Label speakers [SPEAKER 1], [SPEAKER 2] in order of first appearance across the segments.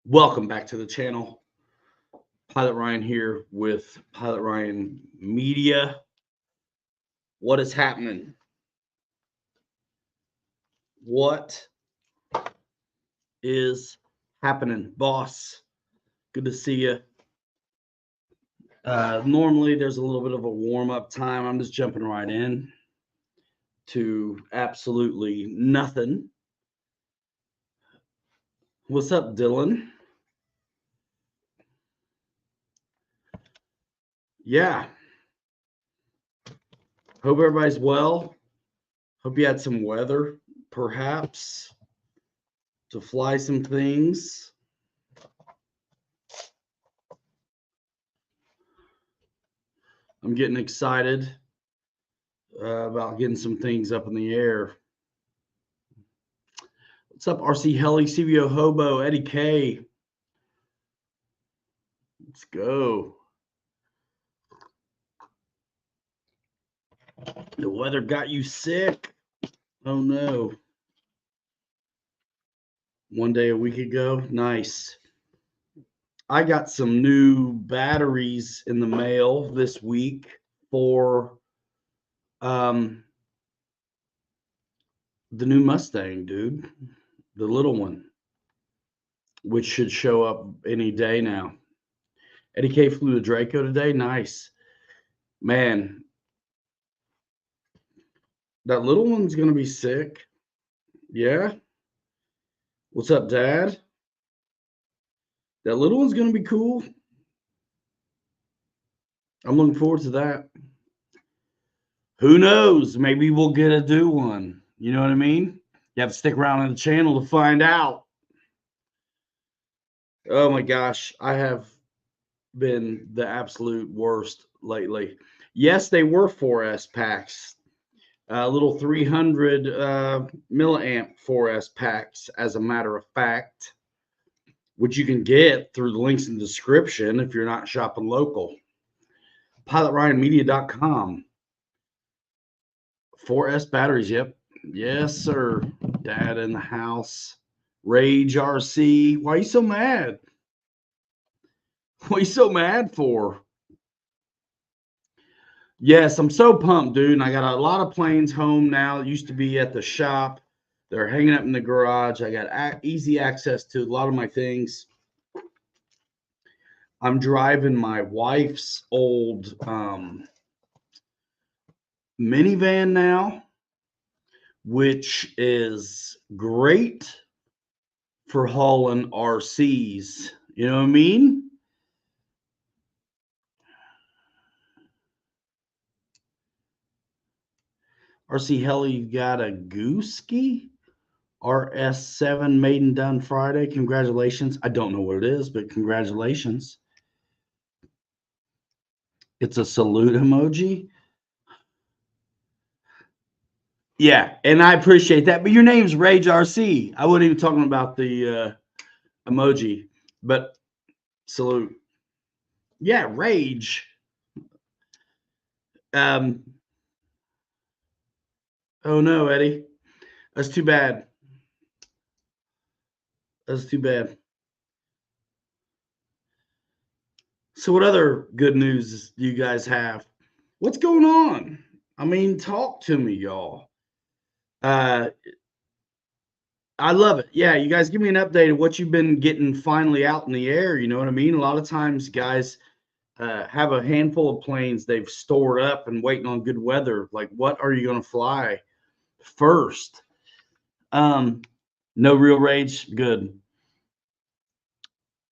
[SPEAKER 1] Welcome back to the channel. Pilot Ryan here with Pilot Ryan Media. What is happening? What is happening, boss? Good to see you. Normally, there's a little bit of a warm up time. I'm just jumping right in to absolutely nothing. What's up, Dylan? Yeah. Hope everybody's well. Hope you had some weather, perhaps, to fly some things. I'm getting excited about getting some things up in the air. What's up, RC Helly, CBO Hobo, Eddie K? Let's go. The weather got you sick. Oh no. One day a week ago. Nice. I got some new batteries in the mail this week for the new Mustang, dude. The little one, which should show up any day now. Eddie K flew to Draco today. Nice. Man, that little one's gonna be sick. Yeah. What's up, Dad? That little one's gonna be cool. I'm looking forward to that. Who knows? Maybe we'll get a do one. You know what I mean? You have to stick around on the channel to find out. Oh my gosh, I have been the absolute worst lately. Yes, they were 4S packs, little 300 milliamp 4S packs, as a matter of fact, which you can get through the links in the description if you're not shopping local. PilotRyanMedia.com. 4S batteries, yep. Yes, sir. Dad in the house. Rage RC. Why are you so mad? What are you so mad for? Yes, I'm so pumped, dude. And I got a lot of planes home now. It used to be at the shop. They're hanging up in the garage. I got easy access to a lot of my things. I'm driving my wife's old minivan now, which is great for hauling RCs. You know what I mean? RC Heli got a Gooski RS7 made and done Friday. Congratulations. I don't know what it is, but congratulations. It's a salute emoji. Yeah, and I appreciate that. But your name's Rage RC. I wasn't even talking about the emoji, but salute. Yeah, Rage. Um, oh no, Eddie. That's too bad. That's too bad. So, what other good news do you guys have? What's going on? I mean, talk to me, y'all. Uh, I love it. Yeah, you guys give me an update of what you've been getting finally out in the air. You know what I mean? A lot of times, guys have a handful of planes they've stored up and waiting on good weather. Like, what are you going to fly first? No real rage. Good.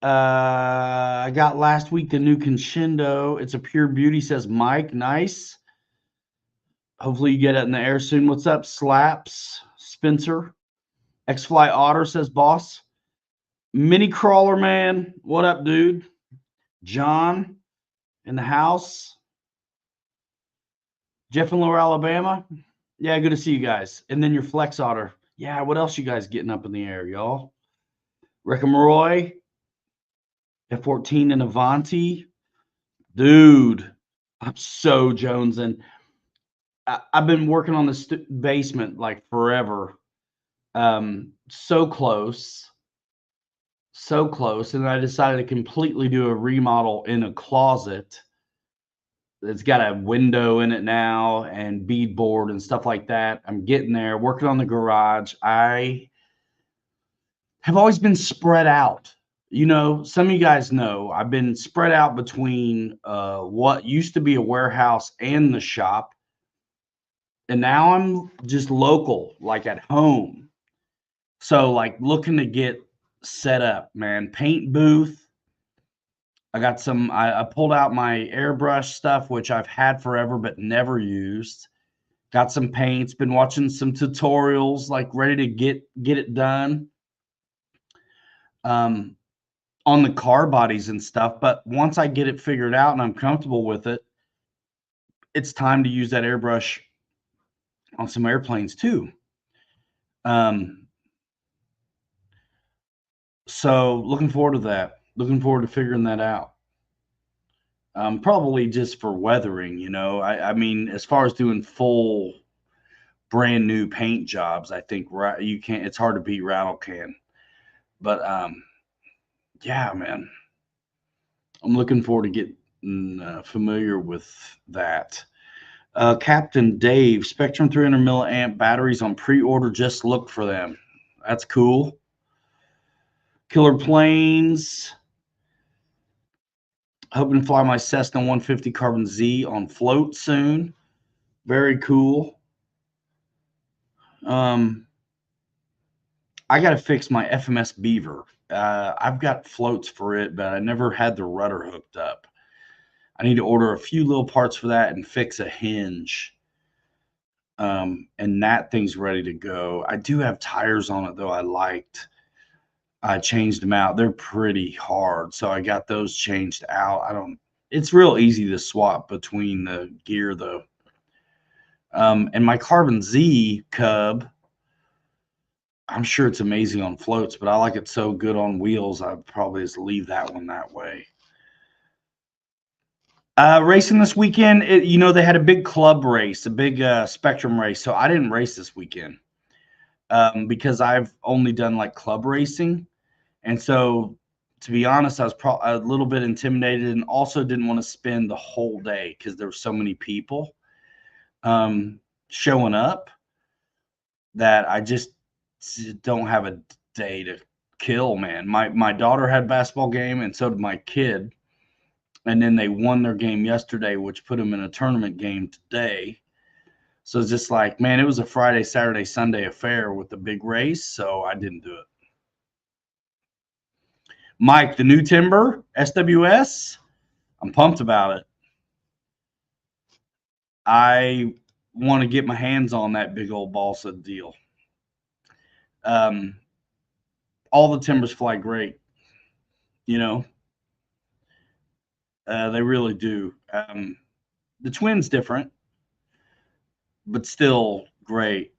[SPEAKER 1] I got last week the new Conshindo. It's a pure beauty, says Mike. Nice. Hopefully you get it in the air soon. What's up, Slaps? Spencer. X-Fly Otter, says boss. Mini Crawler Man. What up, dude? John in the house. Jeff in Lower Alabama. Yeah, good to see you guys. And then your Flex Otter. Yeah, what else you guys getting up in the air, y'all? Recamaroy. F-14 and Avanti. Dude, I'm so jonesing. I've been working on this basement like forever. So close. so close, and I decided to completely do a remodel in a closet. It's got a window in it now and beadboard and stuff like that. I'm getting there, working on the garage. I have always been spread out. You know, some of you guys know I've been spread out between what used to be a warehouse and the shop. And now I'm just local, like at home. So, like, looking to get set up, man. Paint booth. I got some, I pulled out my airbrush stuff, which I've had forever but never used. Got some paints, been watching some tutorials, like ready to get it done. Um, on the car bodies and stuff. But once I get it figured out and I'm comfortable with it, it's time to use that airbrush on some airplanes too. Um, so looking forward to that. Looking forward to figuring that out. Probably just for weathering, you know. I mean, as far as doing full brand new paint jobs, I think you can't. It's hard to beat rattle can. But yeah, man, I'm looking forward to getting familiar with that. Captain Dave, Spectrum 300 milliamp batteries on pre-order. Just look for them. That's cool. Killer Planes. Hoping to fly my Cessna 150 Carbon Z on float soon. Very cool. I got to fix my FMS Beaver. I've got floats for it, but I never had the rudder hooked up. I need to order a few little parts for that and fix a hinge. And that thing's ready to go. I do have tires on it, though, I liked. I changed them out. They're pretty hard, so I got those changed out. It's real easy to swap between the gear, though. And my Carbon Z Cub, I'm sure it's amazing on floats, but I like it so good on wheels, I'd probably just leave that one that way. Racing this weekend, they had a big club race, a big Spectrum race, so I didn't race this weekend because I've only done like club racing. And so, to be honest, I was a little bit intimidated and also didn't want to spend the whole day because there were so many people showing up that I just don't have a day to kill, man. My daughter had a basketball game and so did my kid. And then they won their game yesterday, which put them in a tournament game today. So it's just like, man, it was a Friday, Saturday, Sunday affair with the big race, so I didn't do it. Mike, the new Timber, SWS, I'm pumped about it. I want to get my hands on that big old balsa deal. All the Timbers fly great, you know. They really do. The Twin's different, but still great.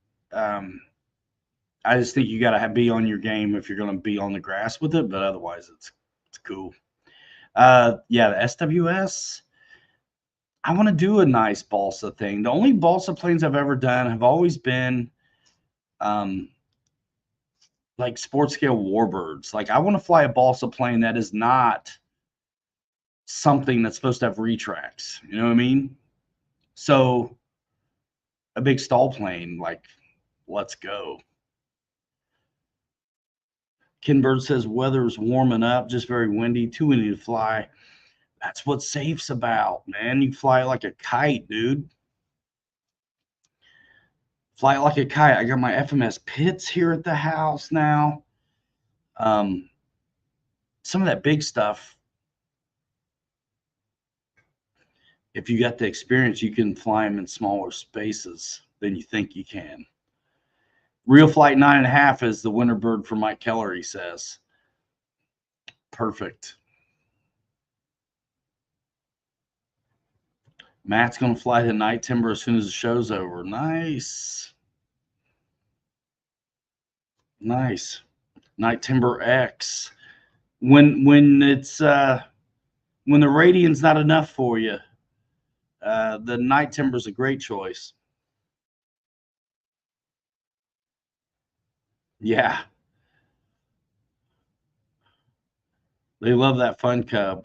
[SPEAKER 1] I just think you got to be on your game if you're going to be on the grass with it, but otherwise it's cool. Yeah, the SWS. I want to do a nice balsa thing. The only balsa planes I've ever done have always been like sports scale warbirds. Like I want to fly a balsa plane that is not something that's supposed to have retracts. You know what I mean? So a big stall plane, like, let's go. Kinbird says weather's warming up, just very windy, too windy to fly. That's what safe's about, man. You fly like a kite, dude. Fly like a kite. I got my FMS pits here at the house now. Some of that big stuff, if you got the experience, you can fly them in smaller spaces than you think you can. Real Flight 9.5 is the winter bird for Mike Keller, he says. Perfect. Matt's going to fly the Night Timber as soon as the show's over. Nice. Nice. Night Timber X. When it's when the Radian's not enough for you, the Night Timber's a great choice. Yeah. They love that Fun Cub.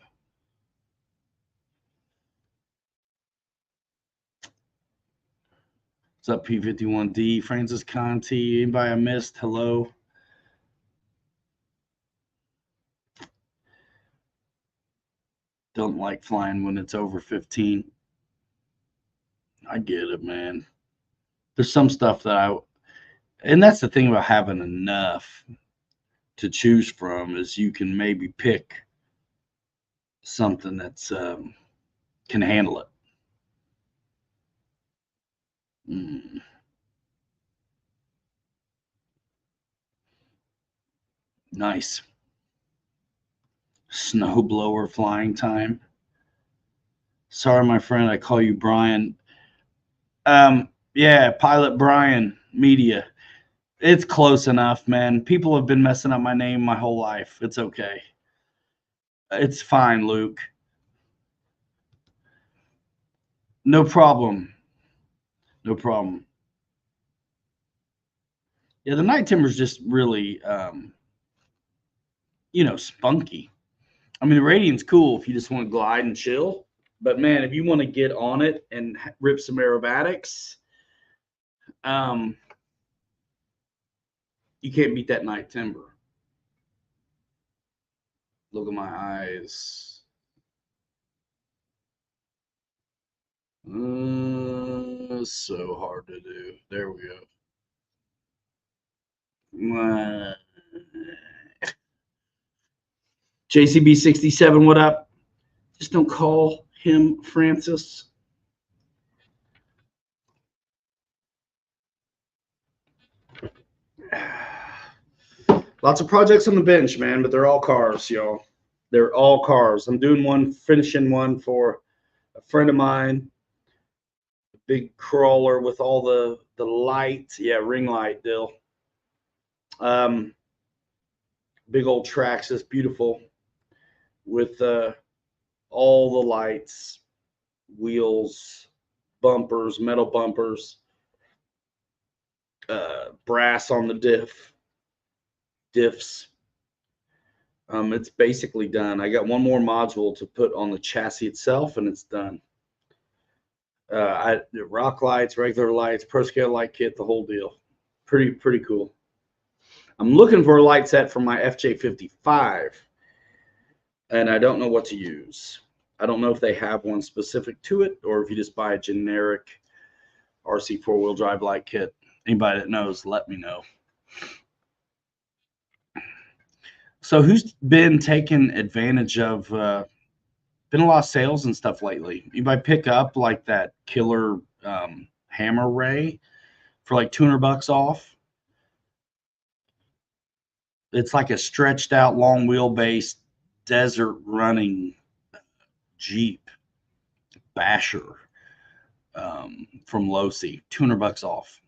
[SPEAKER 1] What's up, P51D? Francis Conti. Anybody I missed? Hello. Don't like flying when it's over 15. I get it, man. There's some stuff that and that's the thing about having enough to choose from is you can maybe pick something that's can handle it. Nice. Snowblower flying time. Sorry, my friend, I call you Brian. Yeah, Pilot Brian Media. It's close enough, man. People have been messing up my name my whole life. It's okay. It's fine, Luke. No problem. No problem. Yeah, the Night Timber's just really, spunky. I mean, the Radiant's cool if you just want to glide and chill. But man, if you want to get on it and rip some aerobatics, you can't beat that Night Timber. Look at my eyes. So hard to do. There we go. JCB67, what up? Just don't call him Francis. Lots of projects on the bench, man, but they're all cars, y'all. They're all cars. I'm doing one, finishing one for a friend of mine. A big crawler with all the lights. Yeah, ring light deal. Big old Traxxas, beautiful, with all the lights, wheels, bumpers, metal bumpers, brass on the diffs. It's basically done. I got one more module to put on the chassis itself, and it's done. Rock lights, regular lights, pro scale light kit, the whole deal. Pretty cool. I'm looking for a light set for my FJ55, and I don't know what to use. I don't know if they have one specific to it, or if you just buy a generic RC four-wheel drive light kit. Anybody that knows, let me know. So who's been taking advantage of been a lot of sales and stuff lately? Anybody pick up like that killer hammer ray for like $200 off? It's like a stretched out long wheelbase desert running Jeep Basher from Losi, $200 off.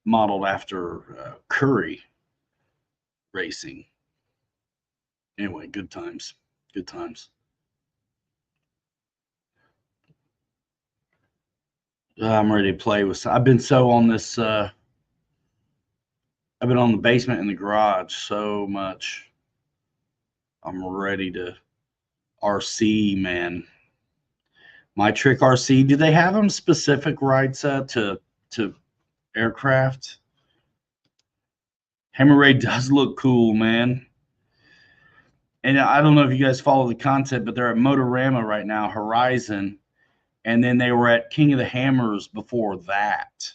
[SPEAKER 1] Modeled after Curry Racing. Anyway, good times. Good times. I'm ready to play with. I've been so on this. I've been on the basement and the garage so much. I'm ready to RC, man. My Trick RC. Do they have them specific ride set to aircraft? Hammer Ray does look cool, man. And I don't know if you guys follow the content, but they're at Motorama right now, Horizon, and then they were at King of the Hammers before that.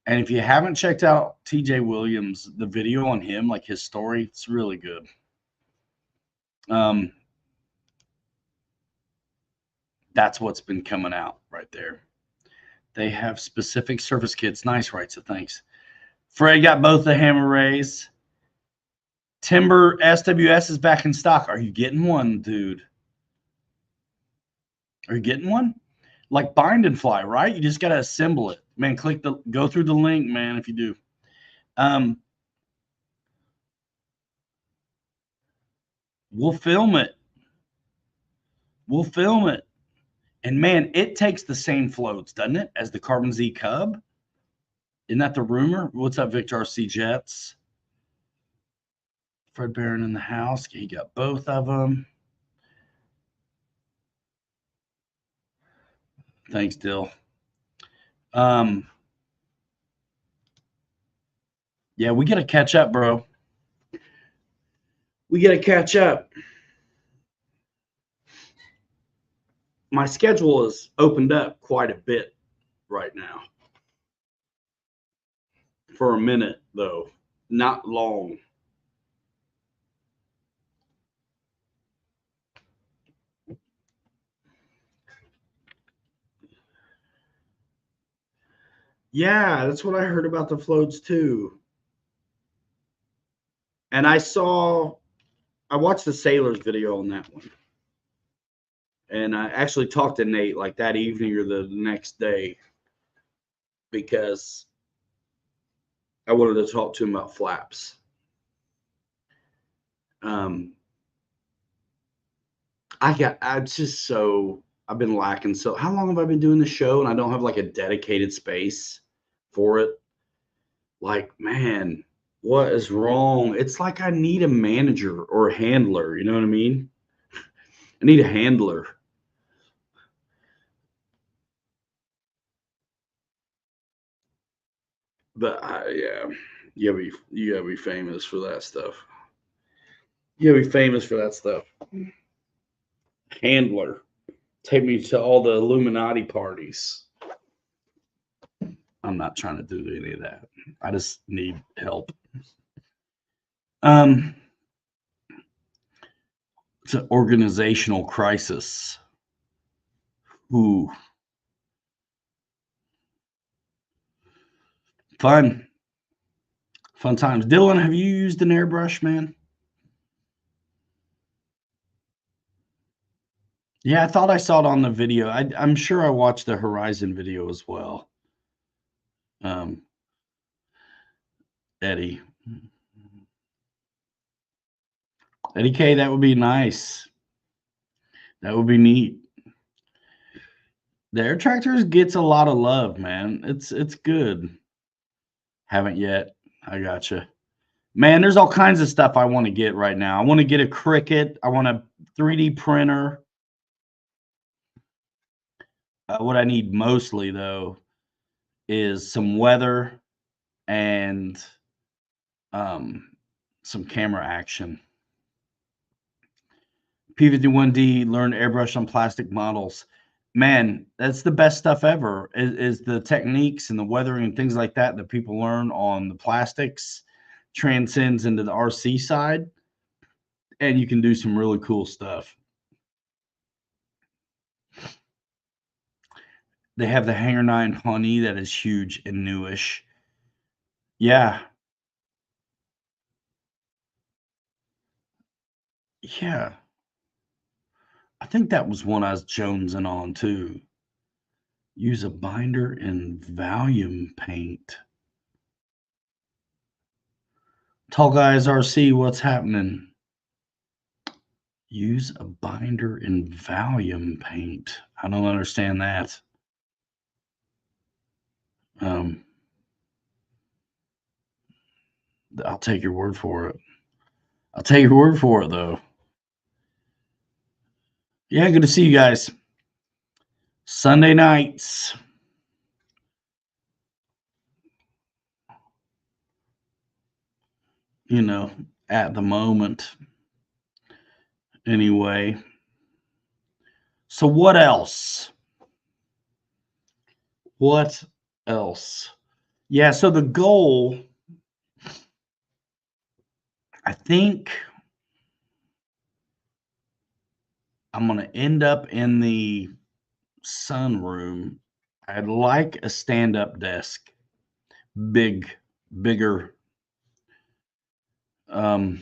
[SPEAKER 1] And if you haven't checked out TJ Williams, the video on him, like his story, it's really good. That's what's been coming out right there. They have specific service kits. Nice, right? So thanks. Fred got both the Hammer Rays. Timber SWS is back in stock. Are you getting one, dude? Are you getting one? Like Bind and Fly, right? You just got to assemble it. Man, go through the link, man, if you do. We'll film it. We'll film it. And man, it takes the same floats, doesn't it, as the Carbon Z Cub? Isn't that the rumor? What's up, Victor RC Jets? Fred Barron in the house. He got both of them. Thanks, Dill. Yeah, we got to catch up, bro. We got to catch up. My schedule is opened up quite a bit right now. For a minute, though, not long. Yeah, that's what I heard about the floats too. And I watched the Sailors video on that one. And I actually talked to Nate like that evening or the next day because I wanted to talk to him about flaps. I've been lacking. So how long have I been doing the show and I don't have like a dedicated space for it? Like, man, what is wrong? It's like I need a manager or a handler. You know what I mean? I need a handler. But yeah, you gotta be famous for that stuff. You gotta be famous for that stuff. Handler, take me to all the Illuminati parties. I'm not trying to do any of that. I just need help. It's an organizational crisis. Ooh, fun times. Dylan, have you used an airbrush, man? Yeah, I thought I saw it on the video. I'm sure I watched the Horizon video as well. Eddie K, that would be nice. That would be neat. The Air Tractors gets a lot of love, man. It's good. Haven't yet. I gotcha. Man, there's all kinds of stuff I want to get right now. I want to get a Cricut. I want a 3D printer. What I need mostly, though, is some weather and some camera action. P51D, learn airbrush on plastic models. Man, that's the best stuff ever is the techniques and the weathering and things like that that people learn on the plastics transcends into the RC side, and you can do some really cool stuff. They have the Hanger 9 Honey that is huge and newish. Yeah. Yeah. I think that was one I was jonesing on too. Use a binder in Valium paint. Tall Guys RC, what's happening? Use a binder in Valium paint. I don't understand that. I'll take your word for it. I'll take your word for it, though. Yeah, good to see you guys. Sunday nights. You know, at the moment. Anyway. So what else? What else? Yeah, so the goal, I think I'm going to end up in the sunroom. I'd like a stand-up desk. Bigger to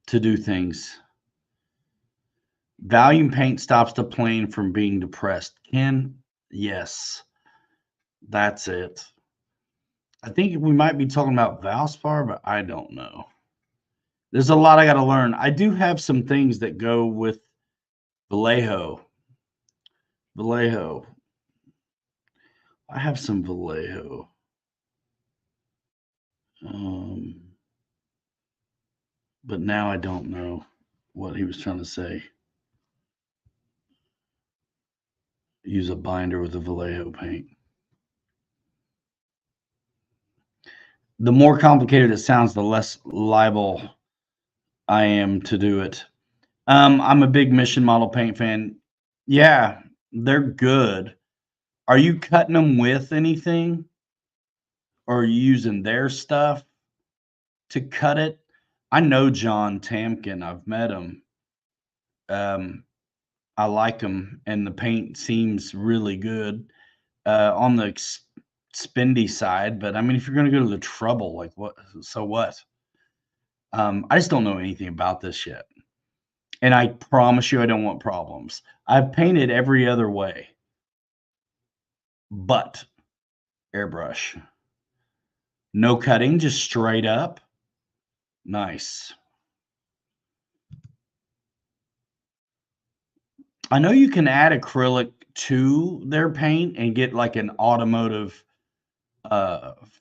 [SPEAKER 1] do things. Valium paint stops the plane from being depressed. Ken, yes, that's it. I think we might be talking about Valspar, but I don't know. There's a lot I got to learn. I do have some things that go with Vallejo. I have some Vallejo. but now I don't know what he was trying to say. Use a binder with a Vallejo paint. The more complicated it sounds, the less liable I am to do it. I'm a big Mission Model Paint fan. Yeah, they're good. Are you cutting them with anything, or are you using their stuff to cut it? I know John Tamkin. I've met him. Um, I like him, and the paint seems really good on the spendy side. But I mean, if you're going to go to the trouble, like what? So what? I just don't know anything about this yet, and I promise you, I don't want problems. I've painted every other way, but airbrush, no cutting, just straight up. Nice. I know you can add acrylic to their paint and get like an automotive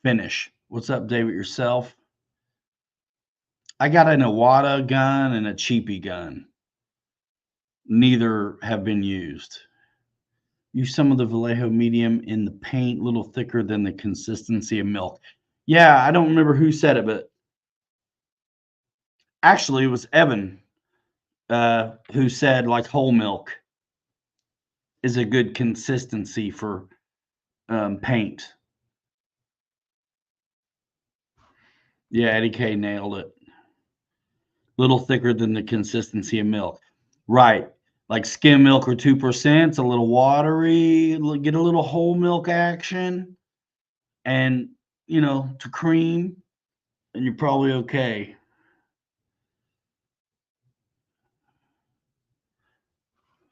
[SPEAKER 1] finish. What's up, David? Yourself? I got an Iwata gun and a cheapy gun. Neither have been used. Use some of the Vallejo medium in the paint, a little thicker than the consistency of milk. Yeah, I don't remember who said it, but actually it was Evan who said like whole milk is a good consistency for paint. Yeah, Eddie K nailed it. Little thicker than the consistency of milk. Right. Like skim milk or 2%, it's a little watery, get a little whole milk action, and to cream, and you're probably okay.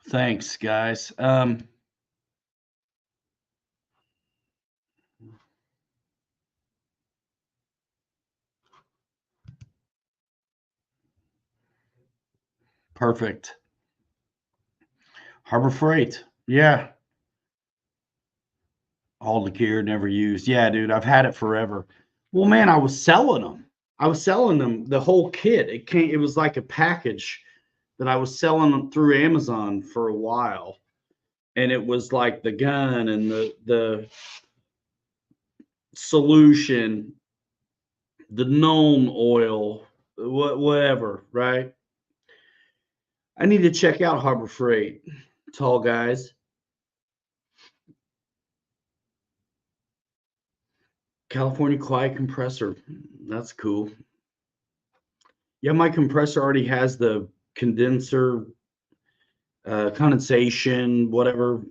[SPEAKER 1] Thanks, guys. Perfect. Harbor Freight. Yeah. All the gear never used. Yeah, dude, I've had it forever. Well, man, I was selling them. I was selling them the whole kit. It was like a package that I was selling them through Amazon for a while. And it was like the gun and the solution, the gnome oil, whatever, right? I need to check out Harbor Freight. Tall guys. California Quiet Compressor. That's cool. Yeah, my compressor already has the condenser, condensation, whatever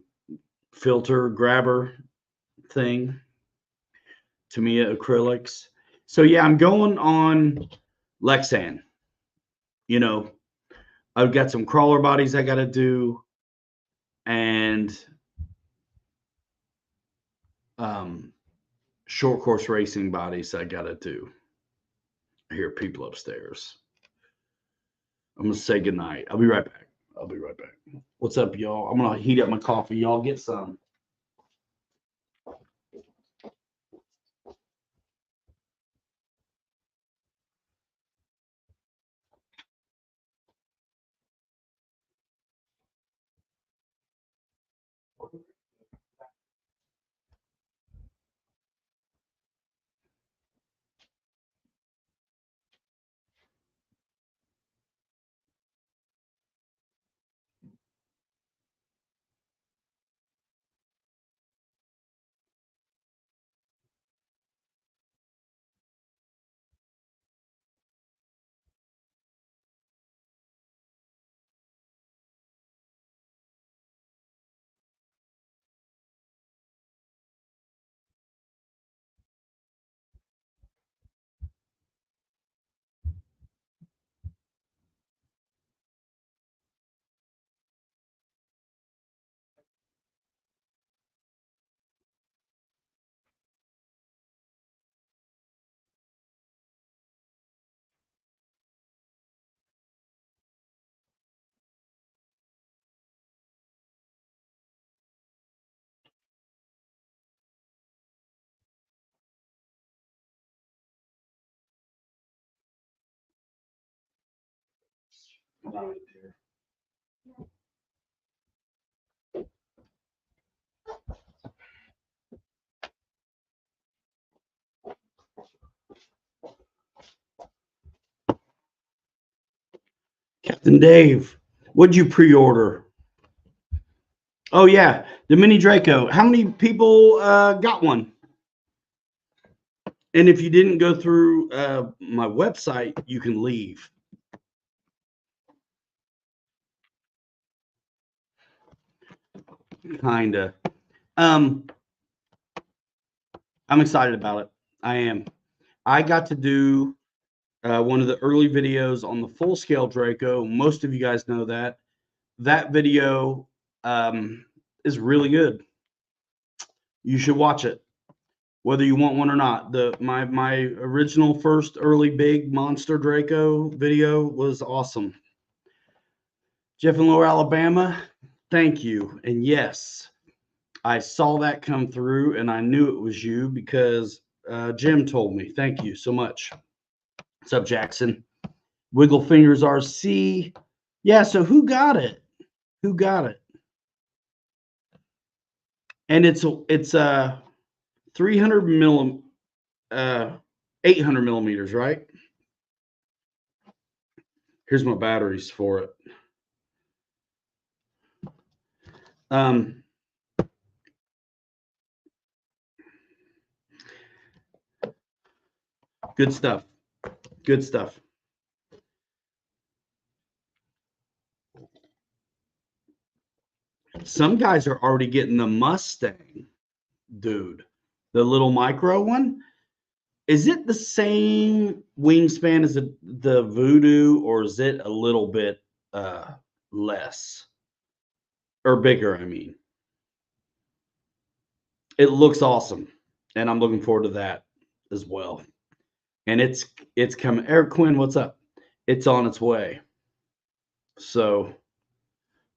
[SPEAKER 1] filter grabber thing. Tamiya acrylics. So yeah, I'm going on Lexan. You know, I've got some crawler bodies I got to do, and um, short course racing bodies I got to do. I hear people upstairs. I'm gonna say goodnight. I'll be right back. I'll be right back. What's up, y'all? I'm gonna heat up my coffee. Y'all get some. Captain Dave, what'd you pre-order? Oh yeah, the mini Draco. How many people got one? And if you didn't go through my website, you can leave. Kinda. I'm excited about it. I am. I got to do one of the early videos on the full scale Draco. Most of you guys know that. That video is really good. You should watch it, whether you want one or not. My original first early big monster Draco video was awesome. Jeff in Lower Alabama, thank you. And yes, I saw that come through, and I knew it was you because Jim told me. Thank you so much. What's up, Jackson? Wiggle Fingers RC. Yeah, so who got it? Who got it? And it's 300 millim 800 millimeters, right? Here's my batteries for it. Good stuff. Good stuff. Some guys are already getting the Mustang, dude. The little micro one. Is it the same wingspan as the Voodoo, or is it a little bit less or bigger? I mean, it looks awesome, and I'm looking forward to that as well. And it's coming. Eric Quinn, what's up? It's on its way. So,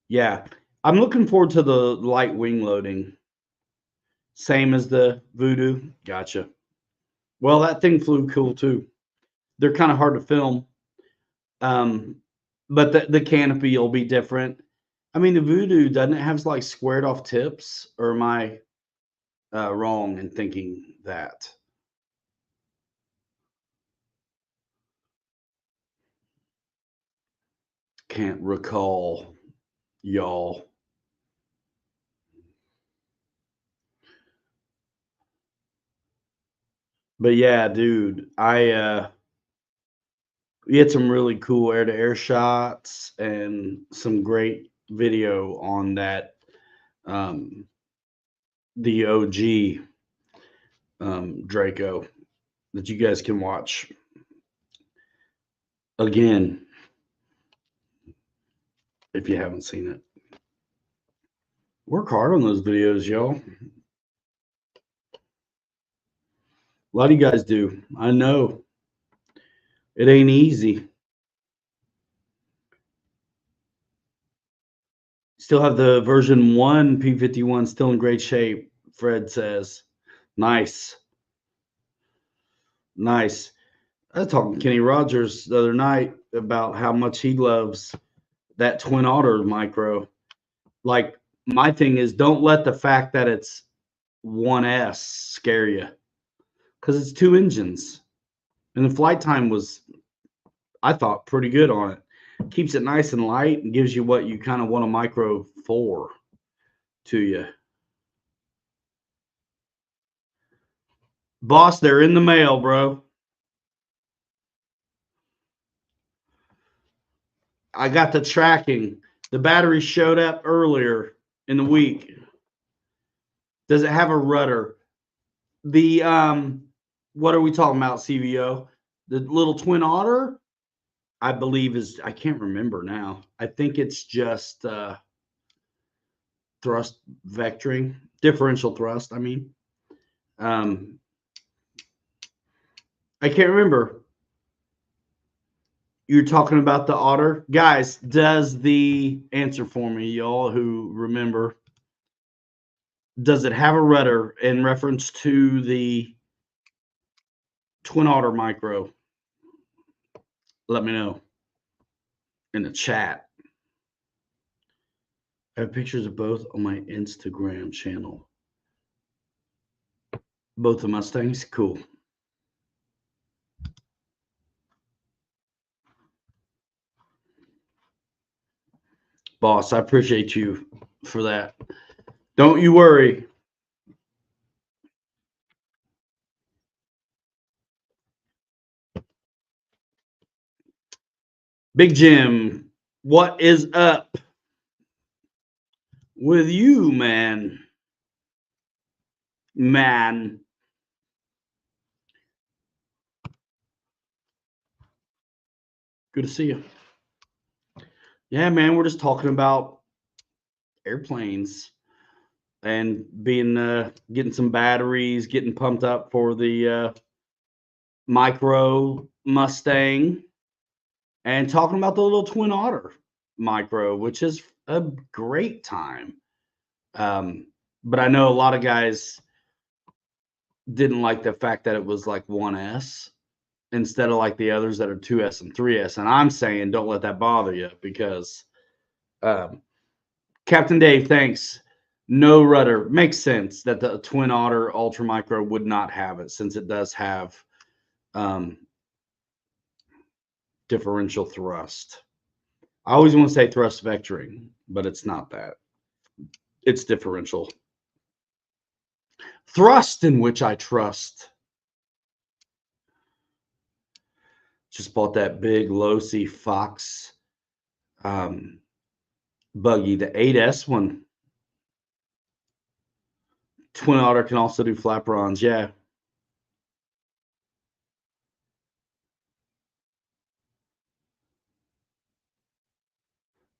[SPEAKER 1] yeah, I'm looking forward to the light wing loading. Same as the Voodoo. Gotcha. Well, that thing flew cool too. They're kind of hard to film, but the canopy will be different. I mean, the Voodoo doesn't it have like squared off tips, or am I wrong in thinking that? Can't recall, y'all. But yeah, dude, we had some really cool air-to-air shots and some great video on that, the OG Draco that you guys can watch again if you haven't seen it. Work hard on those videos, y'all. A lot of you guys do. I know. It ain't easy. Still have the version 1 P51 still in great shape, Fred says. Nice. Nice. I was talking to Kenny Rogers the other night about how much he loves that Twin Otter micro. Like, my thing is, don't let the fact that it's 1S scare you, because it's 2 engines. And the flight time was, I thought, pretty good on it. Keeps it nice and light and gives you what you kind of want a micro for to you. Boss, they're in the mail, bro. I got the tracking. The battery showed up earlier in the week. Does it have a rudder? The what are we talking about, CVO? The little Twin Otter, I believe is, I can't remember now. I think it's just thrust vectoring, differential thrust, I mean. I can't remember. You're talking about the Otter? Guys, does the answer for me, y'all who remember. Does it have a rudder in reference to the Twin Otter micro? Let me know. in the chat. I have pictures of both on my Instagram channel. Both the Mustangs, cool. Boss, I appreciate you for that. Don't you worry. Big Jim, what is up with you, man? Man. Good to see you. Yeah, man, we're just talking about airplanes and being getting some batteries, getting pumped up for the micro Mustang, and talking about the little Twin Otter micro, which is a great time. But I know a lot of guys didn't like the fact that it was like 1S instead of like the others that are 2S and 3S. And I'm saying don't let that bother you because Captain Dave, thanks. No rudder. Makes sense that the Twin Otter Ultra Micro would not have it since it does have differential thrust. I always want to say thrust vectoring, but it's not that. It's differential. Thrust in which I trust. Just bought that big Losi Fox buggy, the 8S one. Twin Otter can also do flaperons, yeah.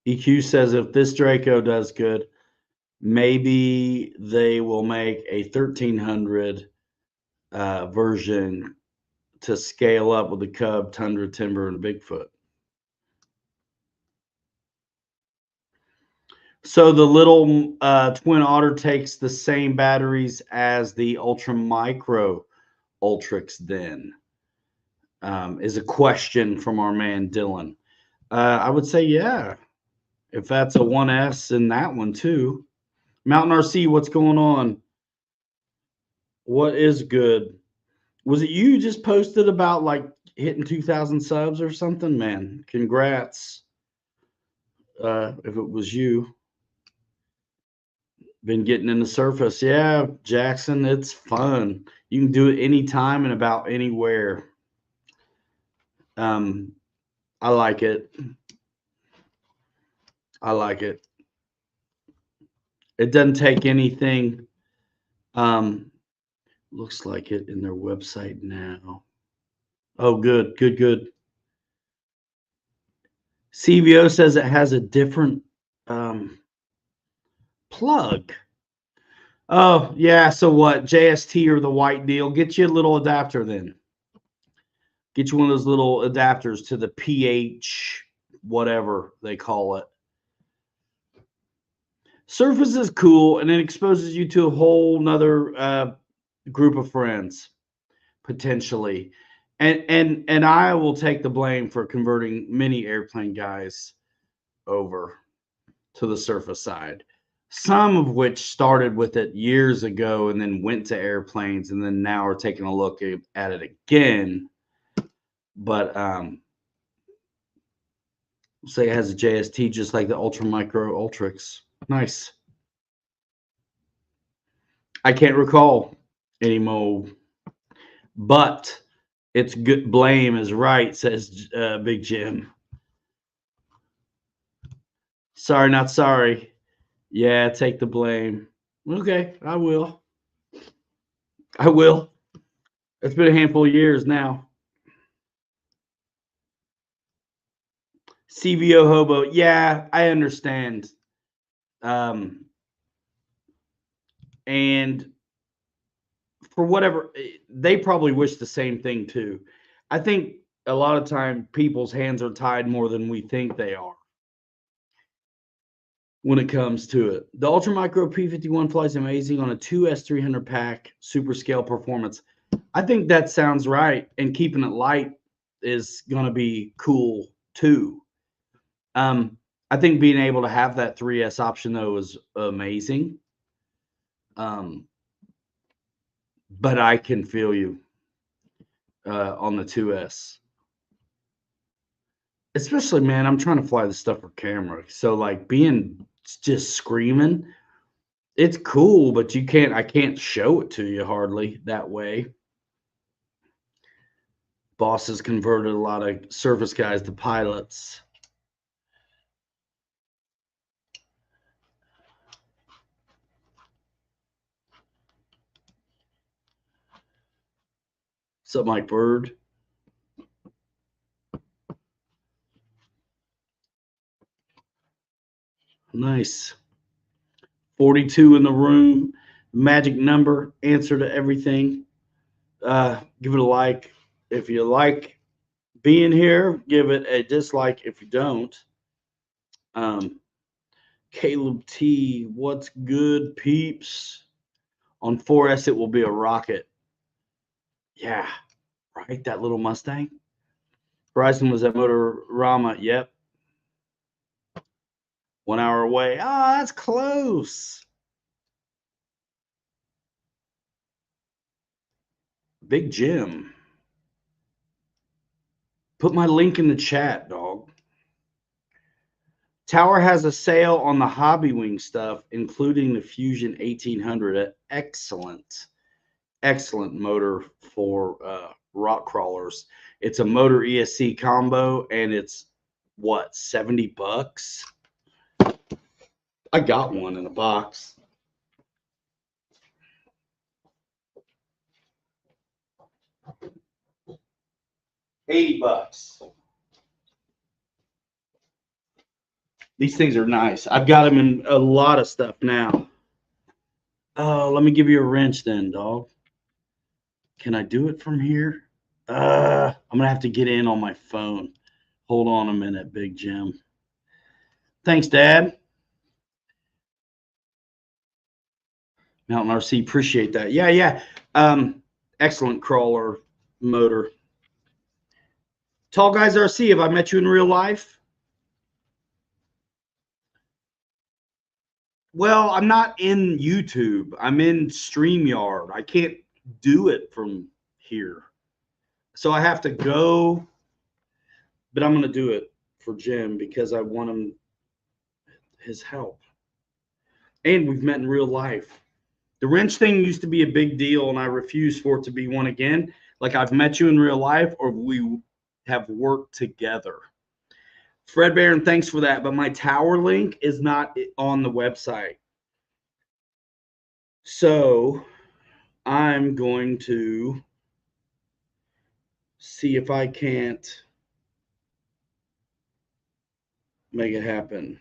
[SPEAKER 1] EQ says if this Draco does good, maybe they will make a 1300 version to scale up with the Cub, Tundra, Timber, and Bigfoot. So the little Twin Otter takes the same batteries as the Ultra Micro Ultrix then, is a question from our man Dylan. I would say, yeah, if that's a 1S in that one too. Mountain RC, what's going on? What is good? Was it you just posted about like hitting 2,000 subs or something? Man, congrats. If it was you. Been getting in the surface. Yeah, Jackson, it's fun. You can do it anytime and about anywhere. I like it. I like it. It doesn't take anything. Looks like it in their website now. Oh, good, good, good. CVO says it has a different plug. Oh, yeah. So what? JST or the white deal? Get you a little adapter then. Get you one of those little adapters to the PH, whatever they call it. Surface is cool, and it exposes you to a whole nother group of friends, potentially. And I will take the blame for converting many airplane guys over to the Surface side. Some of which started with it years ago and then went to airplanes and then now are taking a look at it again. But say it has a JST just like the Ultra Micro Ultrix. Nice. I can't recall anymore, but it's good. Blame is right, says Big Jim. Sorry, not sorry. Yeah, take the blame. Okay, I will. I will. It's been a handful of years now. CVO Hobo. Yeah, I understand. And for whatever, they probably wish the same thing too. I think a lot of time people's hands are tied more than we think they are when it comes to it. The Ultra Micro P51 flies amazing on a 2S300 pack, super scale performance. I think that sounds right. And keeping it light is going to be cool too. I think being able to have that 3S option though is amazing. Um, but I can feel you on the 2S. Especially, man, I'm trying to fly this stuff for camera. So like being just screaming, it's cool, but I can't show it to you hardly that way. Bosses converted a lot of service guys to pilots. Something like Bird. Nice. 42 in the room. Magic number. Answer to everything. Give it a like if you like being here. Give it a dislike if you don't. Um, Caleb T, what's good, peeps? On 4S, it will be a rocket. Yeah, right. That little Mustang. Horizon was at Motorama. Yep. 1 hour away. Ah, that's close. Big Jim. Put my link in the chat, dog. Tower has a sale on the Hobbywing stuff, including the Fusion 1800. Excellent, excellent motor for rock crawlers. It's a motor ESC combo, and it's what, $70? I got one in a box. $80. These things are nice. I've got them in a lot of stuff now. Oh, let me give you a wrench then, dog. Can I do it from here? I'm gonna have to get in on my phone. Hold on a minute, Big Jim. Thanks, Dad. Mountain RC, appreciate that. Yeah, yeah. Excellent crawler motor. Tall Guys RC, have I met you in real life? Well, I'm not in YouTube. I'm in StreamYard. I can't do it from here. So I have to go, but I'm going to do it for Jim because I want his help. And we've met in real life. The wrench thing used to be a big deal, and I refuse for it to be one again. Like I've met you in real life, or we have worked together. Fred Barron, thanks for that. But my tower link is not on the website. So I'm going to see if I can't make it happen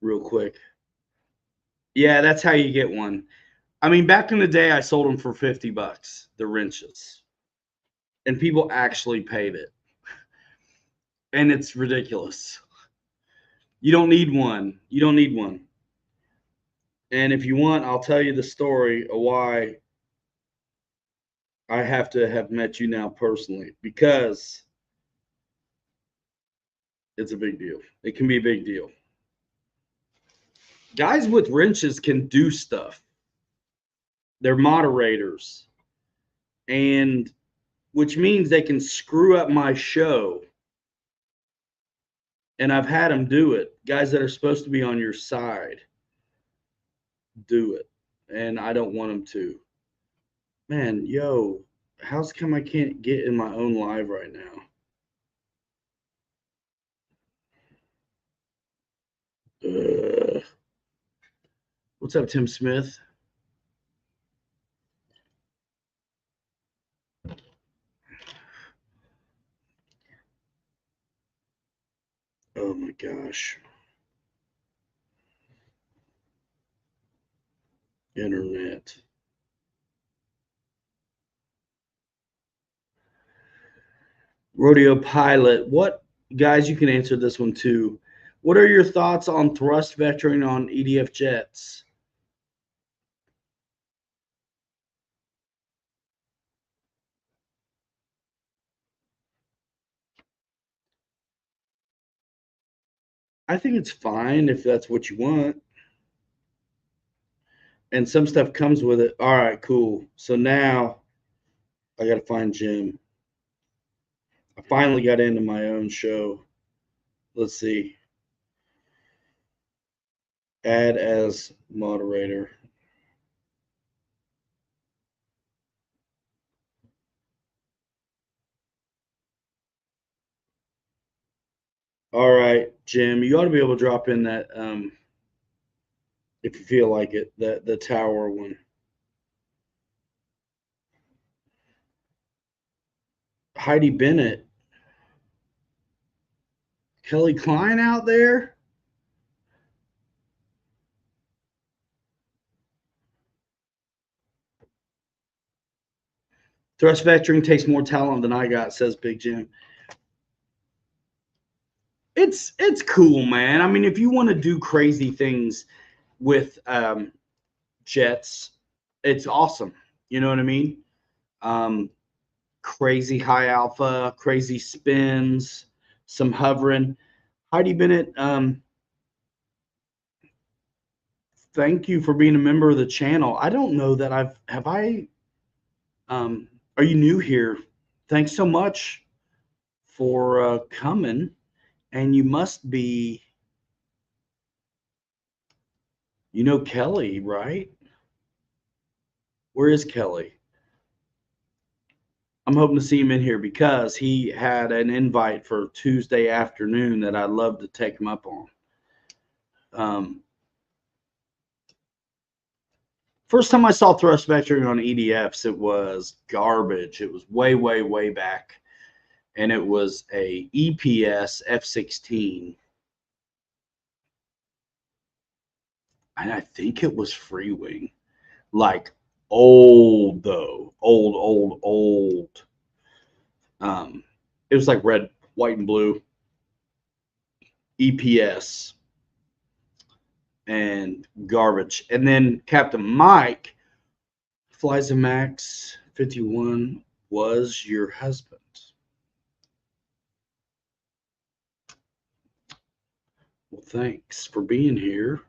[SPEAKER 1] real quick. Yeah, that's how you get one. I mean, back in the day, I sold them for $50, the wrenches, and people actually paid it. And it's ridiculous. You don't need one. You don't need one. And if you want, I'll tell you the story of why I have to have met you now personally, because it's a big deal. It can be a big deal. Guys with wrenches can do stuff. They're moderators, and which means they can screw up my show. And I've had them do it. Guys that are supposed to be on your side do it, and I don't want them to. Man, yo, how's come I can't get in my own live right now? What's up, Tim Smith? Oh my gosh. Internet. Rodeo Pilot. What, guys, you can answer this one too. What are your thoughts on thrust vectoring on EDF jets? I think it's fine if that's what you want. And some stuff comes with it. All right, cool. So now I got to find Jim. I finally got into my own show. Let's see. Add as moderator. All right, Jim, you ought to be able to drop in that if you feel like it, the tower one. Heidi Bennett. Kelly Klein out there? Thrust vectoring takes more talent than I got, says Big Jim. It's cool, man. I mean, if you want to do crazy things with jets, it's awesome. You know what I mean? Crazy high alpha, crazy spins, some hovering. Heidi Bennett, thank you for being a member of the channel. I don't know that are you new here? Thanks so much for coming. And you must be, you know, Kelly, right? Where is Kelly? I'm hoping to see him in here because he had an invite for Tuesday afternoon that I'd love to take him up on. First time I saw thrust vectoring on EDFs, it was garbage. It was way, way, way back. And it was a EPS F-16. And I think it was free wing. Like old though. Old. It was like red, white, and blue. EPS. And garbage. And then Captain Mike flies a Max 51 was your husband. Well, thanks for being here.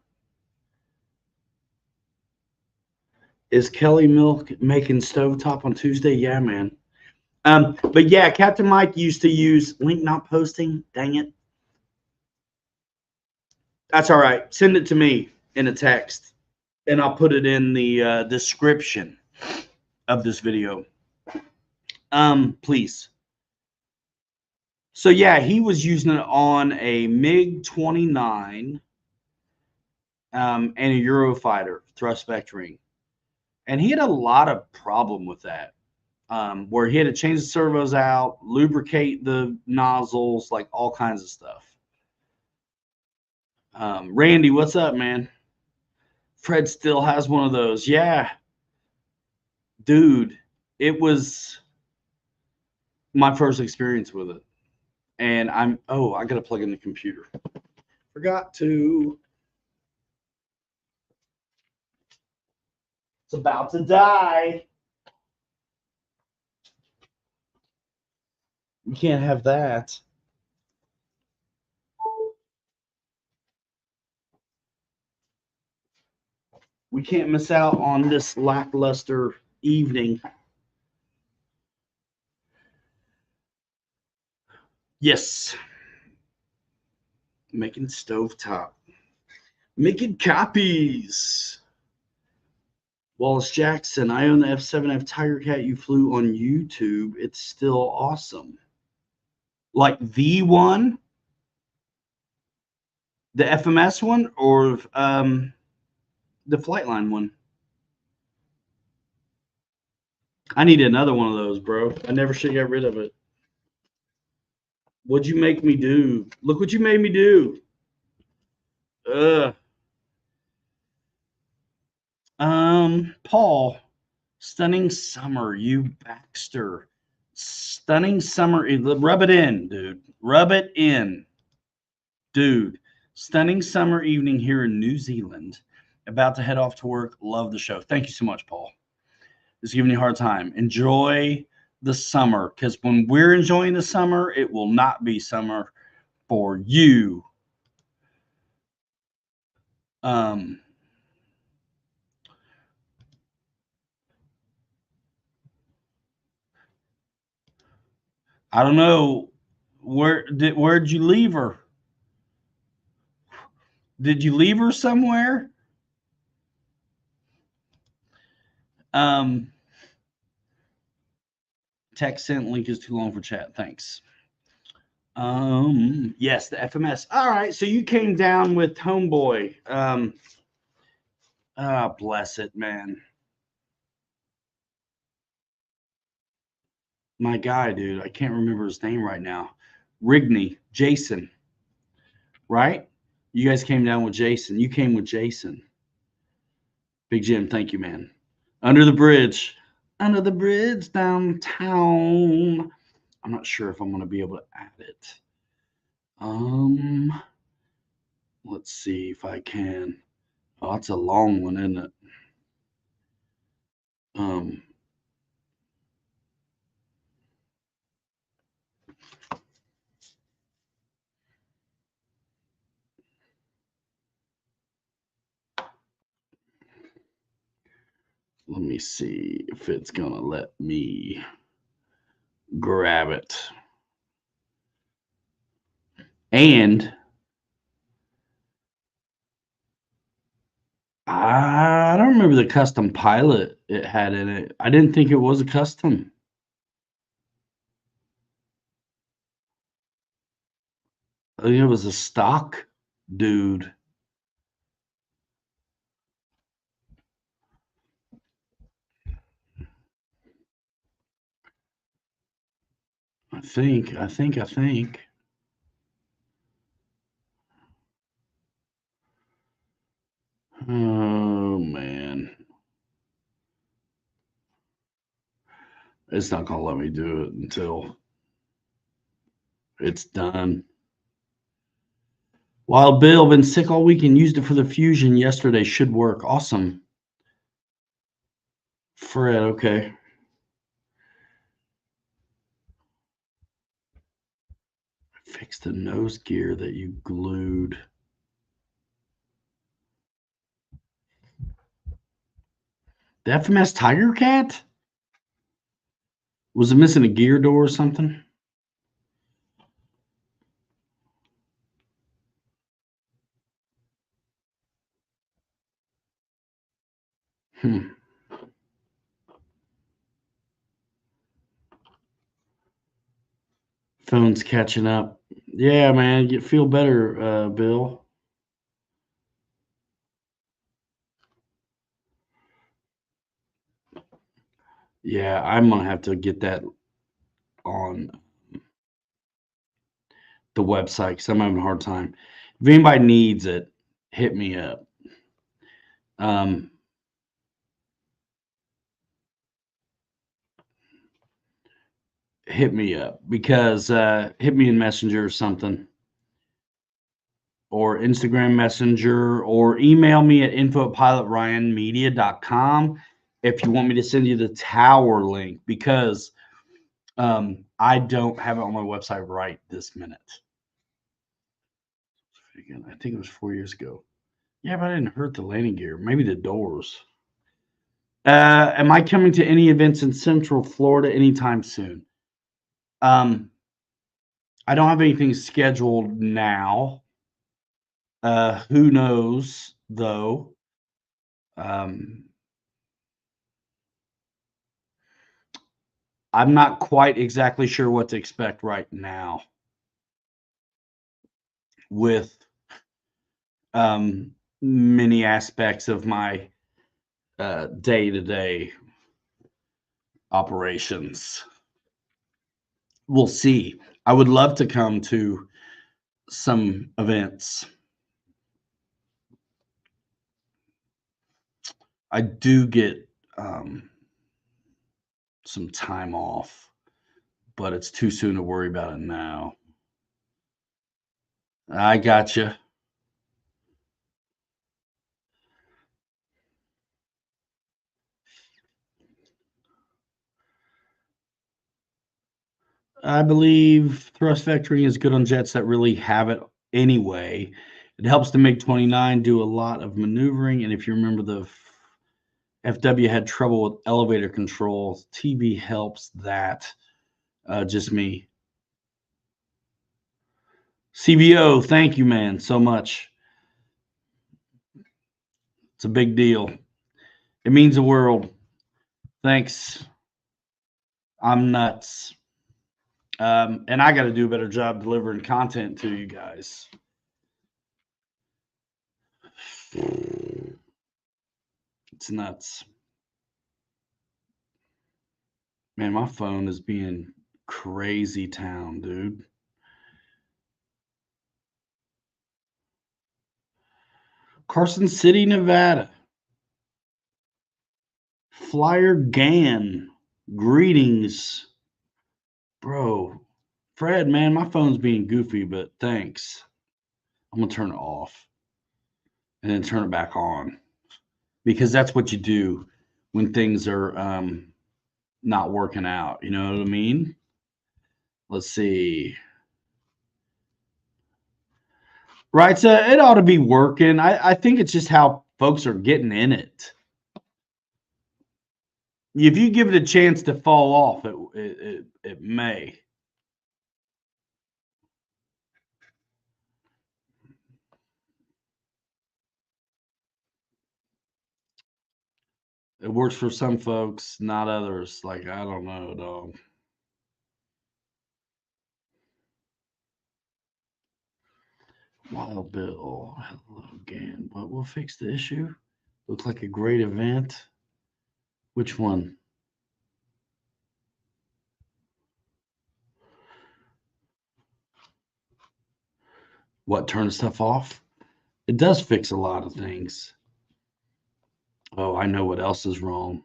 [SPEAKER 1] Is Kelly Milk making stovetop on Tuesday? Yeah, man. But yeah, Captain Mike used to use link not posting. Dang it. That's all right. Send it to me in a text, and I'll put it in the description of this video. Please. So yeah, he was using it on a MiG-29 and a Eurofighter thrust vectoring, and he had a lot of problem with that. Where he had to change the servos out, lubricate the nozzles, like all kinds of stuff. Randy, what's up, man? Fred still has one of those. Yeah. Dude, it was my first experience with it. And I got to plug in the computer. Forgot to. It's about to die. You can't have that. We can't miss out on this lackluster evening. Yes. Making stovetop. Making copies. Wallace Jackson, I own the F7F Tiger Cat you flew on YouTube. It's still awesome. Like the one? The FMS one or the Flightline one? I need another one of those, bro. I never should get rid of it. What'd you make me do? Look what you made me do. Paul, Stunning Summer, you Baxter. Stunning Summer, rub it in, dude. Rub it in. Dude, stunning summer evening here in New Zealand. About to head off to work. Love the show. Thank you so much, Paul. Just giving you a hard time. Enjoy the summer, because when we're enjoying the summer, it will not be summer for you. Um, I don't know where'd you leave her? Did you leave her somewhere? Um, text sent link is too long for chat. Thanks. Yes, the FMS. All right, so you came down with Homeboy. Bless it, man. My guy, dude, I can't remember his name right now. Rigney, Jason, right? You guys came down with Jason. You came with Jason. Big Jim, thank you, man. Under the bridge. Under the bridge downtown. I'm not sure if I'm going to be able to add it. Let's see if I can. Oh, it's a long one, isn't it? Let me see if it's going to let me grab it. And I don't remember the custom pilot it had in it. I didn't think it was a custom. I think it was a stock dude. I think. Oh man. It's not gonna let me do it until it's done. Wild Bill, been sick all week and used it for the fusion yesterday. Should work. Awesome. Fred, okay. Fix the nose gear that you glued. The FMS Tiger Cat? Was it missing a gear door or something? Phone's catching up. Yeah, man, you feel better, Bill. Yeah, I'm gonna have to get that on the website because I'm having a hard time. If anybody needs it, hit me up. Hit me up because hit me in Messenger or something, or Instagram Messenger, or email me at info@pilotryanmedia.com if you want me to send you the tower link because I don't have it on my website right this minute. Again, I think it was 4 years ago. Yeah, but I didn't hurt the landing gear. Maybe the doors. Am I coming to any events in Central Florida anytime soon? I don't have anything scheduled now. Who knows though? I'm not quite exactly sure what to expect right now with many aspects of my day-to-day operations. We'll see. I would love to come to some events. I do get some time off, but it's too soon to worry about it now. I gotcha. I believe thrust vectoring is good on jets that really have it anyway. It helps the MiG-29 do a lot of maneuvering, and if you remember, the FW had trouble with elevator control. TB helps that. Just me. CBO, thank you, man, so much. It's a big deal. It means the world. Thanks. I'm nuts. And I got to do a better job delivering content to you guys. It's nuts. Man, my phone is being crazy town, dude. Carson City, Nevada. Flyer Gan. Greetings. Bro, Fred, man, my phone's being goofy, but thanks. I'm going to turn it off and then turn it back on, because that's what you do when things are not working out. You know what I mean? Let's see. Right. So it ought to be working. I think it's just how folks are getting in it. If you give it a chance to fall off, it may. It works for some folks, not others. Like, I don't know, dog. Wild Bill, hello again. What will fix the issue? Looks like a great event. Which one? What, turn stuff off? It does fix a lot of things. Oh, I know what else is wrong.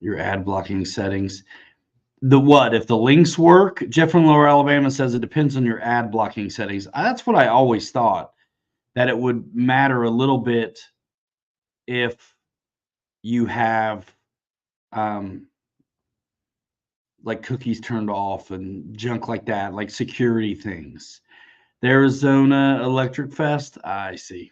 [SPEAKER 1] Your ad blocking settings. The what? If the links work? Jeff from Lower Alabama says it depends on your ad blocking settings. That's what I always thought, that it would matter a little bit if you have like cookies turned off and junk like that, like security things. The Arizona Electric Fest, I see.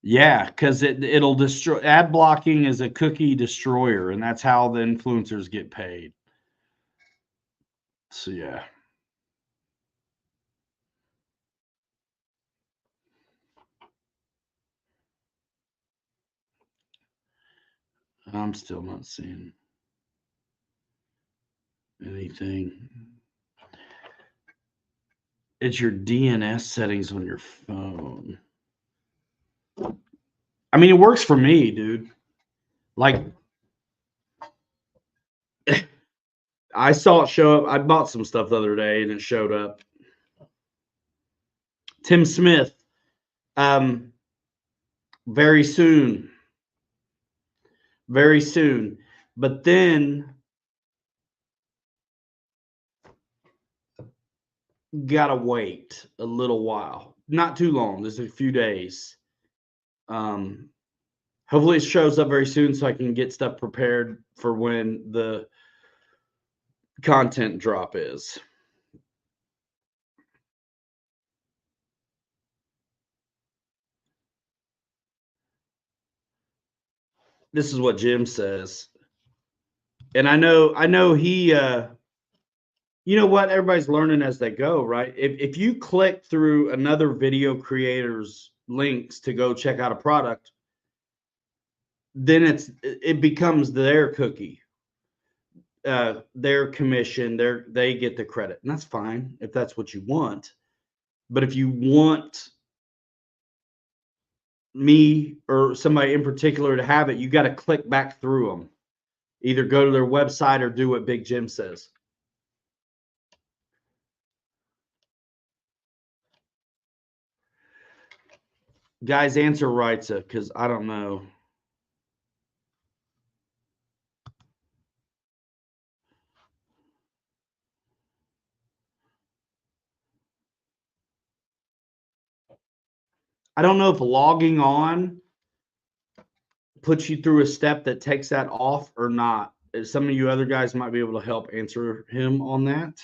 [SPEAKER 1] Yeah, because it'll destroy. Ad blocking is a cookie destroyer, and that's how the influencers get paid. So yeah. I'm still not seeing anything. It's your DNS settings on your phone. I mean, it works for me, dude. Like, I saw it show up. I bought some stuff the other day and it showed up. Tim Smith, very soon. Very soon. But then gotta wait a little while. Not too long, just a few days. Hopefully it shows up very soon so I can get stuff prepared for when the content drop is. This is what Jim says. And I know he you know what, everybody's learning as they go, right? If you click through another video creator's links to go check out a product, then it becomes their cookie, their commission, they get the credit, and that's fine if that's what you want. But if you want me or somebody in particular to have it, you got to click back through them. Either go to their website or do what Big Jim says. Guys, answer right, because I don't know. I don't know if logging on puts you through a step that takes that off or not. Some of you other guys might be able to help answer him on that.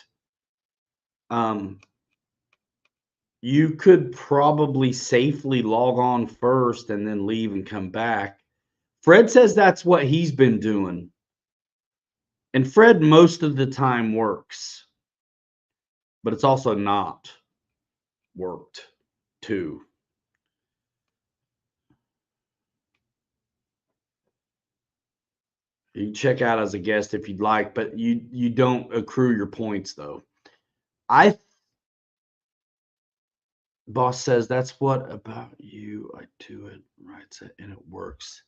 [SPEAKER 1] You could probably safely log on first and then leave and come back. Fred says that's what he's been doing. And Fred most of the time works. But it's also not worked too. You can check out as a guest if you'd like, but you don't accrue your points though. Boss says that's what about you. I do it right and it works.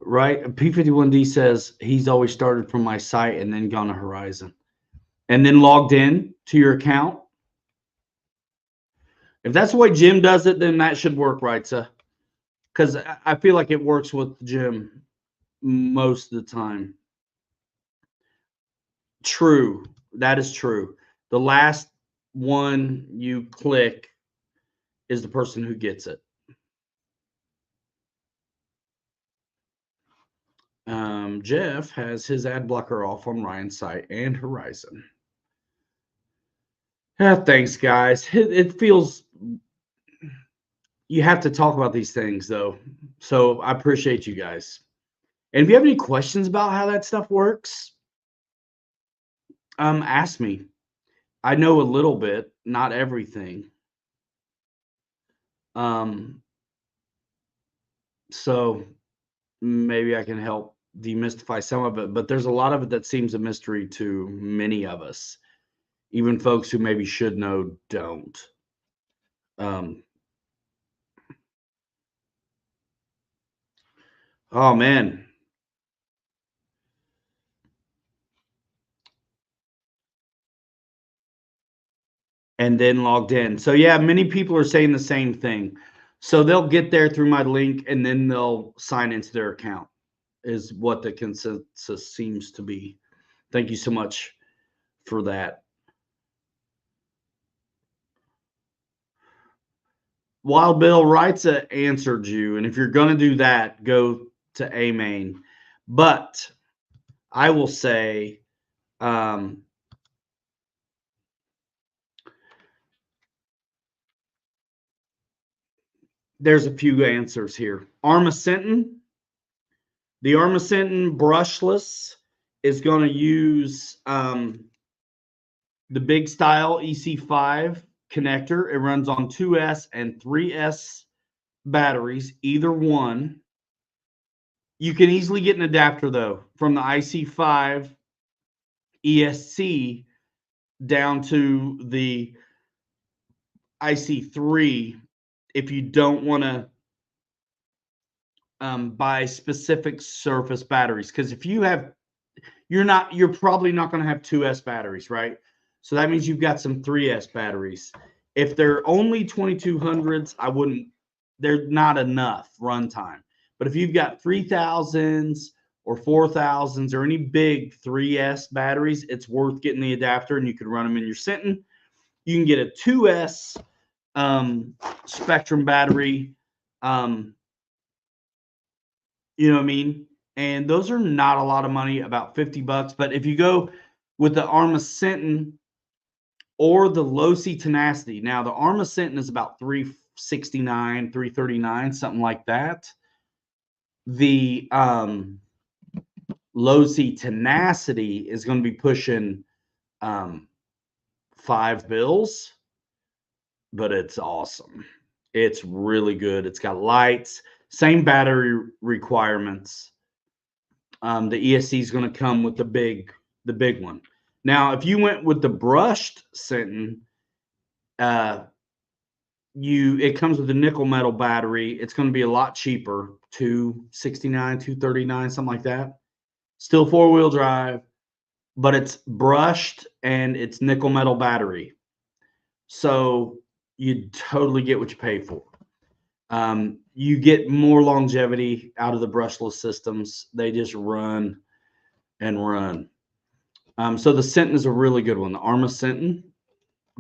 [SPEAKER 1] Right. P51D says he's always started from my site and then gone to Horizon and then logged in to your account. If that's the way Jim does it, then that should work, right, sir? Because I feel like it works with Jim most of the time. True. That is true. The last one you click is the person who gets it. Jeff has his ad blocker off on Ryan's site and Horizon. Thanks, guys. It feels you have to talk about these things, though. So I appreciate you guys. And if you have any questions about how that stuff works, ask me. I know a little bit, not everything. So maybe I can help demystify some of it, but there's a lot of it that seems a mystery to many of us. Even folks who maybe should know don't. Oh man. And then logged in. So yeah, many people are saying the same thing. So they'll get there through my link and then they'll sign into their account is what the consensus seems to be. Thank you so much for that. Wild Bill writes answered you, and if you're going to do that, go to A main. But I will say, there's a few answers here. Armacentin, the Armacentin brushless is going to use the Big Style EC5 connector. It runs on 2S and 3S batteries, either one. You can easily get an adapter though from the IC5 ESC down to the IC3 if you don't want to buy specific surface batteries. Because if you have, you're probably not going to have 2S batteries, right? So that means you've got some 3S batteries. If they're only 2200s, they're not enough runtime. But if you've got 3000s or 4000s or any big 3S batteries, it's worth getting the adapter and you can run them in your Centon. You can get a 2S Spectrum battery. You know what I mean? And those are not a lot of money, about $50. But if you go with the Armacentin or the Losi Tenacity, now the Armacentin is about $369, $339, something like that. The Losi Tenacity is going to be pushing $5, but it's awesome. It's really good. It's got lights, same battery requirements. The ESC is going to come with the big one. Now, if you went with the brushed Centon, it comes with a nickel metal battery. It's going to be a lot cheaper, $269, $239, something like that. Still 4-wheel drive, but it's brushed and it's nickel metal battery. So you totally get what you pay for. You get more longevity out of the brushless systems. They just run and run. So the Sinton is a really good one. The Arrma Sinton,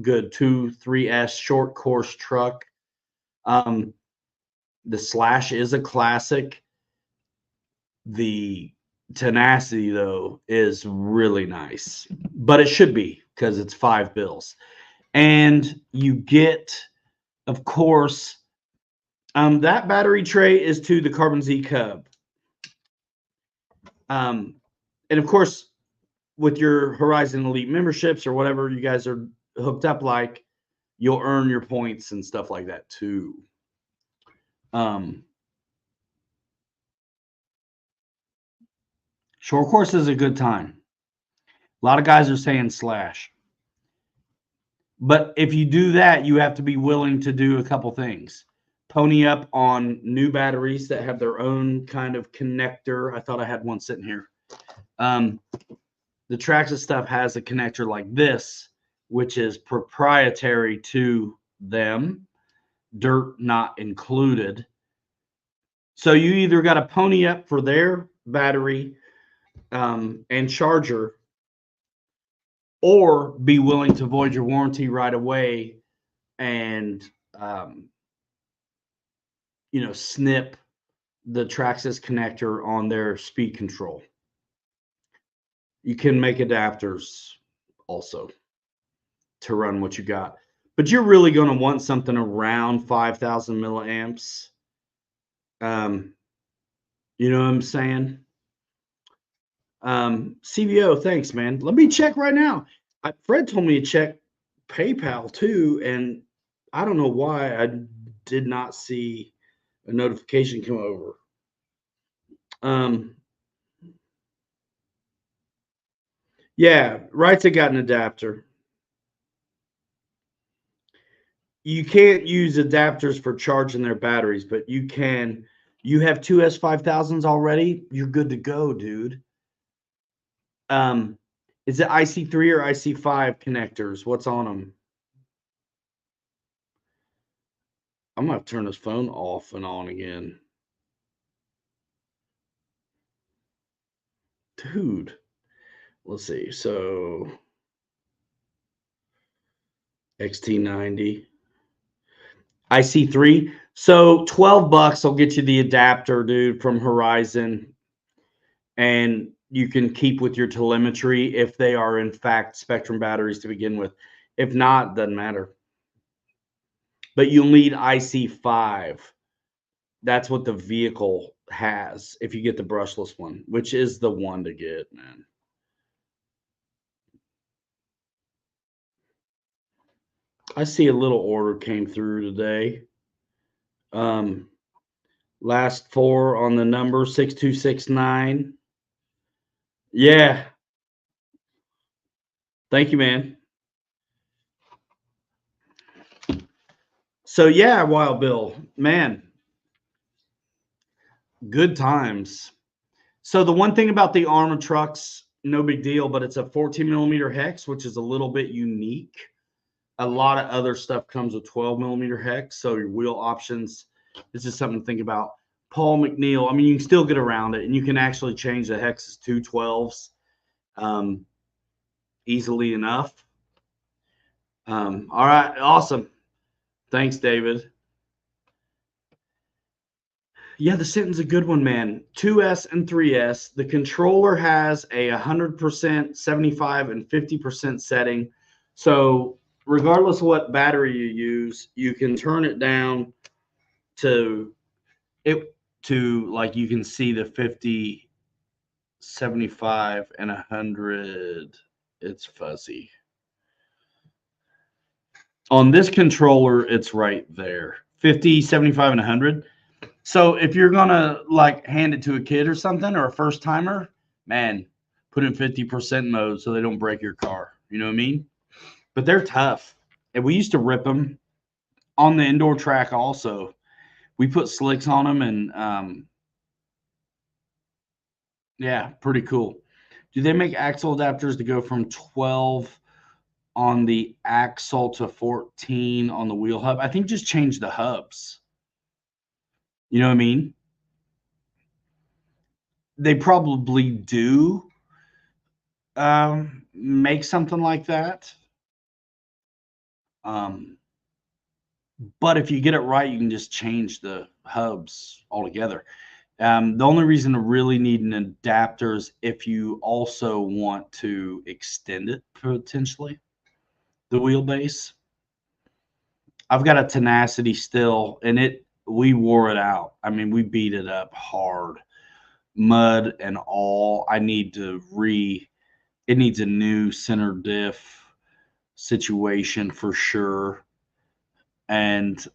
[SPEAKER 1] good 2.3S short course truck. The Slash is a classic. The Tenacity, though, is really nice, but it should be because it's $5 and you get, of course, that battery tray is to the Carbon Z Cub. And of course, with your Horizon Elite memberships or whatever you guys are hooked up like, you'll earn your points and stuff like that too. Short course is a good time. A lot of guys are saying Slash. But if you do that, you have to be willing to do a couple things. Pony up on new batteries that have their own kind of connector. I thought I had one sitting here. The Traxxas stuff has a connector like this, which is proprietary to them, dirt not included. So you either got to pony up for their battery and charger, or be willing to void your warranty right away and snip the Traxxas connector on their speed control. You can make adapters also to run what you got, but you're really going to want something around 5,000 milliamps. You know what I'm saying? CVO, thanks, man. Let me check right now. Fred told me to check PayPal too, and I don't know why I did not see a notification come over. Yeah, Wright's got an adapter. You can't use adapters for charging their batteries, but you can. You have two S5000s already. You're good to go, dude. Is it IC3 or IC5 connectors? What's on them? I'm gonna have to turn this phone off and on again. Dude, let's see. So XT90, IC3. So $12 will get you the adapter, dude, from Horizon, and you can keep with your telemetry if they are in fact Spectrum batteries to begin with. If not, doesn't matter. But you'll need IC5. That's what the vehicle has if you get the brushless one, which is the one to get, man. I see a little order came through today. Last four on the number 6269. Yeah. Thank you, man. So yeah, Wild Bill, man, good times. So the one thing about the Arrma trucks, no big deal, but it's a 14 millimeter hex, which is a little bit unique. A lot of other stuff comes with 12 millimeter hex. So your wheel options, this is something to think about. Paul McNeil, I mean, you can still get around it, and you can actually change the hexes to 12s easily enough. All right, awesome. Thanks, David. Yeah, the Sinton's a good one, man. 2S and 3S. The controller has a 100%, 75, and 50% setting. So regardless of what battery you use, you can turn it down to like you can see the 50, 75, and 100. It's fuzzy. On this controller, it's right there. 50, 75, and 100. So if you're gonna like hand it to a kid or something, or a first timer, man, put in 50% mode so they don't break your car. You know what I mean? But they're tough, and we used to rip them on the indoor track. Also, we put slicks on them, and yeah, pretty cool. Do they make axle adapters to go from 12 on the axle to 14 on the wheel hub? I think just change the hubs. You know what I mean? They probably do. make something like that. But if you get it right, you can just change the hubs altogether. The only reason to really need an adapter is if you also want to extend it potentially, the wheelbase. I've got a Tenacity still, and we wore it out. I mean, we beat it up hard, mud and all. It needs a new center diff situation for sure, and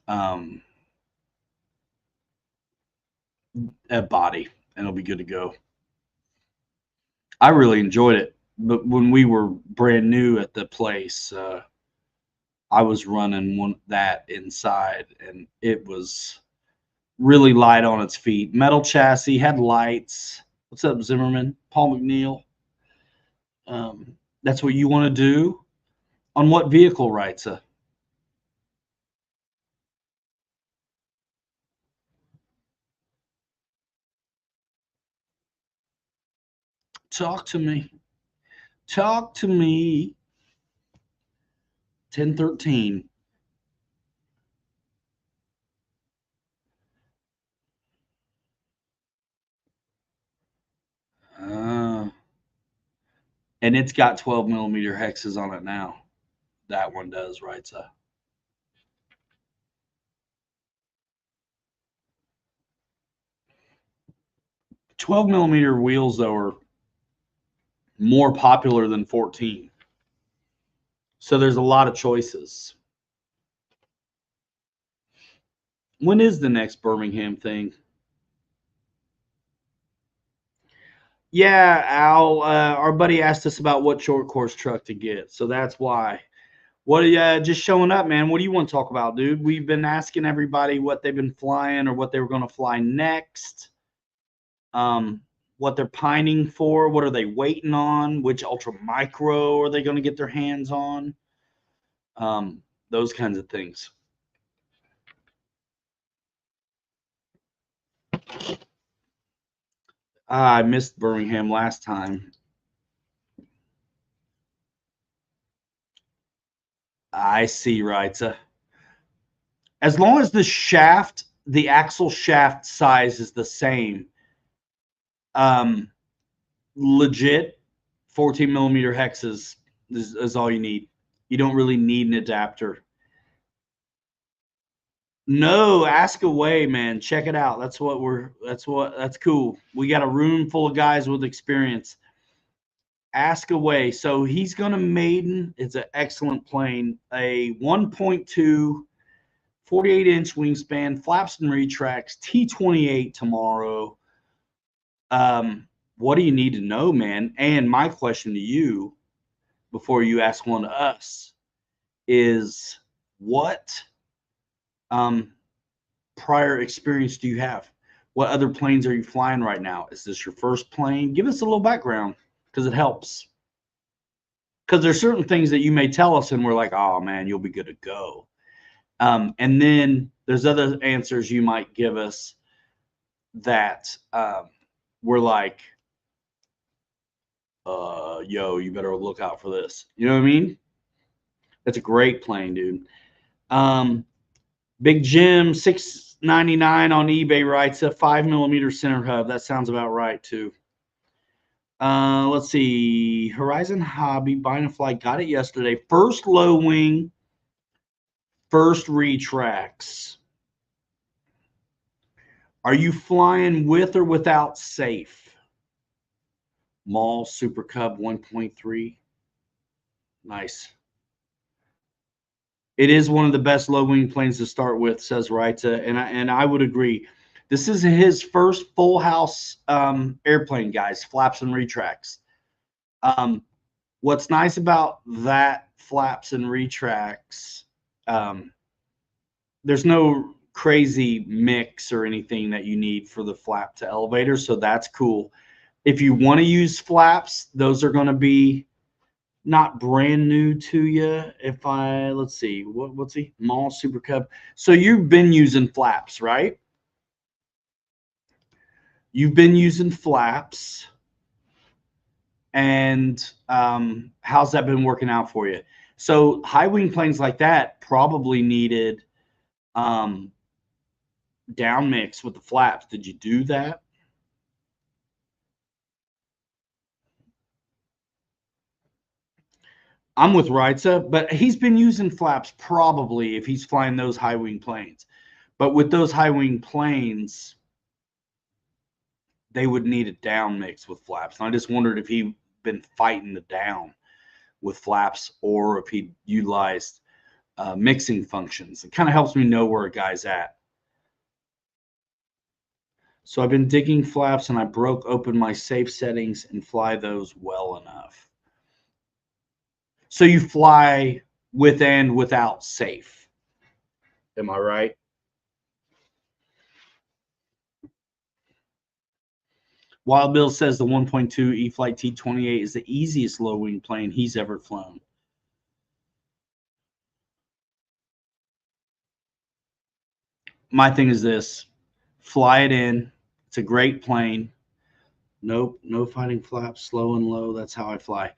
[SPEAKER 1] a body, and it'll be good to go. I really enjoyed it, but when we were brand new at the place, I was running that inside, and it was really light on its feet. Metal chassis, had lights. What's up, Zimmerman? Paul McNeil. That's what you want to do? On what vehicle, Wrightsa? Talk to me. Talk to me. 1013. And it's got 12 millimeter hexes on it now. That one does, Wrightsa. $12 millimeter wheels, though, are more popular than 14. So there's a lot of choices. When is the next Birmingham thing? Yeah, Al, our buddy asked us about what short course truck to get, so that's why. What are you just showing up, man? What do you want to talk about, dude? We've been asking everybody what they've been flying or what they were going to fly next. What they're pining for, what are they waiting on, which ultra micro are they going to get their hands on? Those kinds of things. I missed Birmingham last time. I see, right. As long as the axle shaft size is the same, legit 14 millimeter hexes is all you need. You don't really need an adapter. No, ask away, man. Check it out. That's cool. We got a room full of guys with experience. Ask away. So he's gonna maiden. It's an excellent plane. A 1.2 48-inch wingspan, flaps and retracts, T28 tomorrow. What do you need to know, man? And my question to you, before you ask one to us, is what prior experience do you have? What other planes are you flying right now? Is this your first plane? Give us a little background, because it helps. Because there's certain things that you may tell us and we're like, oh man, you'll be good to go. And then there's other answers you might give us that we're like, yo, you better look out for this. You know what I mean? That's a great plane, dude. Big Jim, $6.99 on eBay, writes a 5 millimeter center hub. That sounds about right too. Let's see. Horizon Hobby, buying a flight, got it yesterday. First low wing, first retracts. Are you flying with or without safe? Mall Super Cub 1.3. Nice. It is one of the best low wing planes to start with, says Raita, and I would agree. This is his first full house airplane, guys. Flaps and retracts. What's nice about that flaps and retracts, there's no crazy mix or anything that you need for the flap to elevator, so that's cool. If you want to use flaps, those are going to be not brand new to you. Let's see, what's he? Mall Super Cub. So you've been using flaps, right? You've been using flaps, And how's that been working out for you? So high wing planes like that probably needed down mix with the flaps. Did you do that? I'm with Reitza, but he's been using flaps probably if he's flying those high wing planes. But with those high wing planes, they would need a down mix with flaps. And I just wondered if he'd been fighting the down with flaps or if he utilized mixing functions. It kind of helps me know where a guy's at. So I've been digging flaps and I broke open my safe settings and fly those well enough. So you fly with and without safe. Am I right? Wild Bill says the 1.2 E-flite T-28 is the easiest low-wing plane he's ever flown. My thing is this. Fly it in. It's a great plane. Nope, no fighting flaps, slow and low. That's how I fly.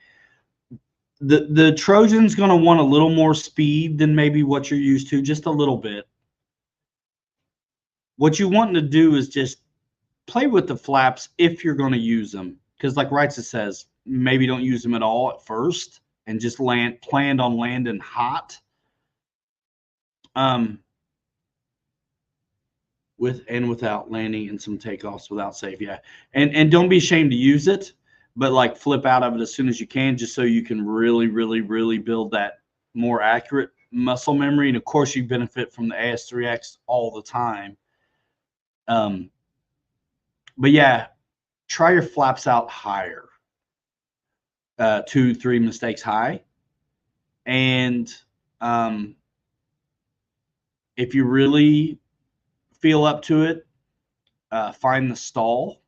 [SPEAKER 1] The Trojan's going to want a little more speed than maybe what you're used to, just a little bit. What you want to do is just play with the flaps if you're going to use them. Because like Reitza says, maybe don't use them at all at first and just planned on landing hot. With and without landing and some takeoffs without safe. Yeah. And don't be ashamed to use it, but like flip out of it as soon as you can, just so you can really, really, really build that more accurate muscle memory. And of course you benefit from the AS3X all the time. But yeah, try your flaps out higher. 2-3 mistakes high. And if you really feel up to it, find the stall,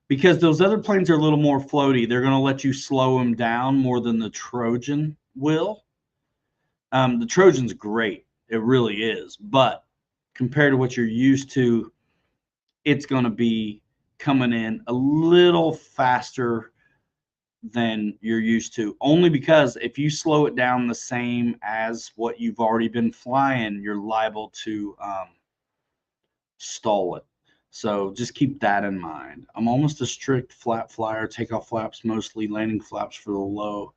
[SPEAKER 1] because those other planes are a little more floaty. They're going to let you slow them down more than the Trojan will. The Trojan's great. It really is. But compared to what you're used to, it's going to be coming in a little faster than you're used to, only because if you slow it down the same as what you've already been flying, you're liable to stall it. So just keep that in mind. I'm almost a strict flat flyer, takeoff flaps mostly, landing flaps for the low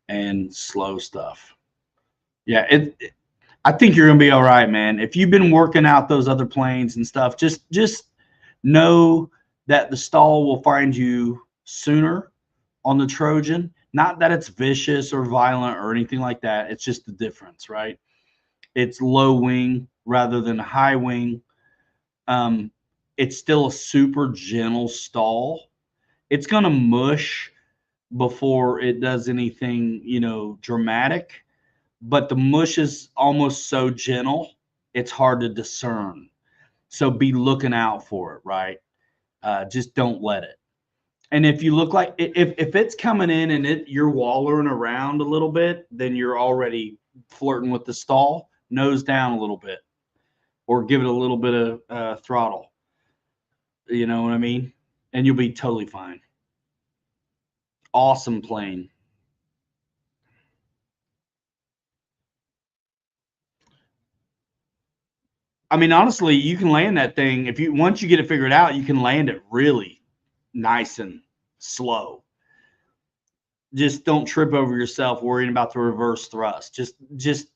[SPEAKER 1] and slow stuff. Yeah, I think you're gonna be all right, man. If you've been working out those other planes and stuff, just know that the stall will find you sooner on the Trojan. Not that it's vicious or violent or anything like that. It's just the difference, right? It's low wing rather than high wing. It's still a super gentle stall. It's going to mush before it does anything, dramatic, but the mush is almost so gentle, it's hard to discern. So be looking out for it, right? Just don't let it. And if you look like if it's coming in and you're wallering around a little bit, then you're already flirting with the stall. Nose down a little bit, or give it a little bit of throttle. You know what I mean? And you'll be totally fine. Awesome plane. I mean, honestly, you can land that thing once you get it figured out, you can land it really nice and slow. Just don't trip over yourself worrying about the reverse thrust. Just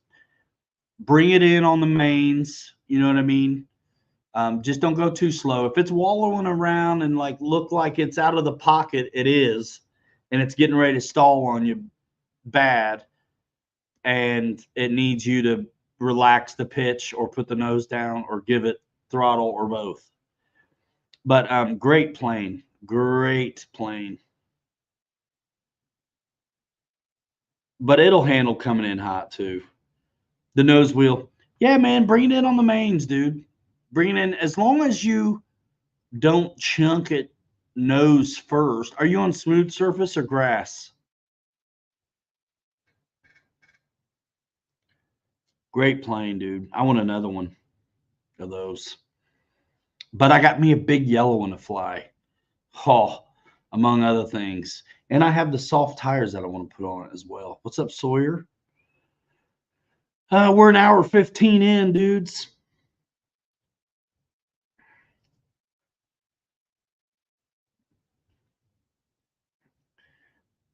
[SPEAKER 1] bring it in on the mains. You know what I mean? Just don't go too slow. If it's wallowing around and look like it's out of the pocket, it is, and it's getting ready to stall on you bad, and it needs you to relax the pitch or put the nose down or give it throttle or both. But great plane. But it'll handle coming in hot too. The nose wheel. Yeah, man, bring it in on the mains, dude. Bring it in as long as you don't chunk it nose first. Are you on smooth surface or grass? Great plane, dude. I want another one of those. But I got me a big yellow one to fly. Oh, among other things. And I have the soft tires that I want to put on it as well. What's up, Sawyer? We're an hour 15 in, dudes.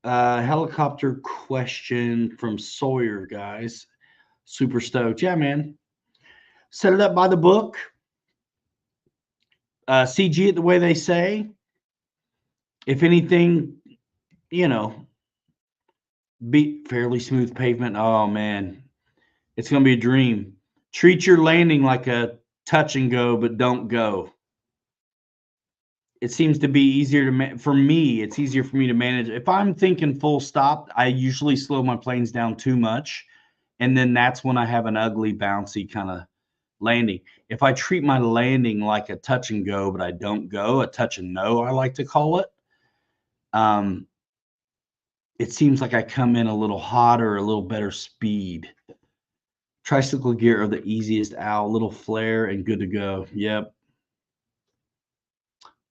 [SPEAKER 1] Helicopter question from Sawyer, guys. Super stoked. Yeah, man. Set it up by the book. CG it the way they say. If anything, be fairly smooth pavement. Oh, man. It's going to be a dream. Treat your landing like a touch and go, but don't go. It seems to be easier to for me. It's easier for me to manage. If I'm thinking full stop, I usually slow my planes down too much, and then that's when I have an ugly, bouncy kind of landing. If I treat my landing like a touch and go, but I don't go, a touch and no, I like to call it. It seems like I come in a little hotter, a little better speed. Tricycle gear are the easiest out. Little flare and good to go. Yep.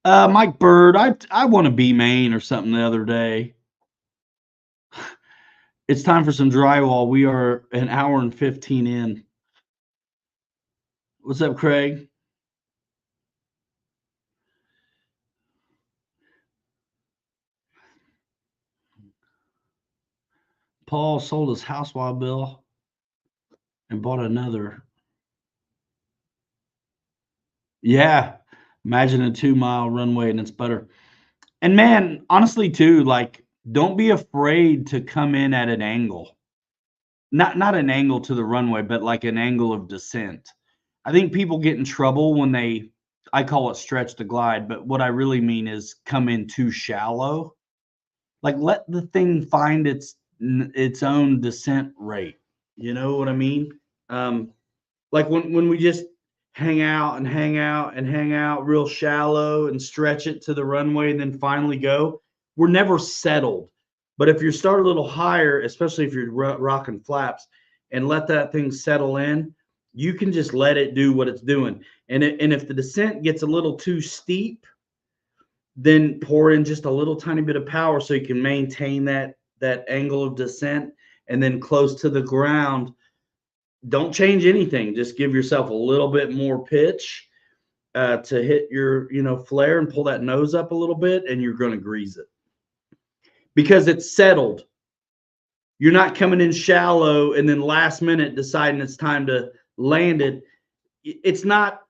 [SPEAKER 1] Mike Bird, I want to be Maine or something the other day. It's time for some drywall. We are an hour and 15 in. What's up, Craig? Paul sold his house, Wild Bill, and bought another. Yeah. Imagine a 2-mile runway and it's better. And man, honestly, too, like, don't be afraid to come in at an angle. Not an angle to the runway, but like an angle of descent. I think people get in trouble when I call it stretch the glide, but what I really mean is come in too shallow. Like, let the thing find its own descent rate. You know what I mean? Like when we just hang out and hang out and hang out real shallow and stretch it to the runway and then finally go, we're never settled. But if you start a little higher, especially if you're rocking flaps, and let that thing settle in, you can just let it do what it's doing. And if the descent gets a little too steep, then pour in just a little tiny bit of power so you can maintain that angle of descent, and then close to the ground. Don't change anything. Just give yourself a little bit more pitch to hit your flare and pull that nose up a little bit, and you're going to grease it because it's settled. You're not coming in shallow and then last minute deciding it's time to land it. It's not.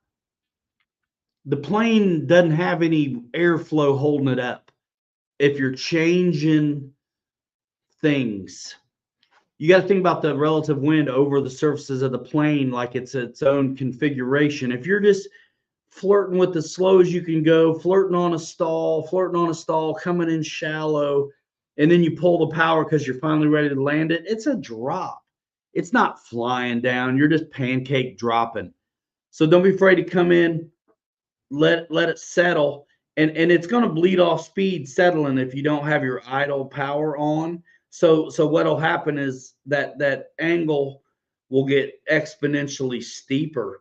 [SPEAKER 1] The plane doesn't have any airflow holding it up. If you're changing things, you got to think about the relative wind over the surfaces of the plane like it's its own configuration. If you're just flirting with as slow as you can go, flirting on a stall, coming in shallow, and then you pull the power because you're finally ready to land it, it's a drop. It's not flying down. You're just pancake dropping. So don't be afraid to come in, let it settle, and it's going to bleed off speed settling if you don't have your idle power on. So what'll happen is that angle will get exponentially steeper,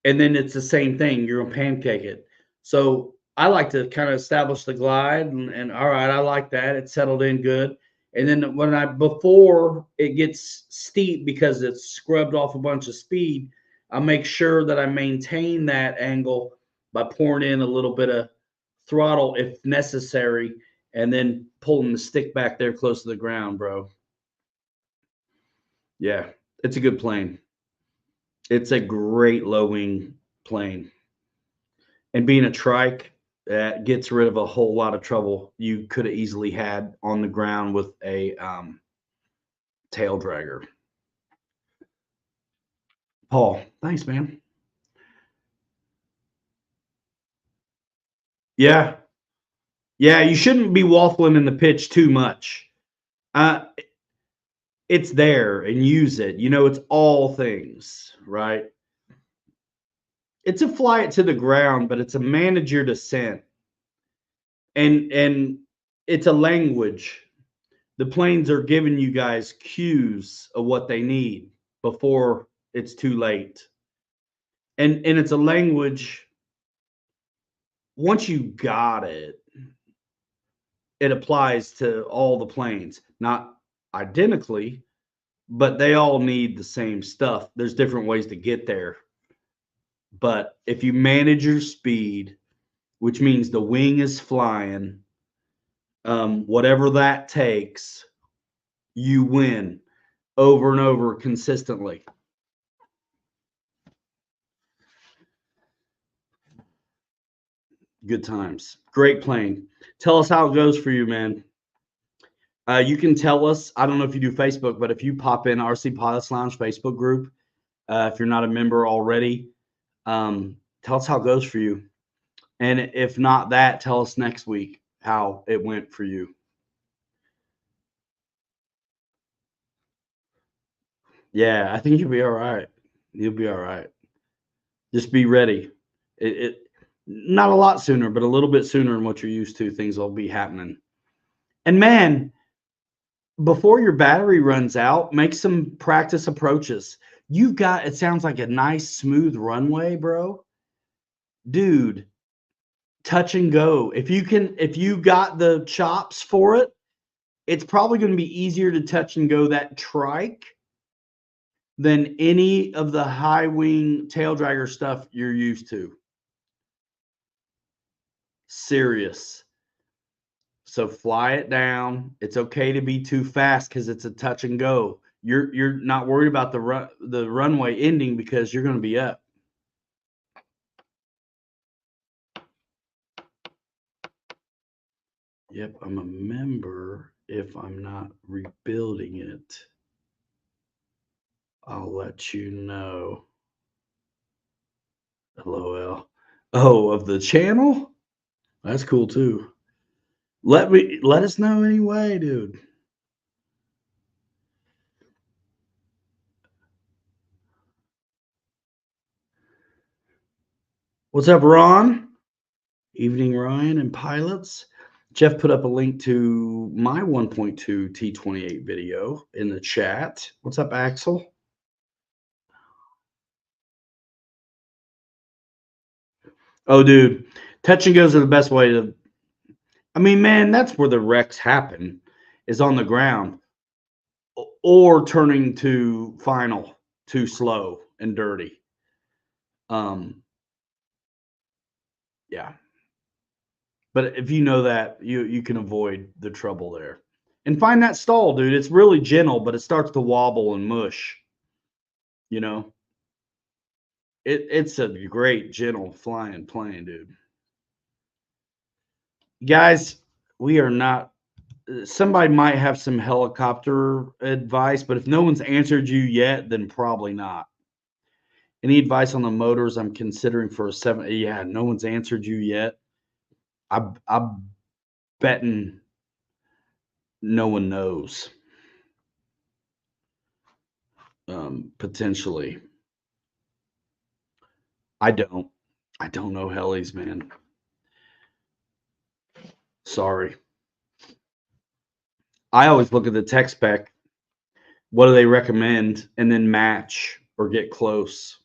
[SPEAKER 1] and then it's the same thing. You're gonna pancake it. So I like to kind of establish the glide, and all right, I like that. It settled in good. And then before it gets steep because it's scrubbed off a bunch of speed, I make sure that I maintain that angle by pouring in a little bit of throttle if necessary, and then pulling the stick back there close to the ground, bro. Yeah, it's a good plane. It's a great low wing plane. And being a trike, gets rid of a whole lot of trouble you could have easily had on the ground with a tail dragger. Paul, thanks, man. Yeah. Yeah, you shouldn't be waffling in the pitch too much. Uh, it's there and use it. It's all things, right? It's a fly it to the ground, but it's a manage your descent. And it's a language. The planes are giving you guys cues of what they need before it's too late. And it's a language. Once you got it, it applies to all the planes. Not identically, but they all need the same stuff. There's different ways to get there. But if you manage your speed, which means the wing is flying, whatever that takes, you win over and over consistently. Good times. Great plane. Tell us how it goes for you, man. You can tell us. I don't know if you do Facebook, but if you pop in RC Pilots Lounge Facebook group, if you're not a member already, tell us how it goes for you. And if not that, tell us next week how it went for you. Yeah, I think you'll be all right. You'll be all right. Just be ready. It not a lot sooner, but a little bit sooner than what you're used to. Things will be happening. And man, before your battery runs out, make some practice approaches. You've got, it sounds like a nice smooth runway, bro. Dude, touch and go. If you got the chops for it, it's probably going to be easier to touch and go that trike than any of the high wing tail dragger stuff you're used to. Serious. So fly it down. It's okay to be too fast because it's a touch and go. You're not worried about the runway ending because you're going to be up. Yep, I'm a member. If I'm not rebuilding it, I'll let you know. LOL. Oh, of the channel? That's cool too. Let us know anyway, dude. What's up, Ron? Evening, Ryan and pilots. Jeff put up a link to my 1.2 T28 video in the chat. What's up, Axel? Oh, dude, touch and goes are the best way to. I mean, man, that's where the wrecks happen, is on the ground or turning to final too slow and dirty. Yeah. But if you know that, you can avoid the trouble there. And find that stall, dude. It's really gentle, but it starts to wobble and mush. You know, it's a great gentle flying plane, dude. Guys, we are not. Somebody might have some helicopter advice, but if no one's answered you yet, then probably not. Any advice on the motors I'm considering for a 7? Yeah, no one's answered you yet. I'm betting no one knows. Potentially. I don't. I don't know helis, man. Sorry. I always look at the tech spec. What do they recommend? And then match or get close.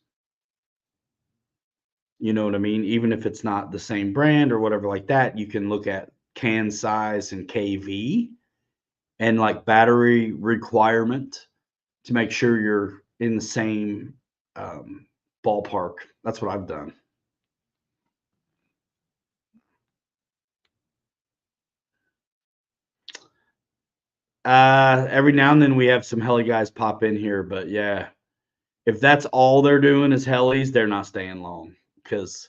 [SPEAKER 1] You know what I mean? Even if it's not the same brand or whatever like that, you can look at can size and KV and like battery requirement to make sure you're in the same ballpark. That's what I've done. Every now and then we have some heli guys pop in here, but yeah, if that's all they're doing is helis, they're not staying long because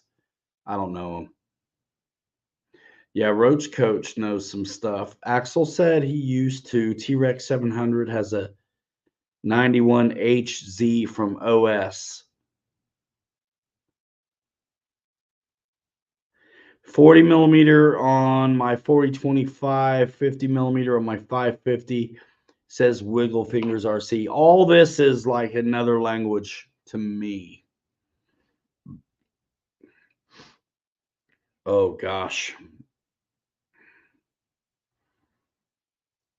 [SPEAKER 1] I don't know them. Yeah, Roach Coach knows some stuff. Axel said he used to. T-Rex 700 has a 91HZ from OS. 40 millimeter on my 4025, 50 millimeter on my 550. Says Wiggle Fingers RC. All this is like another language to me. Oh gosh.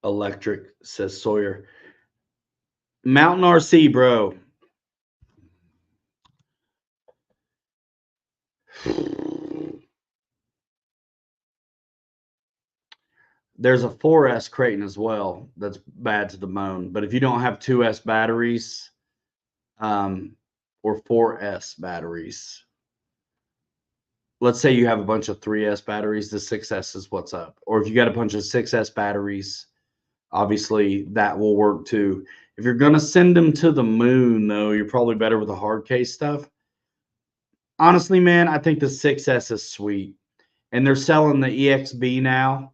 [SPEAKER 1] Electric, says Sawyer. Mountain RC, bro. There's a 4S Creighton as well that's bad to the bone. But if you don't have 2S batteries or 4S batteries, let's say you have a bunch of 3S batteries, the 6S is what's up. Or if you got a bunch of 6S batteries, obviously that will work too. If you're going to send them to the moon, though, you're probably better with the hard case stuff. Honestly, man, I think the 6S is sweet. And they're selling the EXB now,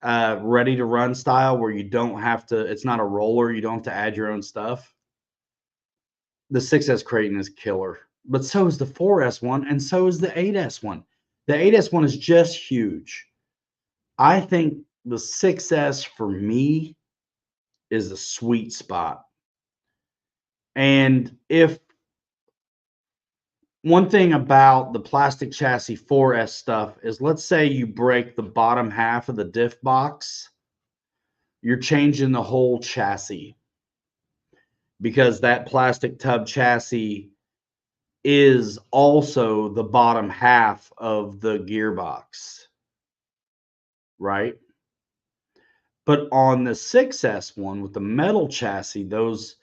[SPEAKER 1] ready to run style, where you don't have to, it's not a roller, you don't have to add your own stuff. The 6S Creighton is killer, but so is the 4S one, and so is the 8S one. The 8S one is just huge. I think the 6S for me is a sweet spot. And if one thing about the plastic chassis 4S stuff is, let's say you break the bottom half of the diff box, you're changing the whole chassis, because that plastic tub chassis is also the bottom half of the gearbox, right? But on the 6S one with the metal chassis, those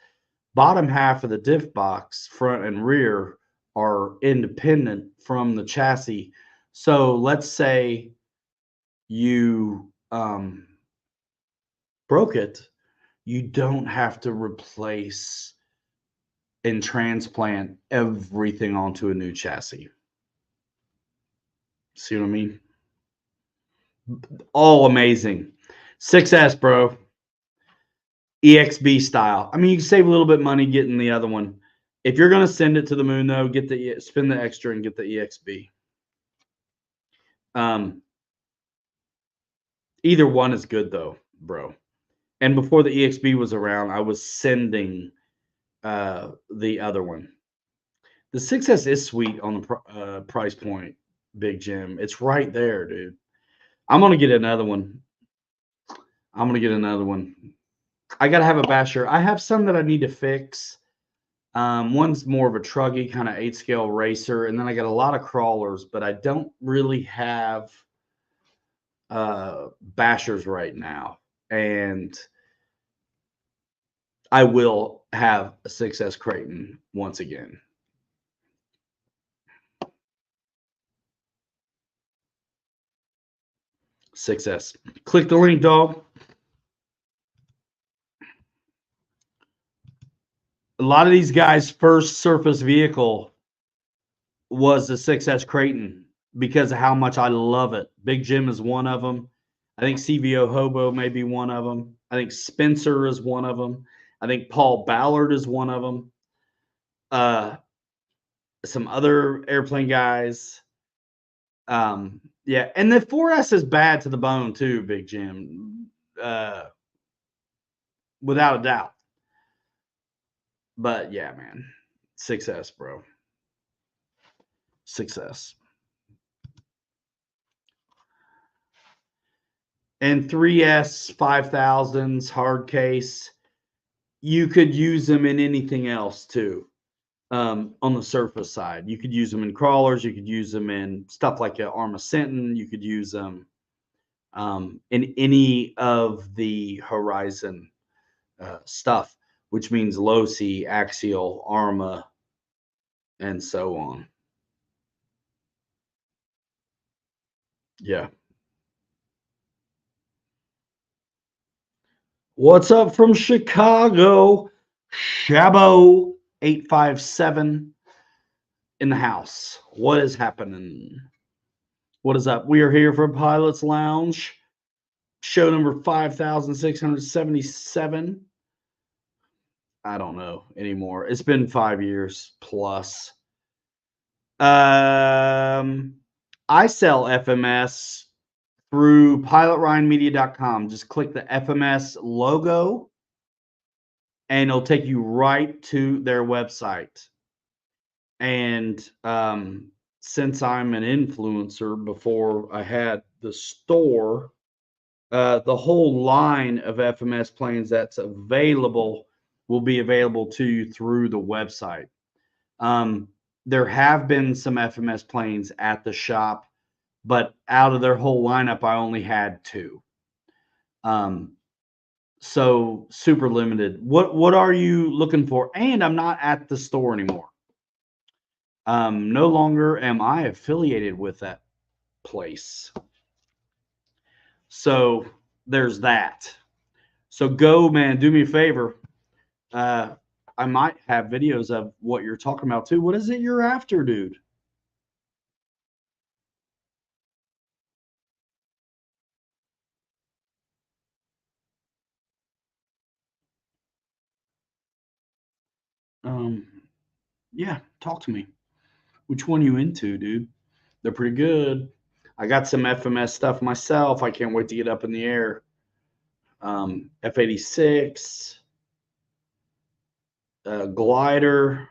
[SPEAKER 1] bottom half of the diff box, front and rear, are independent from the chassis. So let's say you broke it, you don't have to replace and transplant everything onto a new chassis. See what I mean? All amazing. 6S, bro. EXB style. I mean, you can save a little bit of money getting the other one. If you're going to send it to the moon, though, spend the extra and get the EXB. Either one is good, though, bro. And before the EXB was around, I was sending the other one. The 6S is sweet on the price point, Big Jim. It's right there, dude. I'm going to get another one. I got to have a basher. I have some that I need to fix. One's more of a truggy kind of 8-scale racer, and then I got a lot of crawlers, but I don't really have bashers right now. And I will have a 6S Creighton once again. Success. Click the link, dog. A lot of these guys' first surface vehicle was the 6S Creighton because of how much I love it. Big Jim is one of them. I think CVO Hobo may be one of them. I think Spencer is one of them. I think Paul Ballard is one of them. Some other airplane guys. Yeah, and the 4S is bad to the bone too, Big Jim. Without a doubt. But yeah, man. 6S, bro. 6S. And 3S 5000s hard case, you could use them in anything else too. On the surface side, you could use them in crawlers, you could use them in stuff like a Arma Sentin, you could use them in any of the Horizon stuff, which means Losi, Axial, Arma, and so on. Yeah. What's up from Chicago? Shabo 857 in the house. What is happening? What is up? We are here for Pilot's Lounge, show number 5677. I don't know anymore. It's been 5 years plus. I sell FMS through pilotryanmedia.com. Just click the FMS logo and it'll take you right to their website. And since I'm an influencer before I had the store, the whole line of FMS planes that's available will be available to you through the website. There have been some FMS planes at the shop, but out of their whole lineup, I only had 2. So super limited. What are you looking for? And I'm not at the store anymore. No longer am I affiliated with that place. So there's that. So go, man, do me a favor. I might have videos of what you're talking about too. What is it you're after, dude? Um, yeah, talk to me. Which one you into, dude? They're pretty good. I got some FMS stuff myself. I can't wait to get up in the air. F-86, glider,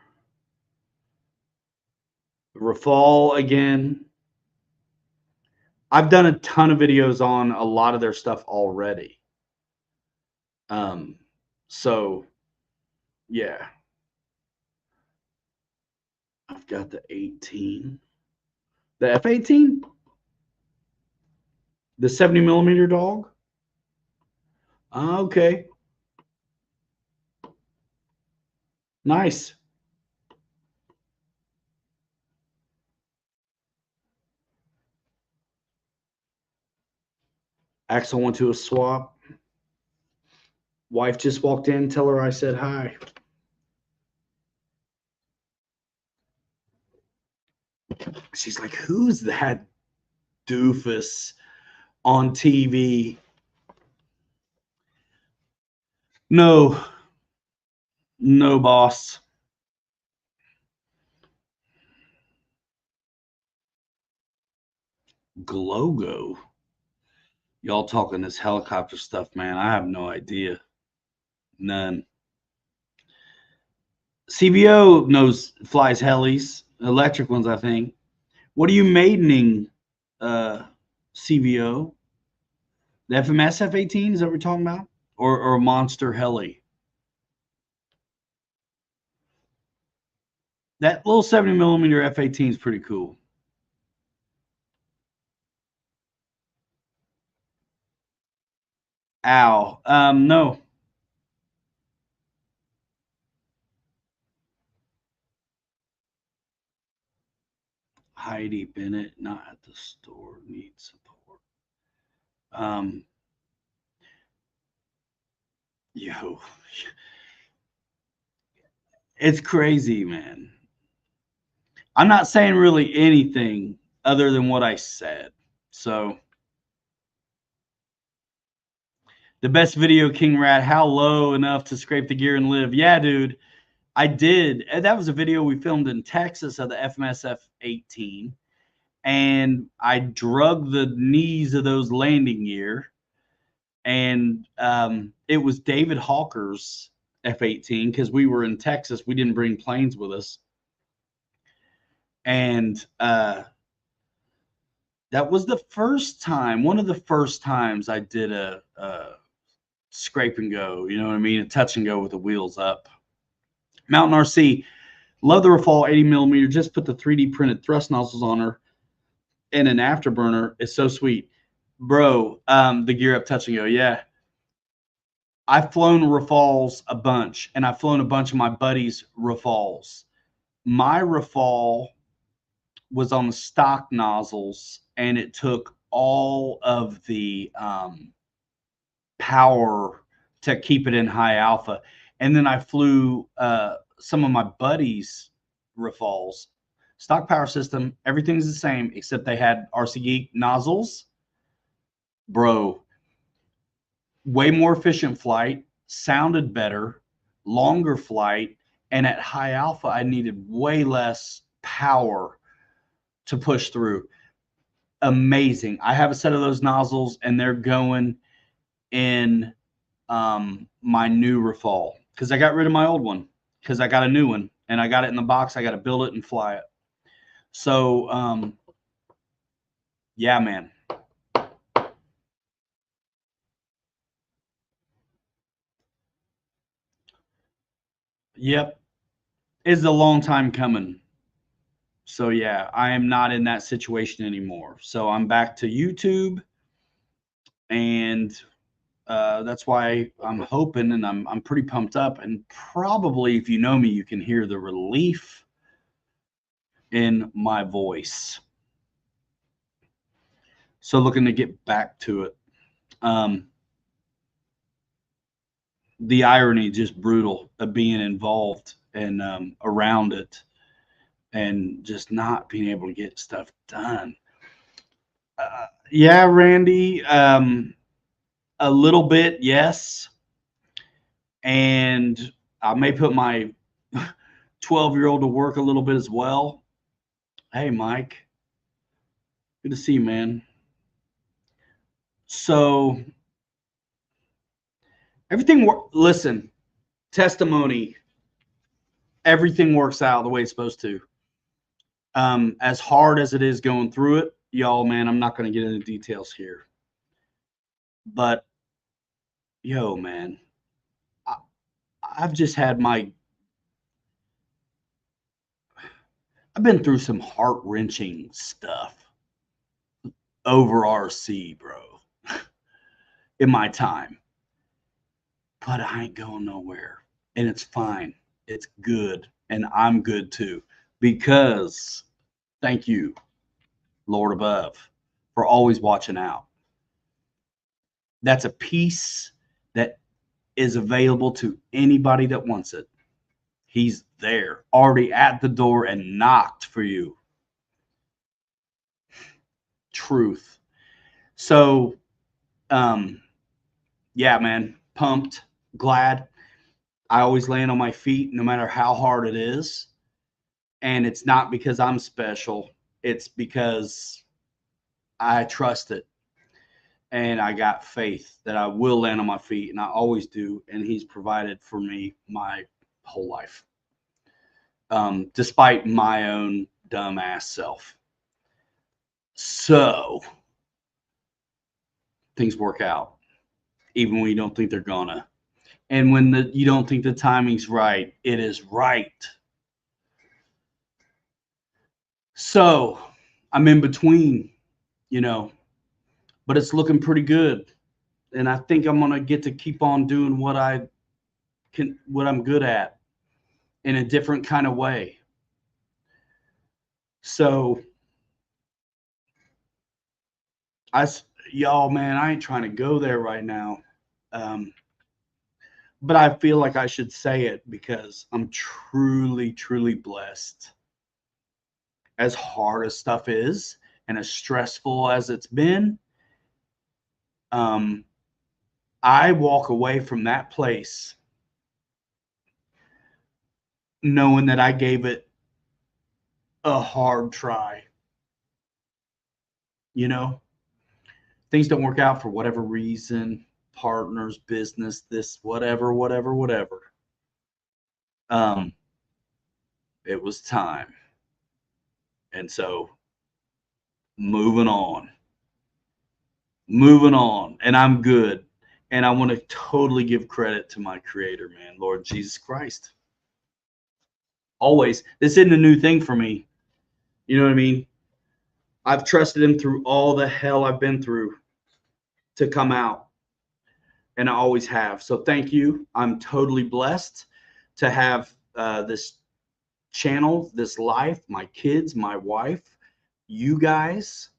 [SPEAKER 1] Rafale again. I've done a ton of videos on a lot of their stuff already. Um, so yeah, I've got the 18, the F-18, the 70 millimeter dog. Okay, nice. Axel went to a swap. Wife just walked in. Tell her I said hi. She's like, "Who's that doofus on TV?" No, no, boss. Glogo. Y'all talking this helicopter stuff, man. I have no idea. None. CVO knows flies helis, electric ones, I think. What are you maidening, CVO? The FMS F-18 is that what we're talking about, or a monster heli? That little 70 millimeter F-18 is pretty cool. Ow. No. Heidi Bennett, not at the store, needs support. Um, yo, it's crazy, man. I'm not saying really anything other than what I said. So, the best video, King Rat, how low enough to scrape the gear and live? Yeah, dude, I did. And that was a video we filmed in Texas of the FMS F-18. And I drug the knees of those landing gear. And it was David Hawker's F-18 because we were in Texas. We didn't bring planes with us. And that was the first time, one of the first times I did a scrape and go, you know what I mean? A touch and go with the wheels up. Mountain RC, love the Rafale 80 millimeter. Just put the 3D printed thrust nozzles on her and an afterburner. It's so sweet. Bro, the gear up touch and go. Yeah. I've flown Rafales a bunch, and I've flown a bunch of my buddies' Rafales. My Rafale was on the stock nozzles, and it took all of the power to keep it in high alpha. And then I flew some of my buddies' Rafales, stock power system. Everything's the same except they had RC Geek nozzles. Bro, way more efficient flight, sounded better, longer flight, and at high alpha, I needed way less power to push through. Amazing. I have a set of those nozzles, and they're going in my new Rafale because I got rid of my old one because I got a new one and I got it in the box. I got to build it and fly it. So, yeah, man. Yep. It's a long time coming. So, yeah, I am not in that situation anymore. So, I'm back to YouTube and That's why I'm hoping, and I'm pretty pumped up. And probably, if you know me, you can hear the relief in my voice. So looking to get back to it. The irony, just brutal, of being involved and around it, and just not being able to get stuff done. Yeah, Randy, a little bit, yes. And I may put my 12-year-old to work a little bit as well. Hey, Mike, good to see you, man. So listen, testimony, everything works out the way it's supposed to. As hard as it is going through it, y'all, man, I'm not going to get into details here. But, yo, man, I've just had I've been through some heart-wrenching stuff over RC, bro, in my time. But I ain't going nowhere. And it's fine. It's good. And I'm good too. Because thank you, Lord above, for always watching out. That's a peace that is available to anybody that wants it. He's there, already at the door and knocked for you. Truth. So, yeah, man, pumped, glad. I always land on my feet no matter how hard it is. And it's not because I'm special. It's because I trust it. And I got faith that I will land on my feet, and I always do. And he's provided for me my whole life, despite my own dumbass self. So things work out, even when you don't think they're gonna. And when you don't think the timing's right, it is right. So I'm in between, but it's looking pretty good. And I think I'm gonna get to keep on doing what I'm good at in a different kind of way. So y'all, man, I ain't trying to go there right now. But I feel like I should say it because I'm truly, truly blessed. As hard as stuff is and as stressful as it's been, I walk away from that place knowing that I gave it a hard try. Things don't work out for whatever reason, partners, business, this, whatever. It was time. And so moving on. And I'm good. And I want to totally give credit to my creator, man, Lord Jesus Christ. Always. This isn't a new thing for me. You know what I mean? I've trusted him through all the hell I've been through to come out. And I always have. So thank you. I'm totally blessed to have this channel, this life, my kids, my wife, you guys,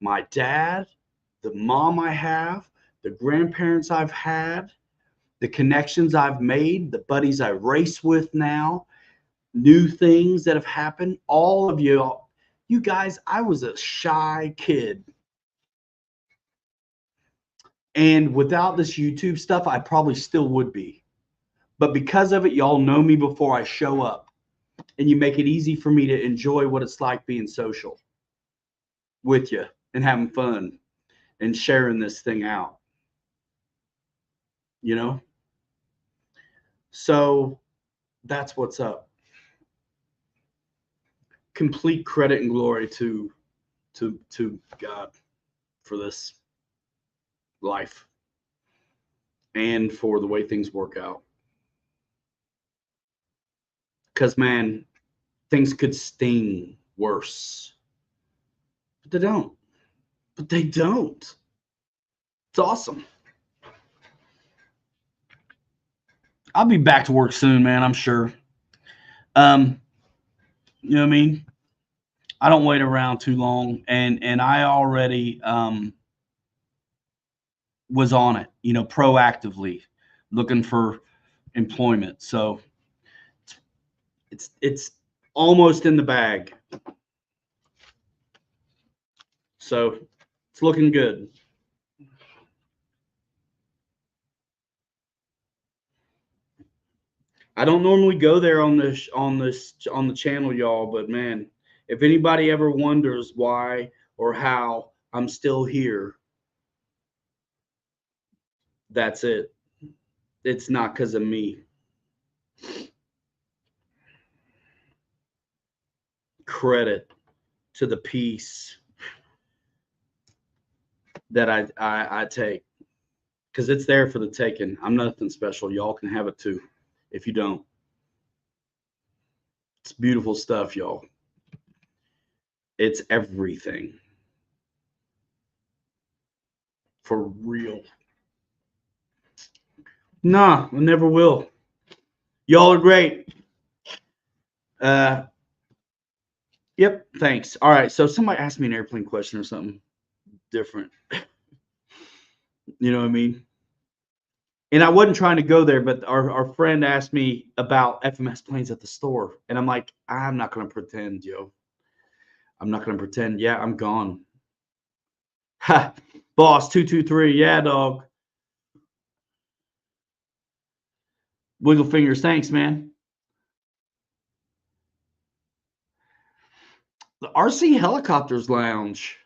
[SPEAKER 1] my dad, the mom I have, the grandparents I've had, the connections I've made, the buddies I race with now, new things that have happened. All of you guys, I was a shy kid. And without this YouTube stuff, I probably still would be. But because of it, y'all know me before I show up. And you make it easy for me to enjoy what it's like being social with you and having fun and sharing this thing out. So that's what's up. Complete credit and glory to God for this life and for the way things work out. Because, man, things could sting worse. But they don't. It's awesome. I'll be back to work soon, man. I'm sure. You know what I mean? I don't wait around too long, and I already was on it. You know, proactively looking for employment. So it's almost in the bag. So it's looking good. I don't normally go there on the channel, y'all, but man, if anybody ever wonders why or how I'm still here, that's it. It's not because of me. Credit to the peace that I take, because it's there for the taking. I'm nothing special. Y'all can have it too if you don't. It's beautiful stuff, y'all. It's everything. For real. Nah, I never will. Y'all are great. Yep, thanks. All right, so somebody asked me an airplane question or something different. You know what I mean? And I wasn't trying to go there, but our friend asked me about FMS planes at the store. And I'm like, I'm not going to pretend, yo. I'm not going to pretend. Yeah, I'm gone. Ha, boss 223. Yeah, dog. Wiggle fingers. Thanks, man. The RC Helicopters Lounge.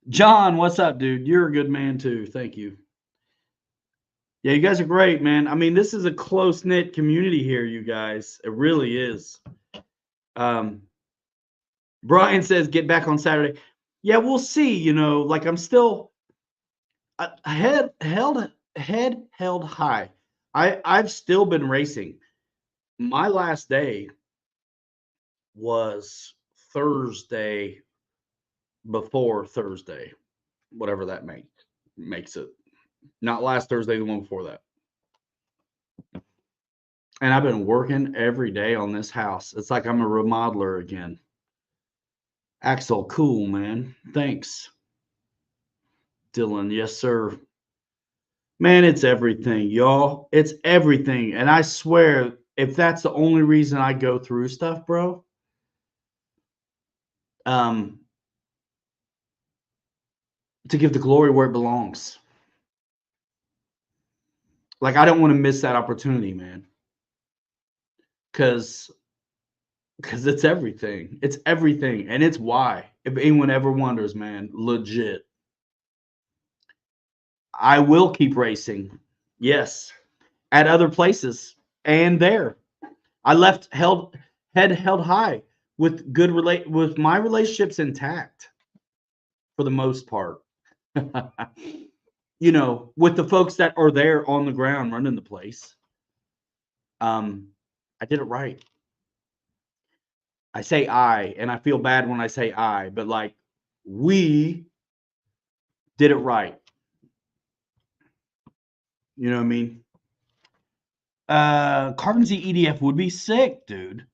[SPEAKER 1] John, what's up, dude? You're a good man, too. Thank you. Yeah, you guys are great, man. I mean, this is a close knit community here, you guys. It really is. Um, Brian says get back on Saturday. Yeah, we'll see. You know, like I'm still head held high. I've still been racing. My last day was Thursday before Thursday, whatever that makes it. Not last Thursday, the one before that. And I've been working every day on this house. It's like I'm a remodeler again. Axel, cool, man. Thanks. Dylan, yes, sir. Man, it's everything, y'all. It's everything. And I swear, if that's the only reason I go through stuff, bro, um, to give the glory where it belongs. Like, I don't want to miss that opportunity, man. Cause it's everything. It's everything. And it's why. If anyone ever wonders, man, legit. I will keep racing. Yes. At other places and there. I left head held high with with my relationships intact for the most part. You know, with the folks that are there on the ground running the place. Um, I did it right. I say I, and I feel bad when I say I, but like we did it right. You know what I mean? Carbon Z EDF would be sick, dude.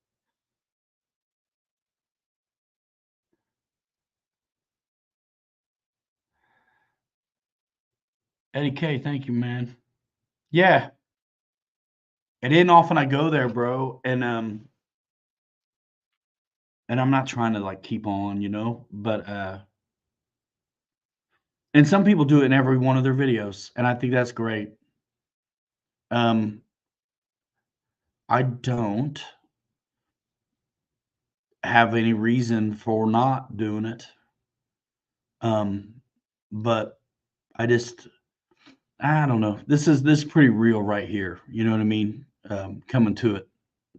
[SPEAKER 1] Eddie K, thank you, man. Yeah, it isn't often I go there, bro, and I'm not trying to like keep on, you know, but and some people do it in every one of their videos, and I think that's great. Um, I don't have any reason for not doing it. Um, but I don't know. This is pretty real right here. You know what I mean? Coming to it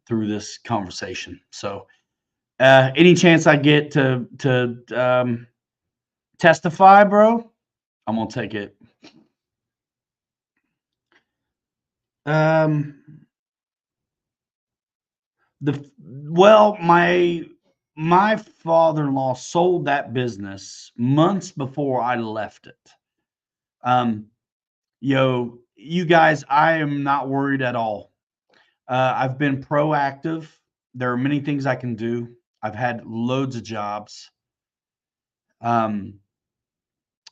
[SPEAKER 1] through this conversation. So, any chance I get to testify, bro, I'm gonna take it. Um, my father-in-law sold that business months before I left it. Um, you guys, I am not worried at all. I've been proactive. There are many things I can do. I've had loads of jobs. Um,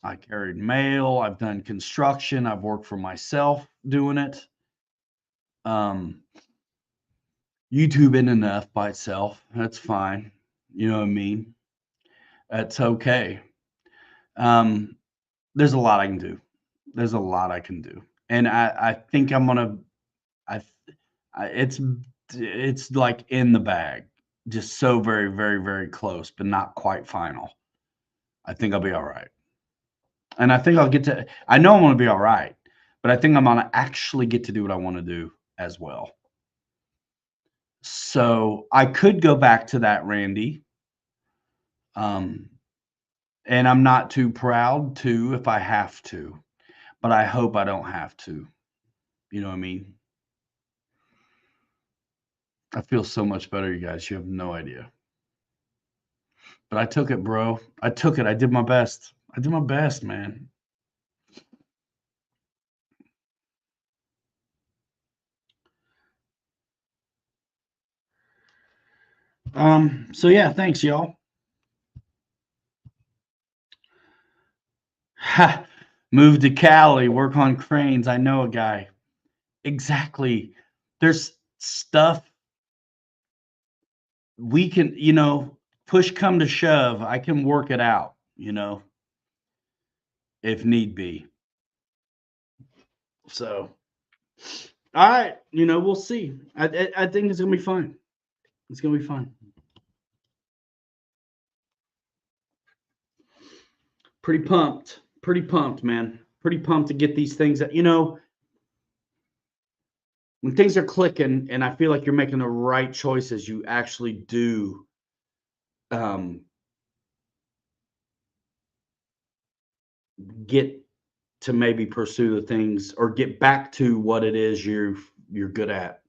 [SPEAKER 1] I carried mail. I've done construction. I've worked for myself doing it. Um, YouTube isn't enough by itself. That's fine. You know what I mean? That's okay. Um, there's a lot I can do. There's a lot I can do, and I think I'm gonna. I, it's like in the bag, just so very very very close, but not quite final. I think I'll be all right, and I think I'll get to. I know I'm gonna be all right, but I think I'm gonna actually get to do what I want to do as well. So I could go back to that, Randy. Um, and I'm not too proud to if I have to, but I hope I don't have to. You know what I mean? I feel so much better, you guys. You have no idea. But I took it, bro. I took it. I did my best. I did my best, man. So yeah, thanks, y'all. Ha! Move to Cali, work on cranes. I know a guy. Exactly. There's stuff we can, push come to shove, I can work it out, if need be. So, all right, we'll see. I think it's gonna be fun. It's gonna be fun. Pretty pumped. Pretty pumped, man. Pretty pumped to get these things that when things are clicking and I feel like you're making the right choices, you actually do um get to maybe pursue the things or get back to what it is you're good at.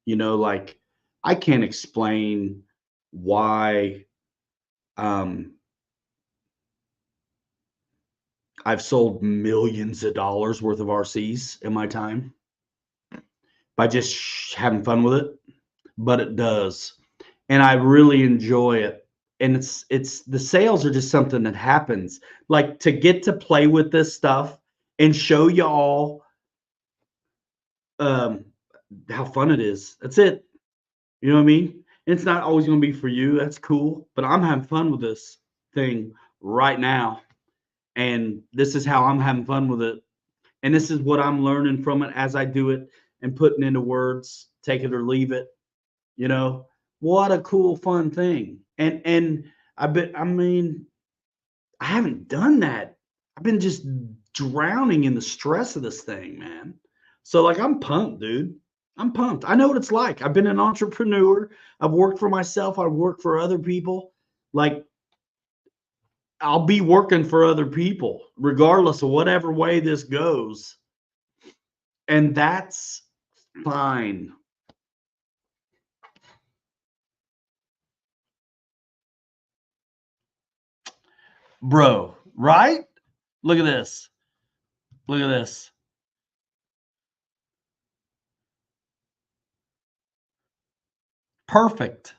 [SPEAKER 1] Like I can't explain why um I've sold millions of dollars worth of RCs in my time by just having fun with it, but it does. And I really enjoy it. And it's the sales are just something that happens. Like to get to play with this stuff and show y'all um how fun it is. That's it. You know what I mean? It's not always going to be for you. That's cool, but I'm having fun with this thing right now. And this is how I'm having fun with it. And this is what I'm learning from it as I do it and putting into words, take it or leave it. You know, what a cool, fun thing. And I haven't done that. I've been just drowning in the stress of this thing, man. So like I'm pumped, dude. I'm pumped. I know what it's like. I've been an entrepreneur. I've worked for myself. I've worked for other people. Like I'll be working for other people, regardless of whatever way this goes. And that's fine. Bro, right? Look at this. Look at this. Perfect.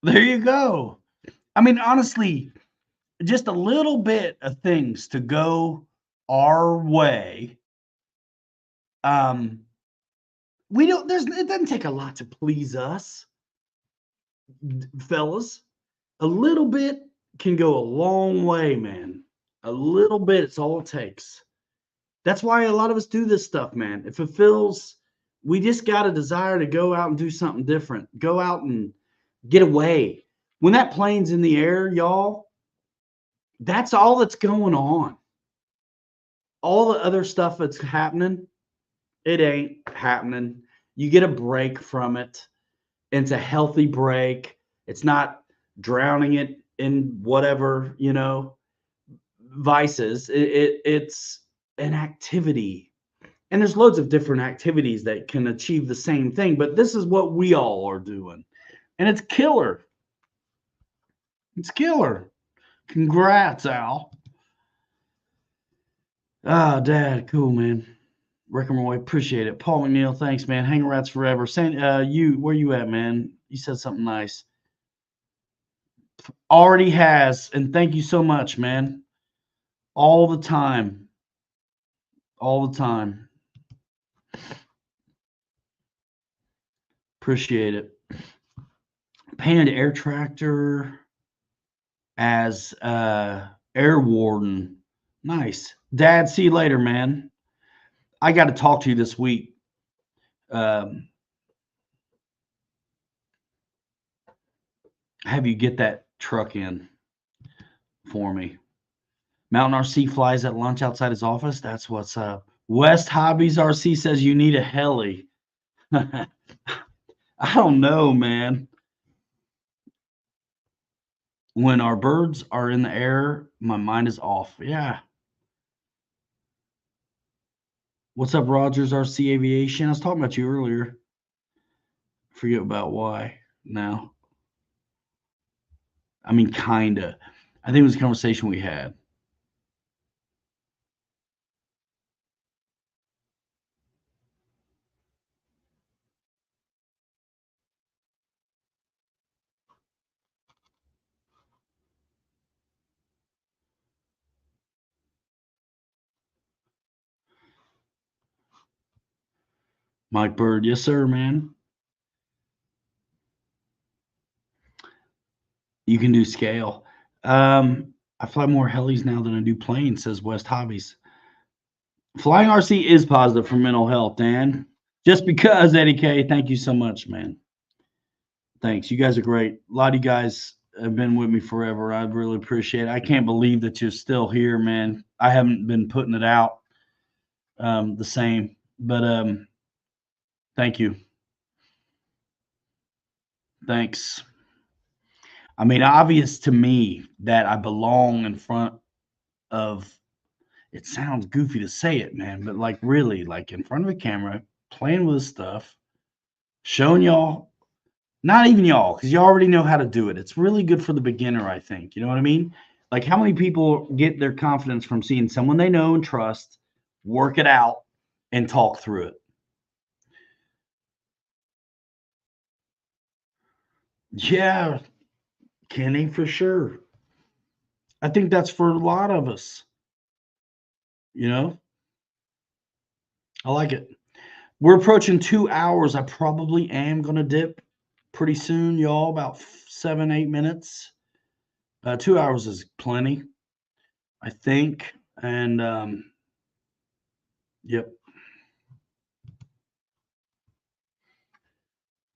[SPEAKER 1] There you go. I mean, honestly, just a little bit of things to go our way. Um, we don't, it doesn't take a lot to please us, fellas. A little bit can go a long way, man. A little bit, it's all it takes. That's why a lot of us do this stuff, man. It fulfills, we just got a desire to go out and do something different, go out and get away. When that plane's in the air, y'all, that's all that's going on. All the other stuff that's happening, it ain't happening. You get a break from it. It's a healthy break. It's not drowning it in whatever, vices. It's an activity. And there's loads of different activities that can achieve the same thing, but this is what we all are doing. And it's killer. It's killer. Congrats, Al. Ah, Dad, cool, man. Rick and Roy, appreciate it. Paul McNeil, thanks, man. Hang rats forever. Where you at, man? You said something nice. Already has, and thank you so much, man. All the time. All the time. Appreciate it. Painted air tractor as air warden. Nice. Dad, see you later, man. I got to talk to you this week. Have you get that truck in for me. Mountain RC flies at lunch outside his office. That's what's up. West Hobbies RC says you need a heli. I don't know, man. When our birds are in the air, my mind is off. Yeah. What's up, Rogers RC Aviation? I was talking about you earlier. Forget about why now. I mean, kinda. I think it was a conversation we had. Mike Bird, yes, sir, man. You can do scale. I fly more helis now than I do planes, says West Hobbies. Flying RC is positive for mental health, Dan. Just because, Eddie K, thank you so much, man. Thanks. You guys are great. A lot of you guys have been with me forever. I really appreciate it. I can't believe that you're still here, man. I haven't been putting it out the same, but thank you. Thanks. I mean, obvious to me that I belong in front of, it sounds goofy to say it, man, but like really, like in front of a camera, playing with stuff, showing y'all, not even y'all, because you already know how to do it. It's really good for the beginner, I think. You know what I mean? Like, how many people get their confidence from seeing someone they know and trust work it out and talk through it? Yeah, Kenny, for sure. I think that's for a lot of us. You know, I like it. We're approaching 2 hours. I probably am going to dip pretty soon, y'all, about 7, 8 minutes. 2 hours is plenty, I think. And yep.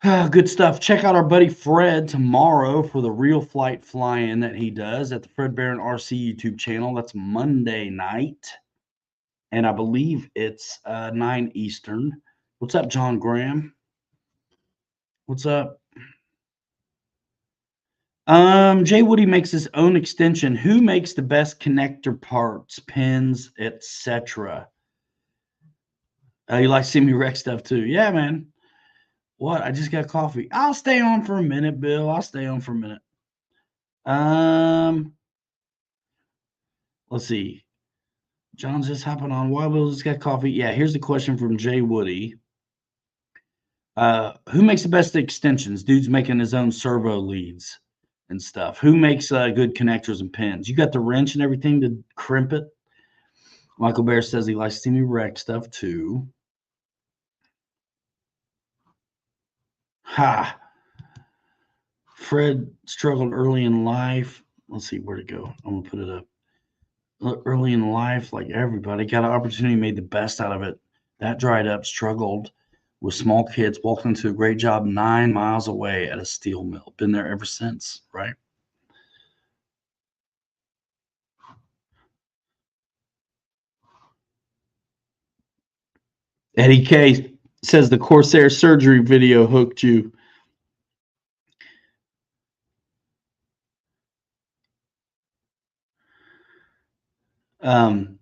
[SPEAKER 1] Good stuff. Check out our buddy Fred tomorrow for the real flight fly-in that he does at the Fred Barron RC YouTube channel. That's Monday night. And I believe it's 9 Eastern. What's up, John Graham? What's up? Jay Woody makes his own extension. Who makes the best connector parts, pins, etc.? You like to see me wreck stuff too. Yeah, man. What? I just got coffee. I'll stay on for a minute, Bill. I'll stay on for a minute. Let's see. John's just hopping on. Why Bill just got coffee? Yeah, here's the question from Jay Woody. Who makes the best extensions? Dude's making his own servo leads and stuff. Who makes good connectors and pins? You got the wrench and everything to crimp it. Michael Bear says he likes to see me wreck stuff too. Ha! Fred struggled early in life. Let's see where to go. I'm gonna put it up. Early in life, like everybody, got an opportunity, made the best out of it. That dried up, struggled with small kids, walked into a great job 9 miles away at a steel mill. Been there ever since, right? Eddie K says the Corsair surgery video hooked you. Um,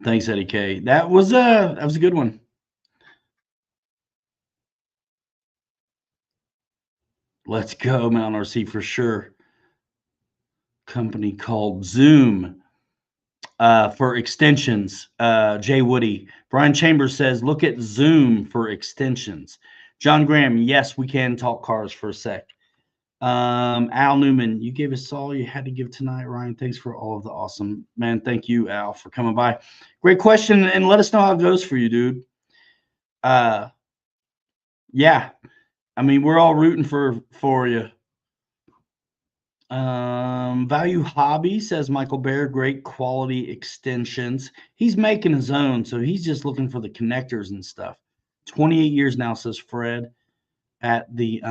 [SPEAKER 1] thanks, Eddie K. That was a good one. Let's go, Mount RC for sure. Company called Zoom. for extensions. Jay Woody. Brian Chambers says, look at Zoom for extensions. John Graham, yes, we can talk cars for a sec. Al Newman, you gave us all you had to give tonight, Ryan. Thanks for all of the awesome, man. Thank you, Al, for coming by. Great question, and let us know how it goes for you, dude. Yeah, I mean, we're all rooting for you. Value Hobby says Michael Bear, great quality extensions. He's making his own, so he's just looking for the connectors and stuff. 28 years now, says Fred, at the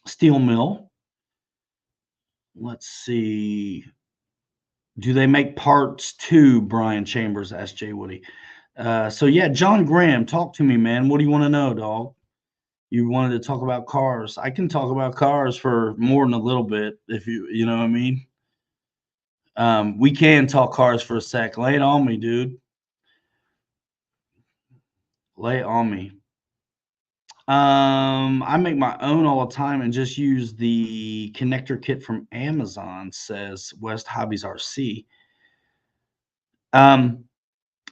[SPEAKER 1] steel mill. Let's see. Do they make parts too? Brian Chambers asked Jay Woody. So yeah, John Graham, talk to me, man. What do you want to know, dog? You wanted to talk about cars. I can talk about cars for more than a little bit, if you know what I mean. We can talk cars for a sec. Lay it on me, dude. Lay it on me. I make my own all the time and just use the connector kit from Amazon, says West Hobbies RC.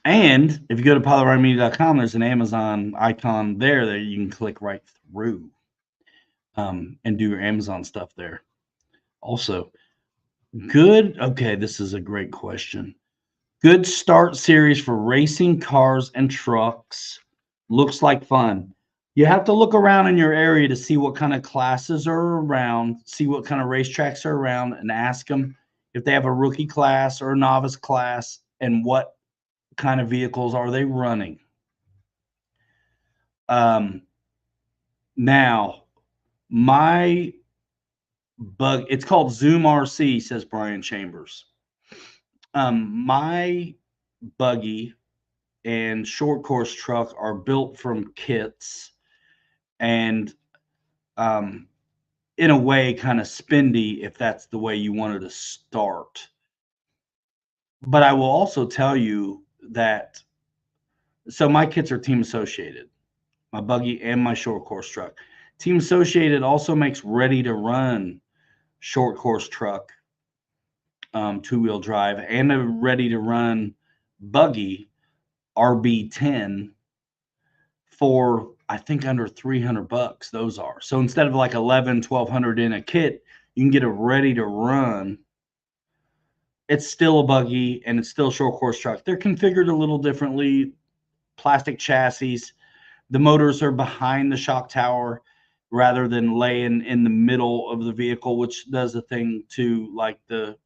[SPEAKER 1] And if you go to pilotridermedia.com, there's an Amazon icon there that you can click right through and do your Amazon stuff there. Also, good. Okay, this is a great question. Good start series for racing cars and trucks. Looks like fun. You have to look around in your area to see what kind of classes are around, see what kind of racetracks are around, and ask them if they have a rookie class or a novice class and what kind of vehicles are they running. Now, my bug, it's called Zoom RC, says Brian Chambers. My buggy and short course truck are built from kits and in a way kind of spendy if that's the way you wanted to start. But I will also tell you that so my kits are Team Associated, my buggy and my short course truck. Team Associated also makes ready to run short course truck, two-wheel drive, and a ready to run buggy RB10 for I think under $300. Those are so instead of like 1,200 in a kit, you can get a ready to run. It's still a buggy and it's still a short course truck. They're configured a little differently. Plastic chassis. The motors are behind the shock tower rather than laying in the middle of the vehicle, which does a thing to like the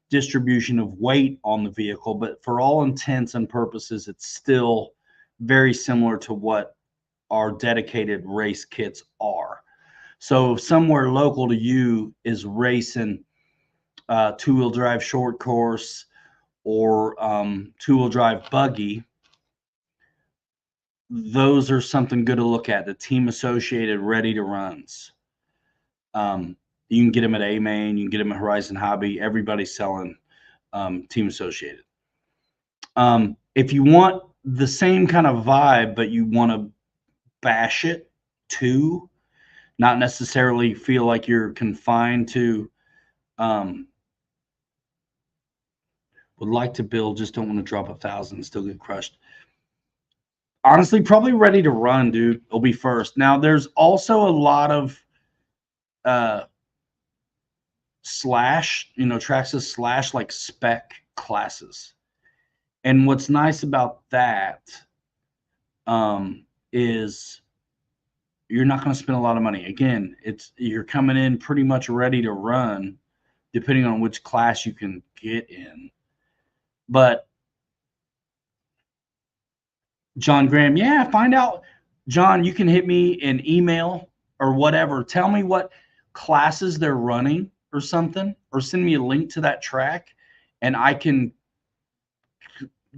[SPEAKER 1] distribution of weight on the vehicle. But for all intents and purposes, it's still very similar to what our dedicated race kits are. So somewhere local to you is racing two-wheel drive short course or two-wheel drive buggy, those are something good to look at. The Team Associated ready to runs. You can get them at A-Main, you can get them at Horizon Hobby. Everybody's selling Team Associated. If you want the same kind of vibe, but you want to bash it too, not necessarily feel like you're confined to would like to build, just don't want to drop 1,000 and still get crushed. Honestly, probably ready to run, dude. It'll be first. Now, there's also a lot of Traxxas slash like spec classes. And what's nice about that is you're not going to spend a lot of money. Again, you're coming in pretty much ready to run, depending on which class you can get in. But John Graham, yeah, find out. John, you can hit me an email or whatever. Tell me what classes they're running or something, or send me a link to that track, and I can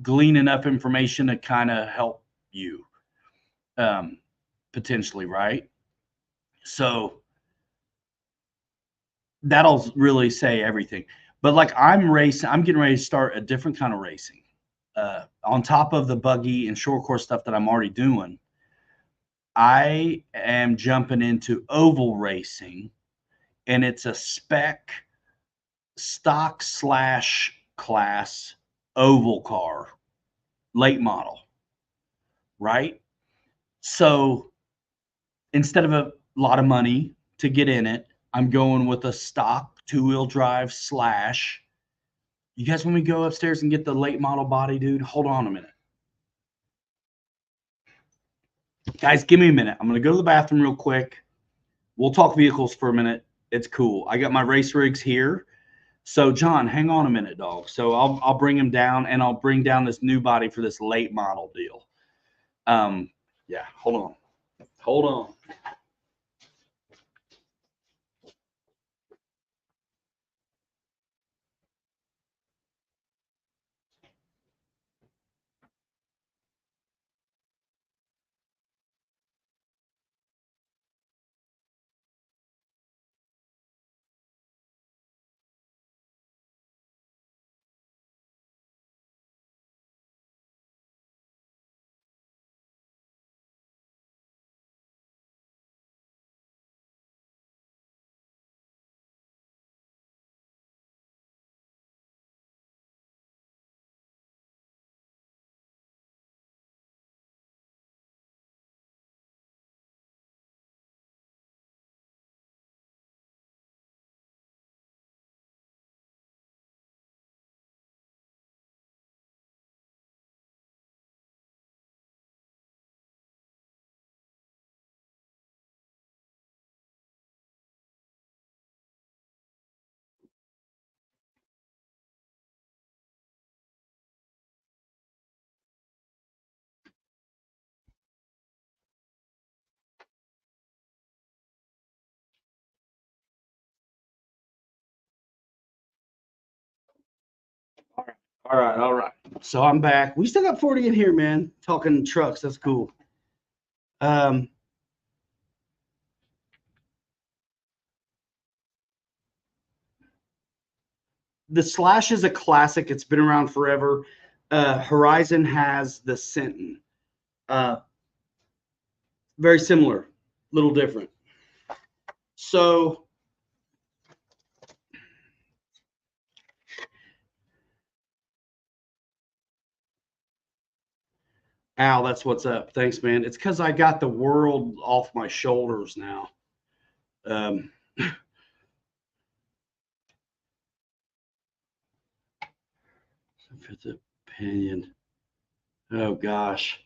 [SPEAKER 1] glean enough information to kind of help you potentially, right? So that'll really say everything. But like I'm getting ready to start a different kind of racing. On top of the buggy and short course stuff that I'm already doing, I am jumping into oval racing, and it's a spec stock slash class oval car, late model, right? So instead of a lot of money to get in it, I'm going with a stock 2-wheel drive slash. You guys want me to go upstairs and get the late model body, dude? Hold on a minute. Guys, give me a minute. I'm going to go to the bathroom real quick. We'll talk vehicles for a minute. It's cool. I got my race rigs here. So, John, hang on a minute, dog. So I'll bring him down, and I'll bring down this new body for this late model deal. Yeah, hold on. Hold on. All right. So I'm back. We still got 40 in here, man. Talking trucks. That's cool. The Slash is a classic. It's been around forever. Horizon has the Senton. Very similar, little different. So Al, that's what's up. Thanks, man. It's because I got the world off my shoulders now. Fifth opinion. Oh gosh.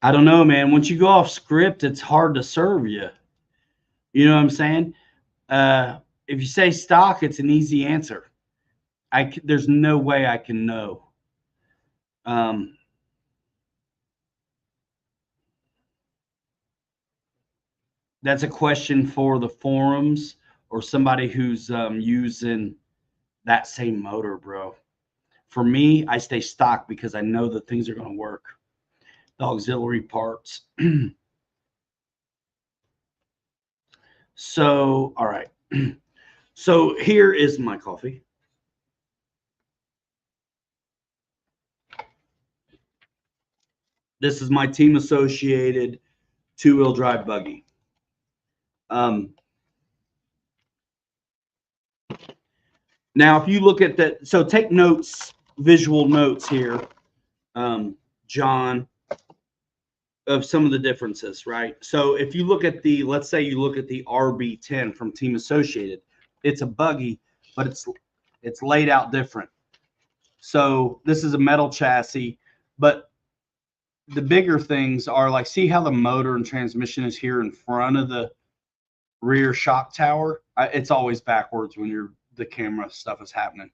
[SPEAKER 1] I don't know, man. Once you go off script, it's hard to serve you. You know what I'm saying? If you say stock, it's an easy answer. There's no way I can know. That's a question for the forums or somebody who's using that same motor, bro. For me, I stay stock because I know that things are going to work. The auxiliary parts. So, all right. So here is my coffee. This is my Team Associated 2-wheel drive buggy. Now, if you look at that, so take notes, visual notes here, John, of some of the differences, right? So if you look at the, let's say you look at the RB10 from Team Associated, it's a buggy, but it's laid out different. So this is a metal chassis, but the bigger things are like, see how the motor and transmission is here in front of the rear shock tower? It's always backwards when the camera stuff is happening.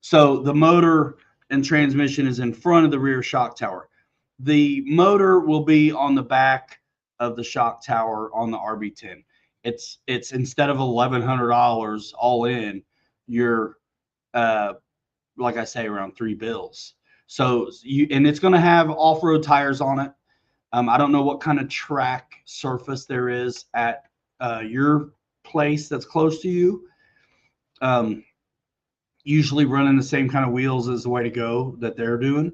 [SPEAKER 1] So the motor and transmission is in front of the rear shock tower. The motor will be on the back of the shock tower on the RB10. It's instead of $1,100 all in, you're like I say, around $3. So and it's going to have off-road tires on it. I don't know what kind of track surface there is at your place that's close to you. Usually running the same kind of wheels is the way to go that they're doing.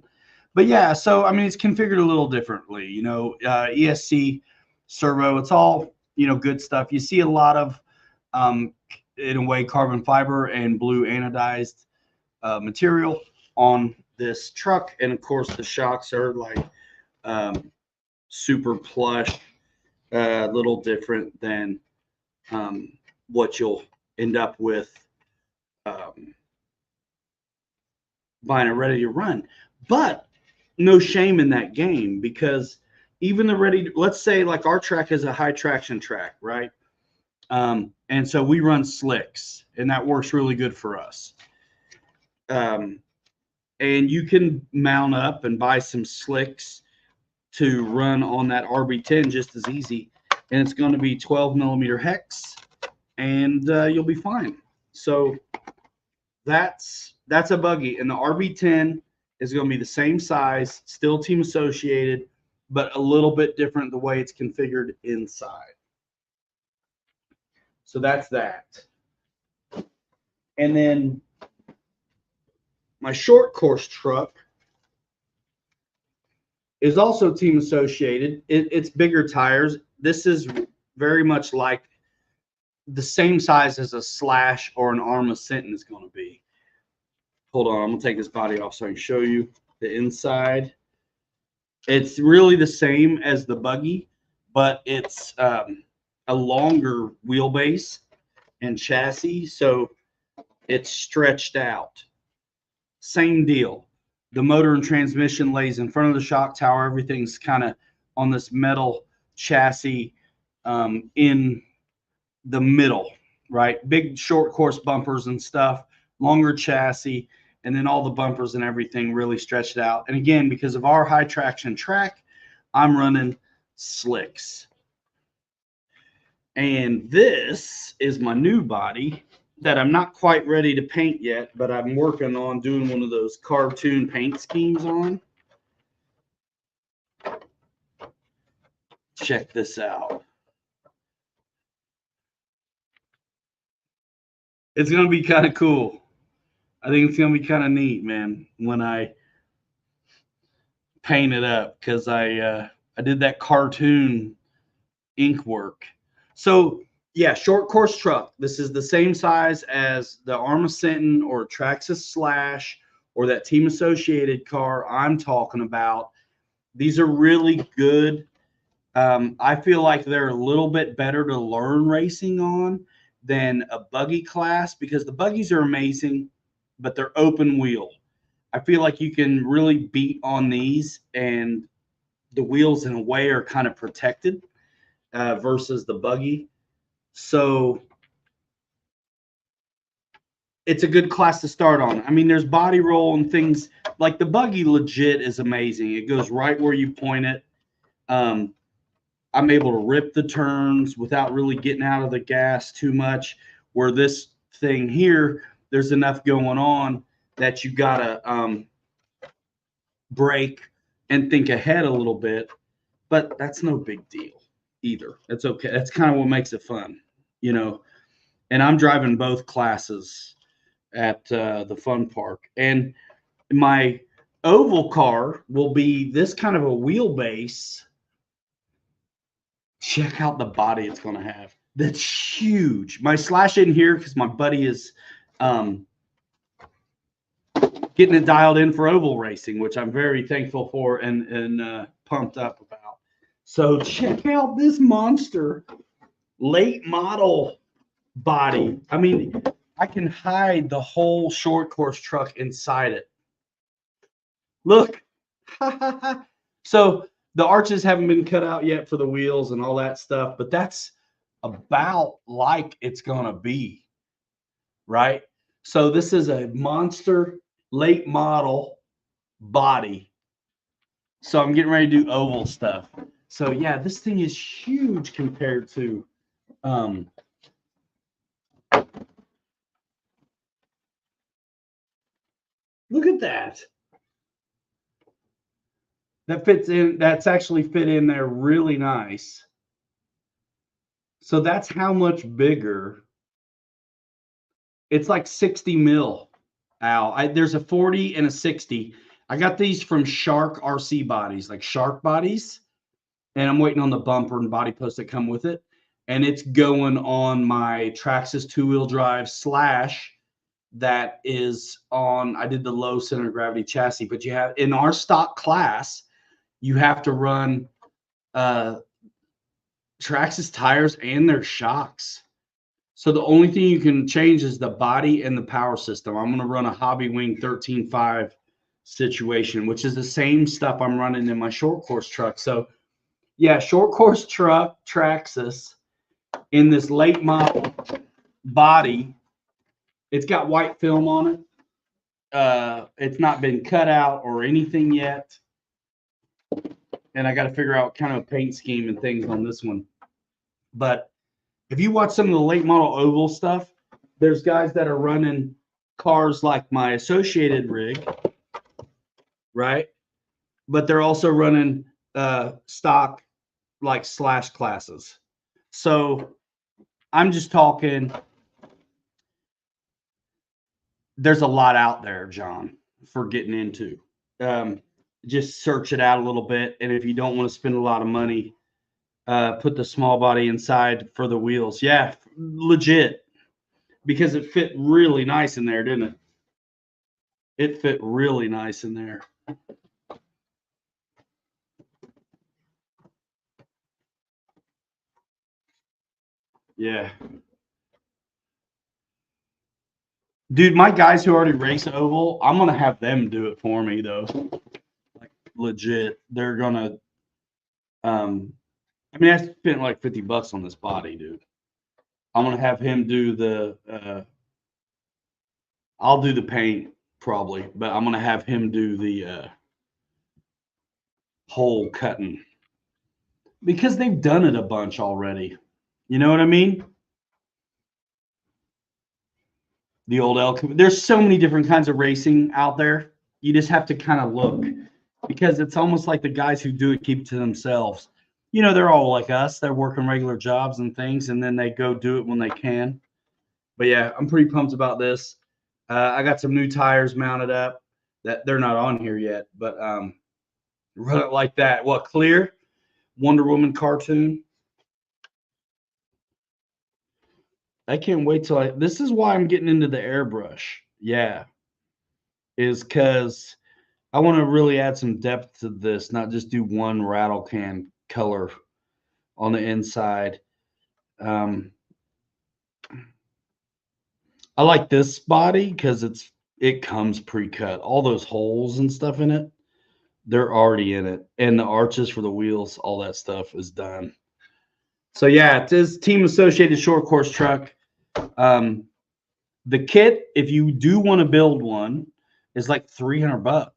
[SPEAKER 1] But yeah, so I mean, it's configured a little differently. You know, ESC servo, it's all good stuff. You see a lot of, in a way, carbon fiber and blue anodized material on this truck. And of course, the shocks are like super plush, a little different than what you'll end up with buying it ready to run. But no shame in that game, because even the let's say like our track is a high traction track, right? And so we run slicks, and that works really good for us. And you can mount up and buy some slicks to run on that RB10 just as easy. And it's going to be 12 millimeter hex, and you'll be fine. So that's a buggy. And the RB10 is going to be the same size, still team associated, but a little bit different the way it's configured inside. So that's that. And then my short course truck is also team associated. It's bigger tires. This is very much like the same size as a Slash or an Arrma Senton is going to be. Hold on, I'm going to take this body off so I can show you the inside. It's really the same as the buggy, but it's a longer wheelbase and chassis, so it's stretched out. Same deal. The motor and transmission lays in front of the shock tower. Everything's kind of on this metal chassis in the middle, right? Big short course bumpers and stuff, longer chassis, and then all the bumpers and everything really stretched out. And again, because of our high traction track, I'm running slicks. And this is my new body that I'm not quite ready to paint yet, but I'm working on doing one of those cartoon paint schemes on. Check this out. It's going to be kind of cool. I think it's going to be kind of neat, man, when I paint it up, because I did that cartoon ink work. So yeah, short course truck. This is the same size as the Arrma Senton or Traxxas Slash or that team associated car I'm talking about. These are really good. I feel like they're a little bit better to learn racing on than a buggy class, because the buggies are amazing, but they're open wheel. I feel like you can really beat on these, and the wheels in a way are kind of protected versus the buggy. So it's a good class to start on. I mean, there's body roll and things like the buggy legit is amazing. It goes right where you point it. I'm able to rip the turns without really getting out of the gas too much, where this thing here, there's enough going on that you gotta brake and think ahead a little bit, but that's no big deal either. That's okay. That's kind of what makes it fun, you know. And I'm driving both classes at the fun park, and my oval car will be this kind of a wheelbase. Check out the body it's going to have. That's huge. My Slash in here because my buddy is getting it dialed in for oval racing, which I'm very thankful for and pumped up about. So check out this monster late model body. I mean, I can hide the whole short course truck inside it. Look. So the arches haven't been cut out yet for the wheels and all that stuff, but that's about like it's going to be, right? So this is a monster late model body. So I'm getting ready to do oval stuff. So yeah, this thing is huge compared to look at that. That fits in, that's actually fit in there really nice. So that's how much bigger. It's like 60 mil, Al. There's a 40 and a 60. I got these from Shark RC bodies, like Shark bodies. And I'm waiting on the bumper and body posts that come with it. and it's going on my Traxxas 2-wheel drive / that is on, I did the low center of gravity chassis, but you have, in our stock class, you have to run Traxxas tires and their shocks. So the only thing you can change is the body and the power system. I'm going to run a Hobbywing 13.5 situation, which is the same stuff I'm running in my short course truck. So yeah, short course truck, Traxxas, in this late model body. It's got white film on it. It's not been cut out or anything yet. And I got to figure out kind of a paint scheme and things on this one. But if you watch some of the late model oval stuff, there's guys that are running cars like my Associated rig, right? But they're also running stock like slash classes. So I'm just talking, there's a lot out there, John, for getting into. Just search it out a little bit. And if you don't want to spend a lot of money, put the small body inside for the wheels. Yeah, legit. Because it fit really nice in there, didn't it? It fit really nice in there. Yeah. Dude, my guys who already race oval, I'm going to have them do it for me, though. Like, legit. They're going to, I mean, I spent like $50 on this body, dude. I'm going to have him do the, I'll do the paint probably, but I'm going to have him do the hole cutting. Because they've done it a bunch already. You know what I mean? The old elk. There's so many different kinds of racing out there. You just have to kind of look, because it's almost like the guys who do it keep it to themselves. You know, they're all like us. They're working regular jobs and things, and then they go do it when they can. But yeah, I'm pretty pumped about this. I got some new tires mounted up that they're not on here yet, but run it like that. What, clear? Wonder Woman cartoon. I can't wait till this is why I'm getting into the airbrush. Yeah. Is because I want to really add some depth to this, not just do one rattle can color on the inside. I like this body because it comes pre-cut. All those holes and stuff in it, they're already in it. And the arches for the wheels, all that stuff is done. So yeah, it is Team Associated short course truck. The kit, if you do want to build one, is like $300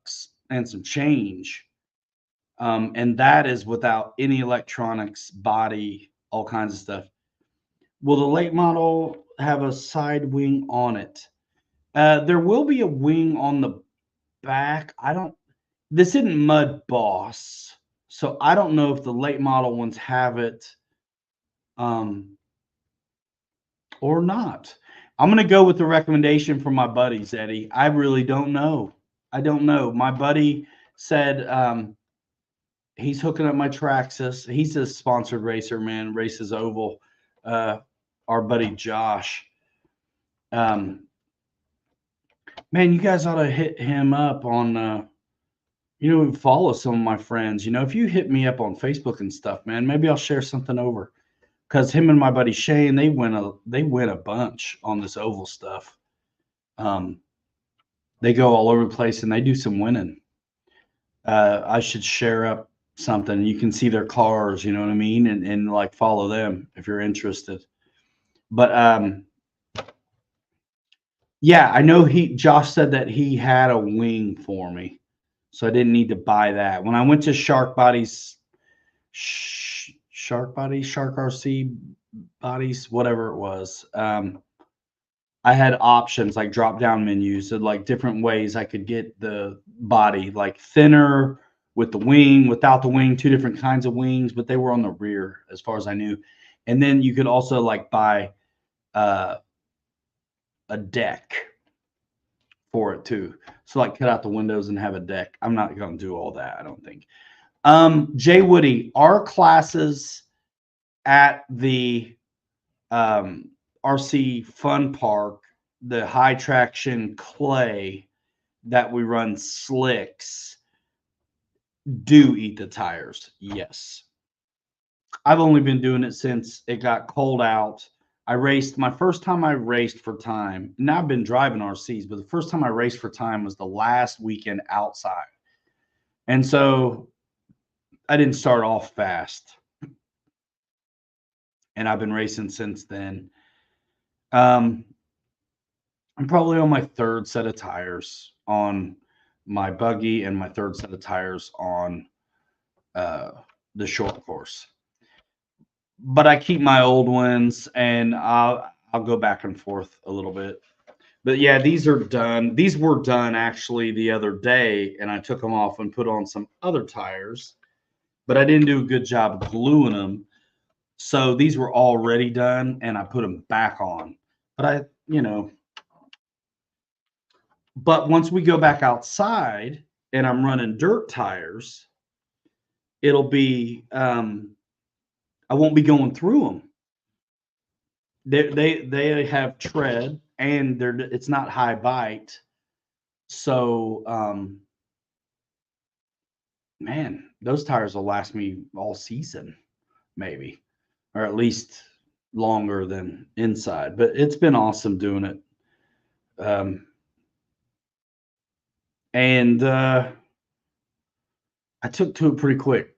[SPEAKER 1] and some change. And that is without any electronics, body, all kinds of stuff. Will the late model have a side wing on it? There will be a wing on the back. This isn't Mud Boss, so I don't know if the late model ones have it or not. I'm going to go with the recommendation from my buddies, Eddie. I really don't know. I don't know. My buddy said he's hooking up my Traxxas. He's a sponsored racer, man, races oval. Our buddy Josh. Man, you guys ought to hit him up on, follow some of my friends. If you hit me up on Facebook and stuff, man, maybe I'll share something over. Because him and my buddy Shane, they win a bunch on this oval stuff. They go all over the place and they do some winning. I should share up something. You can see their cars, you know what I mean? And like follow them if you're interested. But yeah, I know Josh said that he had a wing for me. So I didn't need to buy that. When I went to Shark RC bodies, whatever it was. I had options like drop down menus of like different ways I could get the body, like thinner with the wing, without the wing, two different kinds of wings, but they were on the rear as far as I knew. And then you could also like buy a deck for it too. So like cut out the windows and have a deck. I'm not going to do all that, I don't think. Jay Woody, our classes at the RC Fun Park, the high traction clay that we run slicks do eat the tires. Yes. I've only been doing it since it got cold out. I raced my first time I raced for time. Now I've been driving RCs, but the first time I raced for time was the last weekend outside. And so I didn't start off fast. And I've been racing since then. I'm probably on my third set of tires on my buggy and my third set of tires on the short course. But I keep my old ones and I'll go back and forth a little bit. But yeah, these are done. These were done actually the other day, and I took them off and put on some other tires, but I didn't do a good job of gluing them. So these were already done, and I put them back on. But but once we go back outside and I'm running dirt tires, it'll be I won't be going through them. They have tread and it's not high bite. So man, those tires will last me all season, maybe, or at least longer than inside. But it's been awesome doing it. And I took to it pretty quick,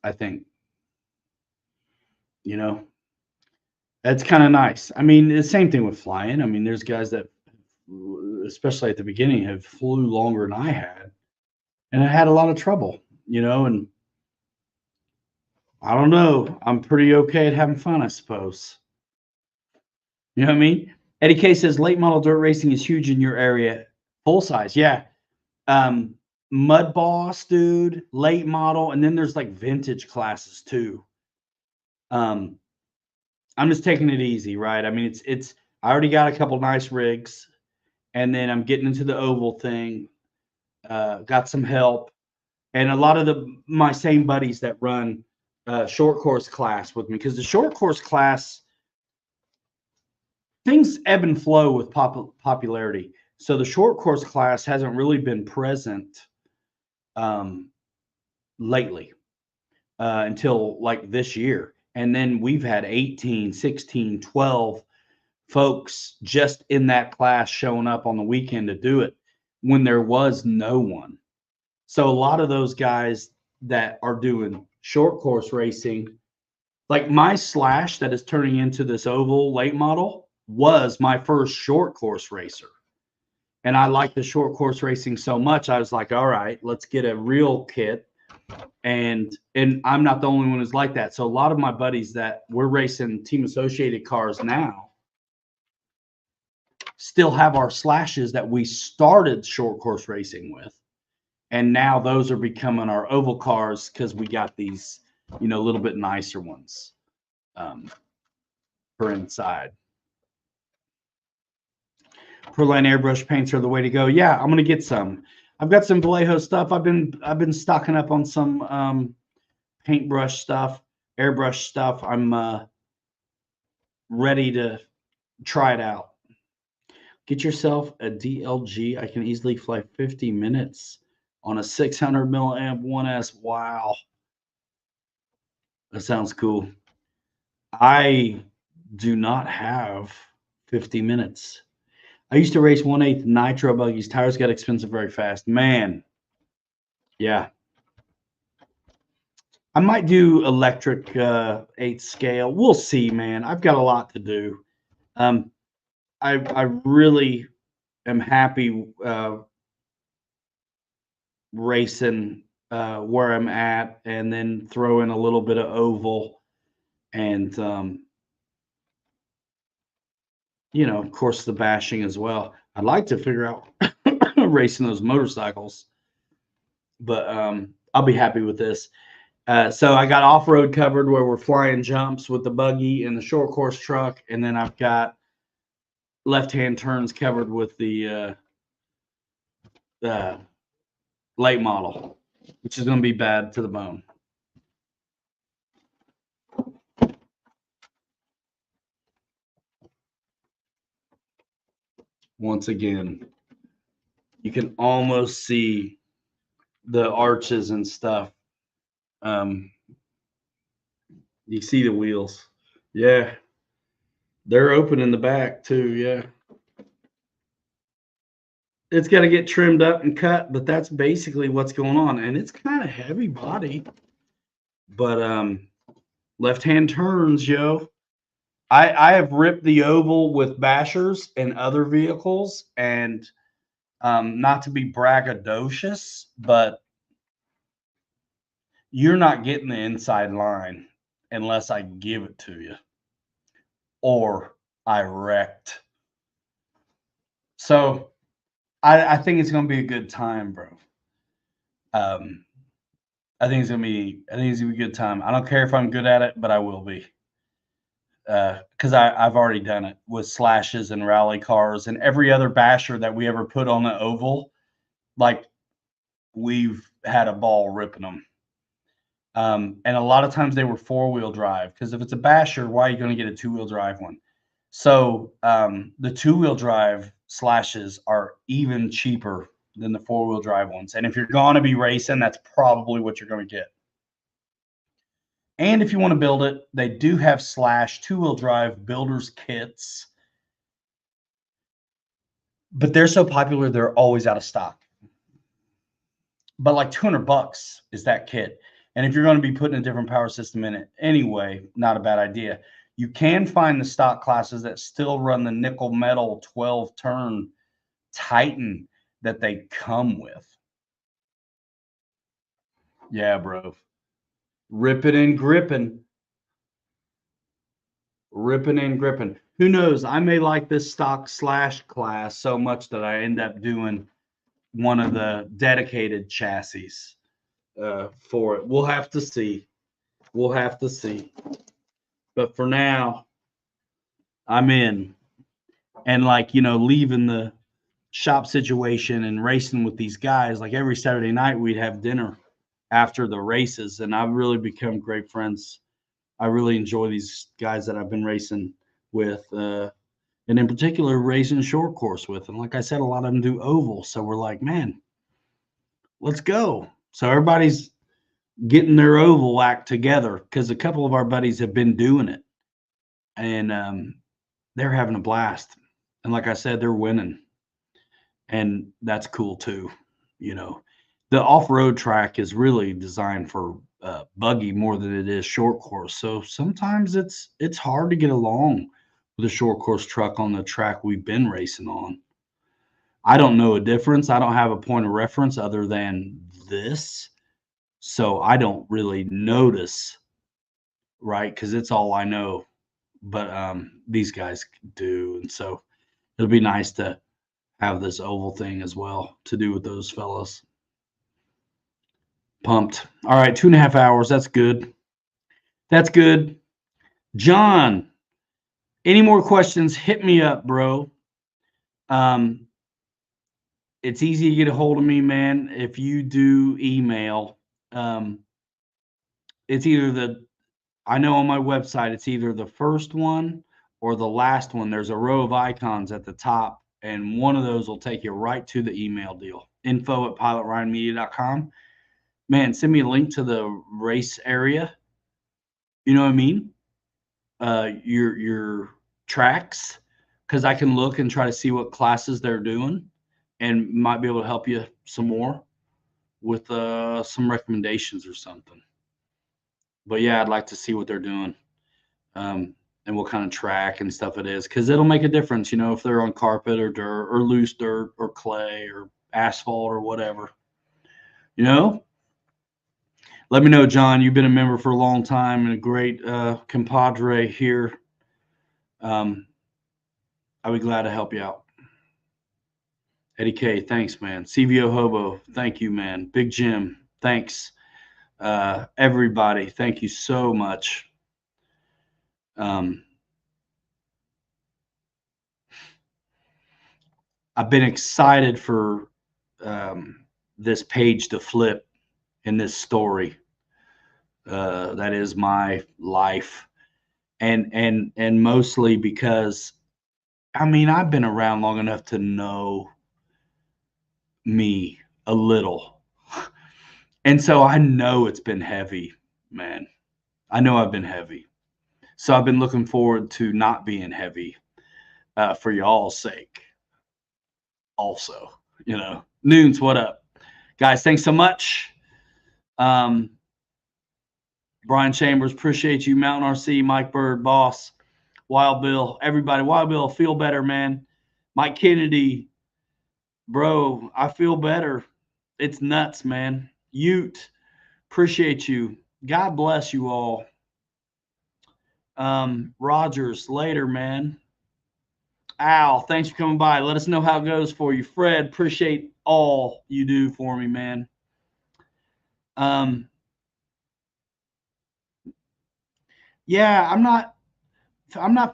[SPEAKER 1] I think. That's kind of nice. I mean, the same thing with flying. I mean, there's guys that, especially at the beginning, have flew longer than I had, and I had a lot of trouble, and I don't know. I'm pretty okay at having fun, I suppose. You know what I mean? Eddie K says late model dirt racing is huge in your area. Full size, yeah. Mud Boss, dude, late model, and then there's like vintage classes too. I'm just taking it easy, right? I mean, it's I already got a couple nice rigs, and then I'm getting into the oval thing. Got some help, and a lot of my same buddies that run short course class with me, because the short course class things ebb and flow with popularity. So the short course class hasn't really been present lately until like this year. And then we've had 18, 16, 12 folks just in that class showing up on the weekend to do it when there was no one. So a lot of those guys that are doing short course racing, like my Slash that is turning into this oval late model, was my first short course racer. And I like the short course racing so much, I was like, all right, let's get a real kit. And I'm not the only one who's like that. So a lot of my buddies that we're racing Team Associated cars now still have our Slashes that we started short course racing with. And now those are becoming our oval cars because we got these, a little bit nicer ones for inside. Proline airbrush paints are the way to go. Yeah, I'm gonna get some. I've got some Vallejo stuff. I've been stocking up on some paintbrush stuff, airbrush stuff. I'm ready to try it out. Get yourself a DLG. I can easily fly 50 minutes on a 600 milliamp 1S. Wow, that sounds cool. I do not have 50 minutes. I used to race 1/8 nitro buggies. Tires got expensive very fast. Man, yeah. I might do electric 8th scale. We'll see, man. I've got a lot to do. I really am happy racing where I'm at, and then throw in a little bit of oval, and of course, the bashing as well. I'd like to figure out racing those motorcycles, but I'll be happy with this. So I got off-road covered where we're flying jumps with the buggy and the short course truck, and then I've got left-hand turns covered with the late model, which is going to be bad to the bone. once again. You can almost see the arches and stuff. You see the wheels. Yeah. They're open in the back too. Yeah. It's got to get trimmed up and cut, but that's basically what's going on. And it's kind of heavy body, but left-hand turns, yo. I have ripped the oval with bashers and other vehicles, and not to be braggadocious, but you're not getting the inside line unless I give it to you or I wrecked. So I think it's gonna be a good time, bro. I think it's gonna be a good time. I don't care if I'm good at it, but I will be. Because I've already done it with slashes and rally cars and every other basher that we ever put on the oval. Like, we've had a ball ripping them. And a lot of times they were 4-wheel drive, because if it's a basher, why are you going to get a 2-wheel drive one? So the 2-wheel drive slashes are even cheaper than the 4-wheel drive ones. And if you're going to be racing, that's probably what you're going to get. And if you want to build it, they do have slash 2-wheel drive builders kits, but they're so popular, they're always out of stock. But like $200 is that kit. And if you're going to be putting a different power system in it anyway, not a bad idea. You can find the stock classes that still run the nickel metal 12-turn Titan that they come with. Yeah, bro. Ripping and gripping. Ripping and gripping. Who knows? I may like this stock slash class so much that I end up doing one of the dedicated chassis for it. We'll have to see. We'll have to see. But for now, I'm in. And like, leaving the shop situation and racing with these guys, like every Saturday night we'd have dinner after the races, and I've really become great friends. I really enjoy these guys that I've been racing with, and in particular racing short course with. And like I said, a lot of them do oval, so we're like, man, let's go. So everybody's getting their oval act together, because a couple of our buddies have been doing it, and they're having a blast. And like I said, they're winning, and that's cool too. The off-road track is really designed for buggy more than it is short course. So sometimes it's hard to get along with a short course truck on the track we've been racing on. I don't know a difference. I don't have a point of reference other than this, so I don't really notice, right? Because it's all I know. But these guys do, and so it'll be nice to have this oval thing as well to do with those fellas. Pumped. All right, 2.5 hours. That's good. That's good. John, any more questions? Hit me up, bro. It's easy to get a hold of me, man. If you do email, it's either I know on my website, it's either the first one or the last one. There's a row of icons at the top, and one of those will take you right to the email deal. info@pilotryanmedia.com. Man, send me a link to the race area. You know what I mean? Your tracks, because I can look and try to see what classes they're doing, and might be able to help you some more with some recommendations or something. But yeah, I'd like to see what they're doing, and what kind of track and stuff it is, because it'll make a difference, if they're on carpet or dirt or loose dirt or clay or asphalt or whatever. Let me know, John. You've been a member for a long time and a great compadre here. I'll be glad to help you out. Eddie K, thanks, man. CVO Hobo, thank you, man. Big Jim, thanks. Everybody, thank you so much. I've been excited for this page to flip in this story. That is my life, and mostly because I mean, I've been around long enough to know me a little. And so I know it's been heavy, man. I know I've been heavy. So I've been looking forward to not being heavy for y'all's sake. Also, Noons, what up? Guys, thanks so much. Brian Chambers, appreciate you. Mountain RC, Mike Bird, boss, Wild Bill, everybody. Wild Bill, feel better, man. Mike Kennedy, bro, I feel better. It's nuts, man. Ute, appreciate you. God bless you all. Rogers, later, man. Al, thanks for coming by. Let us know how it goes for you. Fred, appreciate all you do for me, man. Yeah, I'm not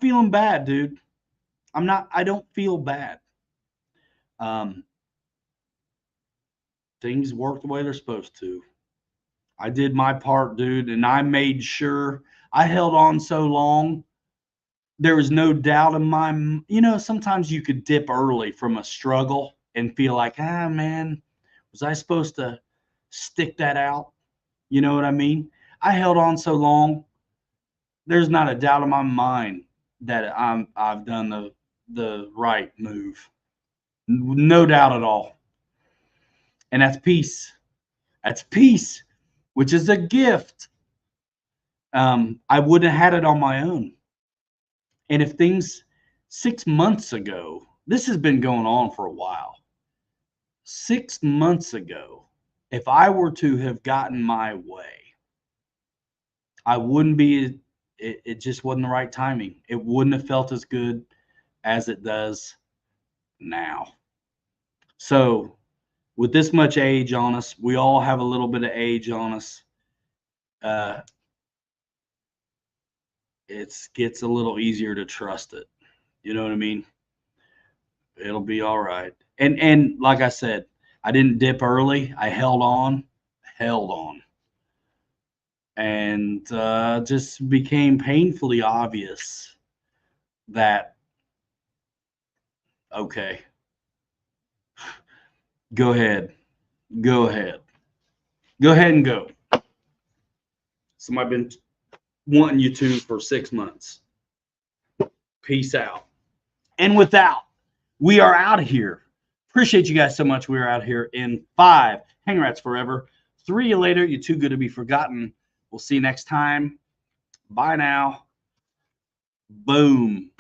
[SPEAKER 1] feeling bad, dude. I don't feel bad. Things work the way they're supposed to. I did my part, dude, and I made sure I held on so long. There was no doubt in my, sometimes you could dip early from a struggle and feel like, man, was I supposed to stick that out? You know what I mean? I held on so long. There's not a doubt in my mind that I've done the right move. No doubt at all. And that's peace. That's peace, which is a gift. I wouldn't have had it on my own. And if things 6 months ago, this has been going on for a while. 6 months ago, if I were to have gotten my way, I wouldn't be, it just wasn't the right timing. It wouldn't have felt as good as it does now. So with this much age on us, we all have a little bit of age on us. It gets a little easier to trust it. You know what I mean? It'll be all right. And like I said, I didn't dip early. I held on, and just became painfully obvious that, okay, go ahead and go. Somebody been wanting you to for 6 months. Peace out. And without, we are out of here. Appreciate you guys so much. We are out here in 5. Hang rats forever. 3 you later. You're too good to be forgotten. We'll see you next time. Bye now. Boom.